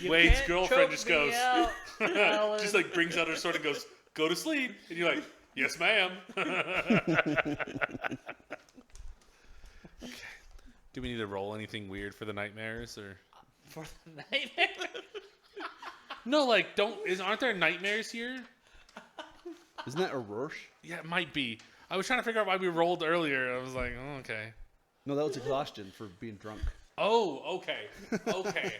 you Wade's can't girlfriend choke just me goes, out, Alan. just like brings out her sword and goes, "Go to sleep," and you're like, "Yes, ma'am." Do we need to roll anything weird for the nightmares or? For the nightmare. No, like aren't there nightmares here? Isn't that a Rorsch? Yeah, it might be. I was trying to figure out why we rolled earlier. I was like, oh, okay. No, that was exhaustion for being drunk. Oh, okay. Okay.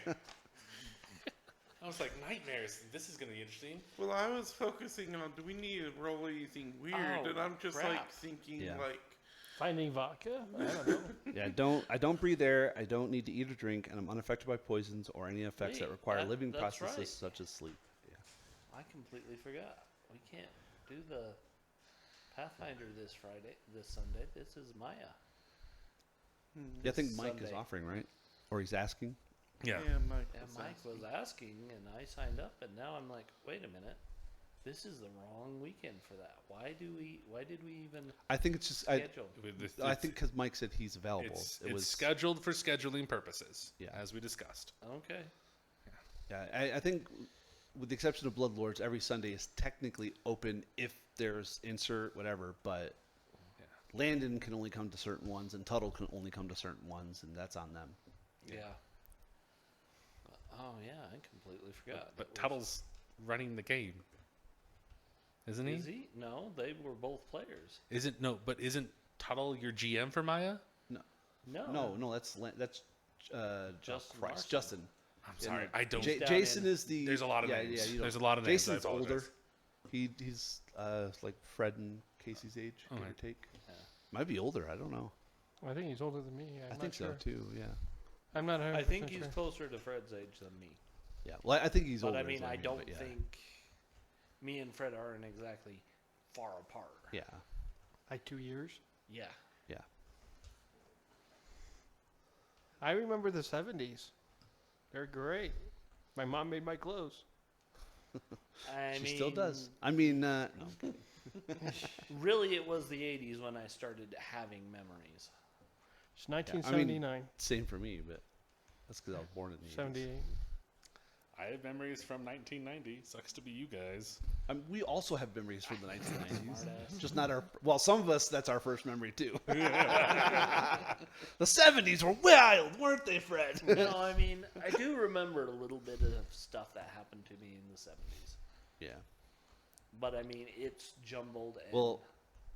I was like, nightmares. This is going to be interesting. Well, I was focusing on, do we need to roll anything weird? Oh, And I'm just crap. like thinking, Yeah. like, Finding vodka? I don't know. Yeah, I don't breathe air. I don't need to eat or drink, and I'm unaffected by poisons or any effects that Wait, require living that's processes right. such as sleep. Yeah. I completely forgot. We can't do the Pathfinder this Sunday. This is Maya. Yeah, I think Mike is Sunday. offering, right? Or he's asking. Yeah. Mike Yeah, was Mike was asking, and I signed up, and now I'm like, wait a minute, this is the wrong weekend for that. Why did we even I think it's just schedule? I think because Mike said he's available. It's it was scheduled for scheduling purposes, Yeah. as we discussed. Okay. Yeah, I think with the exception of Bloodlords, every Sunday is technically open if there's insert whatever, but Landon can only come to certain ones, and Tuttle can only come to certain ones, and that's on them. Yeah. Oh yeah, I completely forgot. But It was- Tuttle's running the game, isn't he? Is he? No, they were both players. Isn't Tuttle your GM for Maya? No. No, that's Justin Christ, Larson. Justin. I'm sorry, I don't. down Jason in- is the. There's a lot of yeah, names. Yeah, you There's don't- a lot of names. I Jason's apologize. older. He's like Fred and Casey's age, give or Okay. take. Might be older. I don't know. I think he's older than me. I think so too. Yeah. I'm not 100% I think he's sure. closer to Fred's age than me. Yeah. Well, I think he's But older. I is mean, what I don't but yeah. think me and Fred aren't exactly far apart. Yeah. Like 2 years. Yeah. Yeah. I remember the 70s. They're great. My mom made my clothes. She still does. I mean, no. Really, it was the 80s when I started having memories. It's 1979, Same for me, but that's because I was born in the 80s. 78. I have memories from 1990. Sucks to be you guys. We also have memories from the 1990s. Smartass. Just not our. Well, some of us, that's our first memory too. The 70s were wild, weren't they, Fred? No, I mean, I do remember a little bit of stuff that happened to me in the 70s. Yeah. But I mean, it's jumbled. And Well,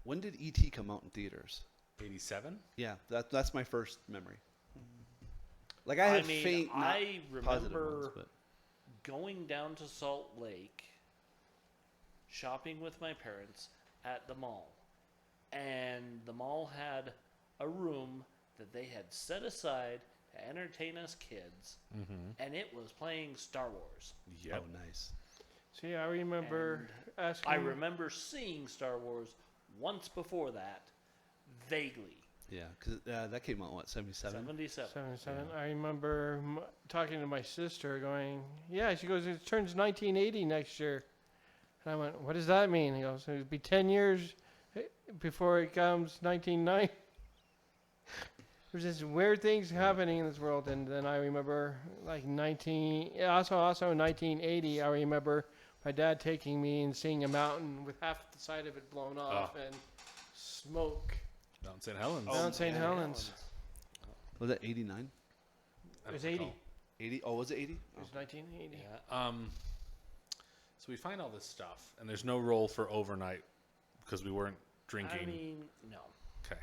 when did E.T. come out in theaters? 87. Yeah, that's my first memory. Like I have faint, not I positive remember ones, but going down to Salt Lake, shopping with my parents at the mall. And the mall had a room that they had set aside to entertain us kids. And it was playing Star Wars. Yep. oh, nice. See, I remember asking. I remember seeing Star Wars once before that, vaguely. Yeah, because that came out what 77. 77. 77. I remember talking to my sister, going, "Yeah." She goes, "It turns 1980 next year." And I went, "What does that mean?" He goes, "It'll be 10 years before it comes 1990." There's just weird things happening in this world, and then I remember like 1980. I remember my dad taking me and seeing a mountain with half the side of it blown off and smoke. Mount St. Helens. Mount St. Helens. Was that 89? It was 80. 80? Oh, was it 80? It was 1980. Yeah. So we find all this stuff, and there's no roll for overnight because we weren't drinking. I mean, no. Okay.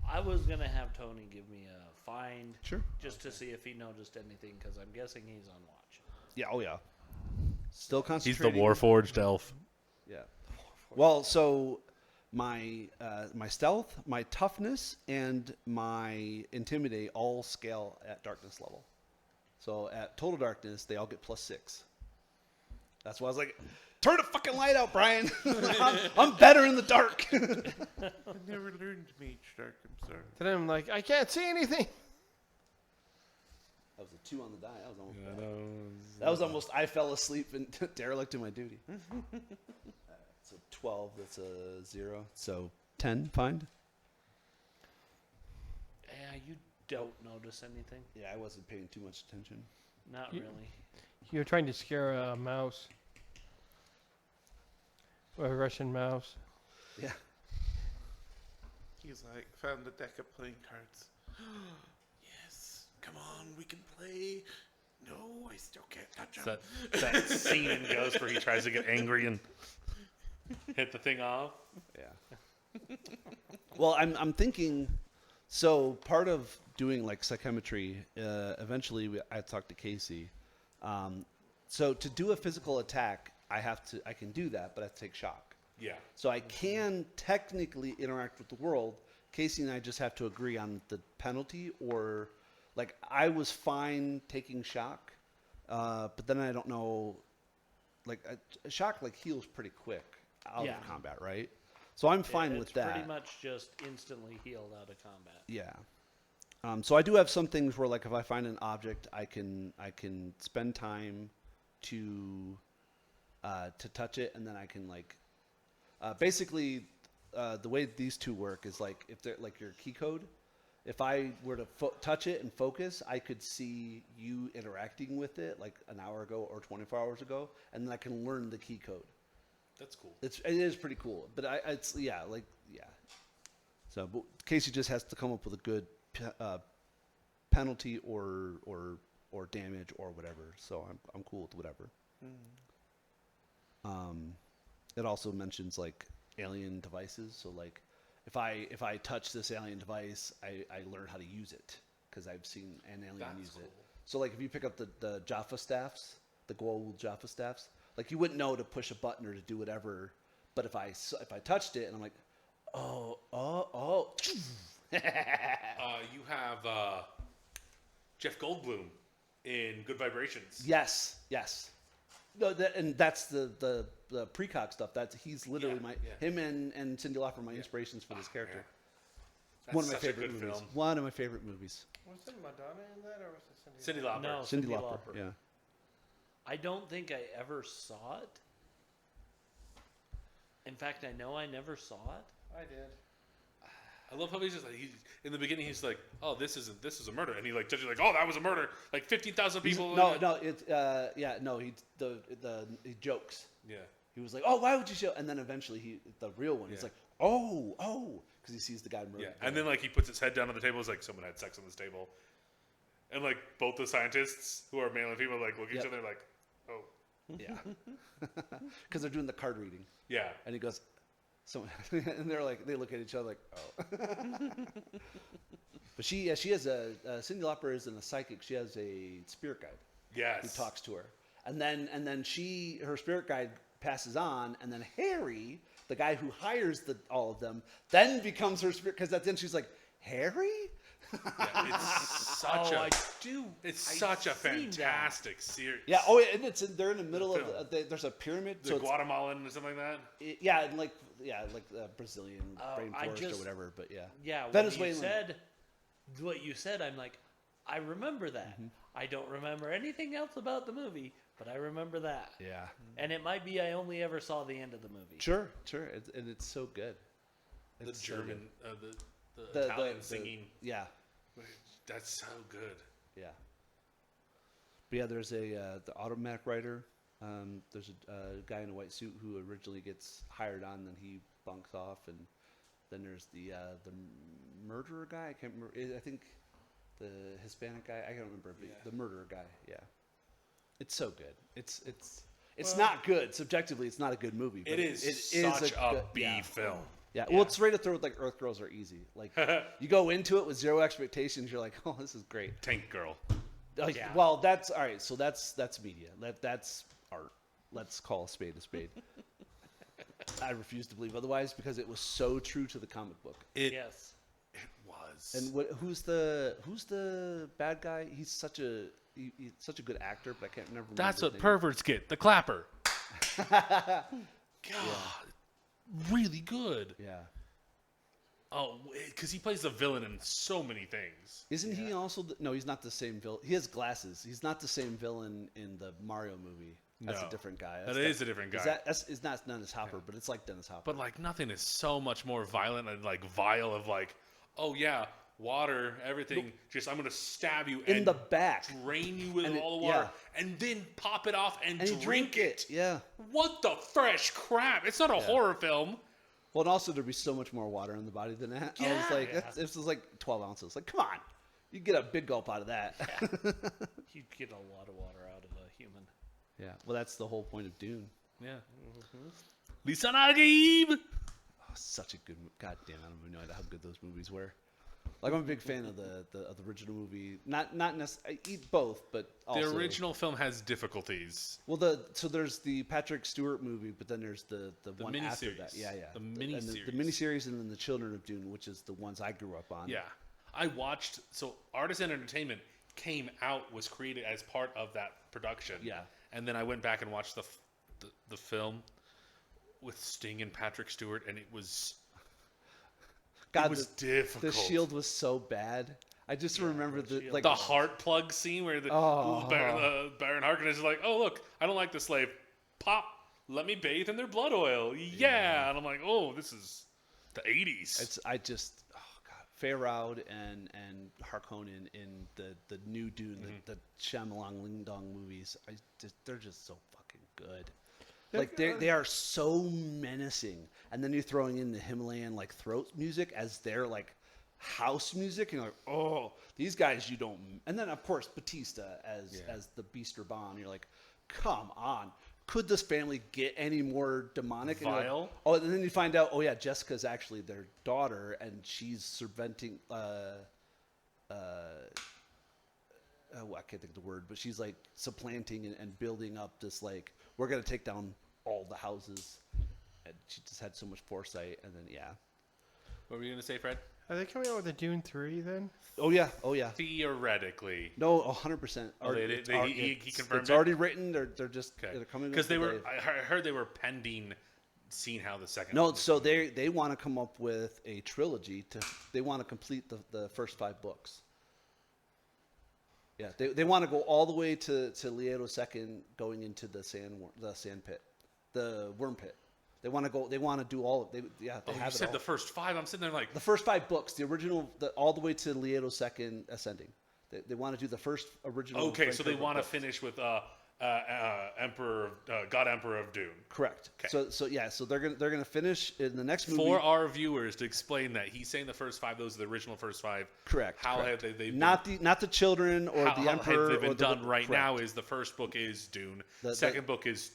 I was going to have Tony give me a find Sure. just to see if he noticed anything, because I'm guessing he's on watch. Yeah. Oh, yeah. Still He's concentrating. the Warforged elf. Yeah. Well, so my my stealth, my toughness, and my intimidate all scale at darkness level. So at total darkness, they all get +6. That's why I was like, turn the fucking light out, Brian. I'm better in the dark. I never learned Mage Dark. I'm sorry. Then I'm like, I can't see anything. That was a 2 on the die. That was almost Yeah, bad. That was almost, I fell asleep and derelict in my duty. So 12, that's a 0. So 10, find? Yeah, you don't notice anything. Yeah, I wasn't paying too much attention. Not really. You're trying to scare a mouse. Or a Russian mouse. Yeah. He's like, found a deck of playing cards. Yes, come on, we can play. No, I still can't touch him. That scene in Ghost where he tries to get angry and hit the thing off. Yeah. Well, I'm thinking, so part of doing like psychometry, eventually I talked to Casey. So to do a physical attack, I can do that, but I have to take shock. Yeah. So I can technically interact with the world. Casey and I just have to agree on the penalty, or like I was fine taking shock, but then I don't know, like a shock like heals pretty quick out Yeah. of combat, right? So I'm fine with that. It's pretty much just instantly healed out of combat. Yeah. So I do have some things where, like, if I find an object, I can spend time to touch it, and then I can like, basically, the way these two work is like if they're like your key code. If I were to touch it and focus, I could see you interacting with it like an hour ago or 24 hours ago, and then I can learn the key code. That's cool. It is pretty cool, but it's yeah. So, but Casey just has to come up with a good penalty or damage or whatever. So I'm cool with whatever. It also mentions like alien devices. So like if I touch this alien device, I learn how to use it because I've seen an alien That's use cool. it. So like if you pick up the Jaffa staffs, the gold Jaffa staffs, like you wouldn't know to push a button or to do whatever. But if I touched it and I'm like, oh. You have Jeff Goldblum in Good Vibrations. Yes. No, and that's the precog stuff. He's literally him and Cyndi Lauper are my inspirations for this character. Yeah. That's One of my such a favorite good movies. film. One of my favorite movies. Was it Madonna in that, or was it Cyndi Lauper. No, Cyndi Cyndi Lauper. Lauper. Yeah. I don't think I ever saw it. In fact, I know I never saw it. I did. I love how he's just like in the beginning he's like, oh, this is a murder, and he like touches like, oh, that was a murder, like 15,000 people. He jokes. Yeah. He was like, oh, why would you show? And then eventually the real one, he's like, oh, because he sees the guy murder. Yeah, and then like he puts his head down on the table. It's like someone had sex on this table, and like both the scientists who are male and female like look at each other like, oh, yeah, because they're doing the card reading. yeah, And he goes, and they look at each other like, oh. But she has Cyndi Lauper isn't a psychic. She has a spirit guide yes, who talks to her, and then her spirit guide passes on, and then Harry, the guy who hires all of them, then becomes her spirit, because at the end she's like, Harry? Yeah, it's such Oh, a I do. it's I've such a seen that. fantastic series. Yeah. And they're in the middle film. of there's a pyramid. The So it's, Guatemalan or something like that. yeah, and like Brazilian I rainforest or just- whatever. But yeah. Yeah, Venezuelan. what you said, I'm like, I remember that. Mm-hmm. I don't remember anything else about the movie, but I remember that. Yeah. And it might be I only ever saw the end of the movie. Sure. And it's so good. The It's so German, good. the Italian singing. Yeah. That's so good. Yeah. But yeah, there's the automatic writer. There's a guy in a white suit who originally gets hired on, then he bunks off, and then there's the murderer guy. I can't remember. I think the Hispanic guy. I can't remember. But the murderer guy. Yeah. It's so good. It's not good subjectively. It's not a good movie. But It is such a B film. Yeah. Well, it's right up there with like Earth Girls Are Easy. Like you go into it with zero expectations. You're like, oh, this is great. Tank Girl. Like, Yeah. well, that's all right. So that's media. That's art. Let's call a spade a spade. I refuse to believe otherwise because it was so true to the comic book. Yes. It was. And who's the bad guy? He's such a good actor, but I can't remember. That's his what name. perverts get. The clapper. God, really good. Yeah. Oh, because he plays the villain in so many things. Isn't he also? No, he's not the same villain. He has glasses. He's not the same villain in the Mario movie. That's No. a different guy. That is a different guy. It's not Dennis Hopper, but it's like Dennis Hopper. But like nothing is so much more violent and like vile of like, oh yeah, water, everything. Just I'm gonna stab you in and the back, drain you with And all the yeah. water, and then pop it off and, and you drink it. Yeah. What the fresh crap? It's not a horror film. Well, and also there'd be so much more water in the body than that. I was like, this is like 12 ounces. Like, come on, you get a big gulp out of that. You get a lot of water out of a human. Yeah. Well, that's the whole point of Dune. Yeah. Lisa Nagib. Oh, such a good. God damn, I don't even know how good those movies were. Like, I'm a big fan of the original movie. Not necessarily. I eat both, but also The original film has difficulties. Well, so there's the Patrick Stewart movie, but then there's the one after miniseries. that. Yeah. The And miniseries. the miniseries, and then the Children of Dune, which is the ones I grew up on. Yeah. I watched. So Artisan Entertainment came out, was created as part of that production. Yeah. And then I went back and watched the film with Sting and Patrick Stewart, and it was God, it was difficult. The Shield was so bad. I just remember The heart plug scene where the Baron Harkonnen is like, "Oh look, I don't like the slave. Pop, let me bathe in their blood oil." Yeah, and I'm like, "Oh, this is the '80s." Feyraud and Harkonnen in the new Dune, the Shyamalan Ling Dong movies. They're just so fucking good. Like they are so menacing, and then you're throwing in the Himalayan like throat music as their like house music, and you're like, oh, these guys you don't. And then of course Batista as the Beast Raban. You're like, come on, could this family get any more demonic? And Vile? like, oh, and then you find out, oh yeah, Jessica's actually their daughter, and she's serventing. I can't think of the word, but she's like supplanting and building up this like, we're gonna take down all the houses, and she just had so much foresight. And then What were you gonna say, Fred? Are they coming out with a Dune 3 then? oh yeah, Theoretically, no, 100%. Oh, he confirmed it's it? already written. They're just they're coming because with they the- were. I heard they were pending seeing how the second. No, one so was gonna they want to come up with a trilogy they want to complete the first 5 books. Yeah, they want to go all the way to Leto II, going into the sand pit, the worm pit. They want to go. They want to do all. They you have it said all. the first 5. I'm sitting there like The first 5 books, the original, all the way to Leto II ascending. They want to do the first original. okay, Frank so they Herbert want to books. finish with God Emperor of Dune. Correct. Okay. So they're gonna finish in the next movie. For our viewers to explain that he's saying the first 5, those are the original first 5. Correct. How correct. have they been, not the children or how the emperor have they been or the, done right correct. now? Is the first book is Dune, The- second book is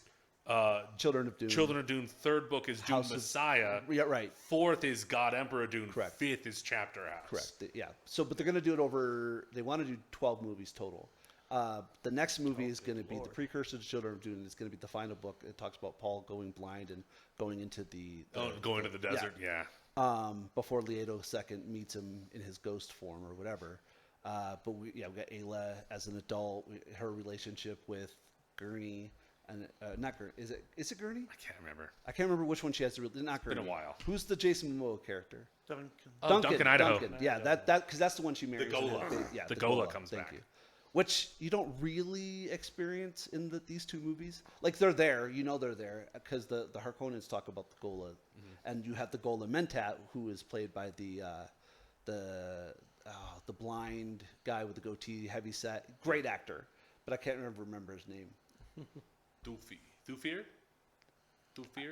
Children of Dune. Children of Dune, third book is Dune House of- Messiah, Yeah, right. fourth is God Emperor of Dune, Correct. fifth is Chapter House. Correct. Yeah. So, but they're going to do it over. They want to do 12 movies total. The next movie is going to be the precursor to Children of Dune. It's going to be the final book. It talks about Paul going blind and going into Going to the desert, yeah. before Leto II meets him in his ghost form or whatever. But we got Ayla as an adult. Her relationship with Gurney. And not Gurney. Is it Gurney? I can't remember. I can't remember which one she has to. Not Gurney. been a while. Who's the Jason Momoa character? Duncan. Oh, Duncan, Idaho. Duncan. Yeah, that because that's the one she marries. in Gola. that big- The Gola comes back. You. Which you don't really experience in these 2 movies. Like they're there, they're there because the Harkonnens talk about the Gola, and you have the Gola Mentat, who is played by the blind guy with the goatee, heavy set, great actor, but I can't remember his name. Thufir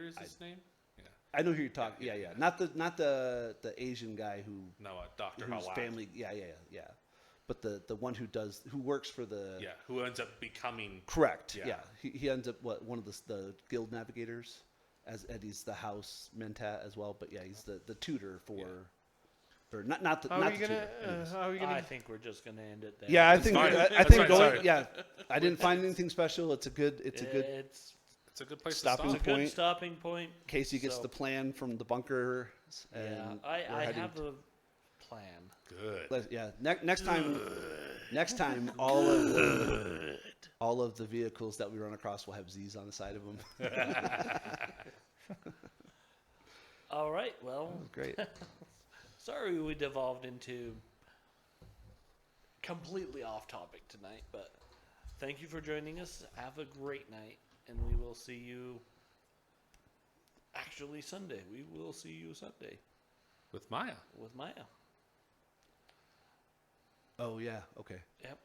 is his name? Yeah. I know who you're talking. Yeah. Not the Asian guy who No, Dr. whose Halak. family. Yeah. But the one who works for the. Yeah, who ends up becoming... Correct. Yeah. Yeah. He ends up one of the guild navigators, as Eddie's the house mentat as well. But yeah, he's the tutor for. Or not the. How not are you the gonna? tutor. Anyways. How are you I gonna? think we're just gonna end it there. Yeah, I It's think fine. I That's think fine. going. Sorry. Yeah, I didn't find anything special. It's a good. It's It's a good place Stopping to it's a stop. good point. stopping point. Casey gets So- the plan from the bunker. Yeah, And I we're heading have a plan. Good. Yeah. Next time, all of the vehicles that we run across will have Z's on the side of them. All right. Well, Great. sorry we devolved into completely off topic tonight, but thank you for joining us. Have a great night, and we will see you. Actually, Sunday. We will see you Sunday With Maya. with Maya. Oh yeah. Okay. Yep.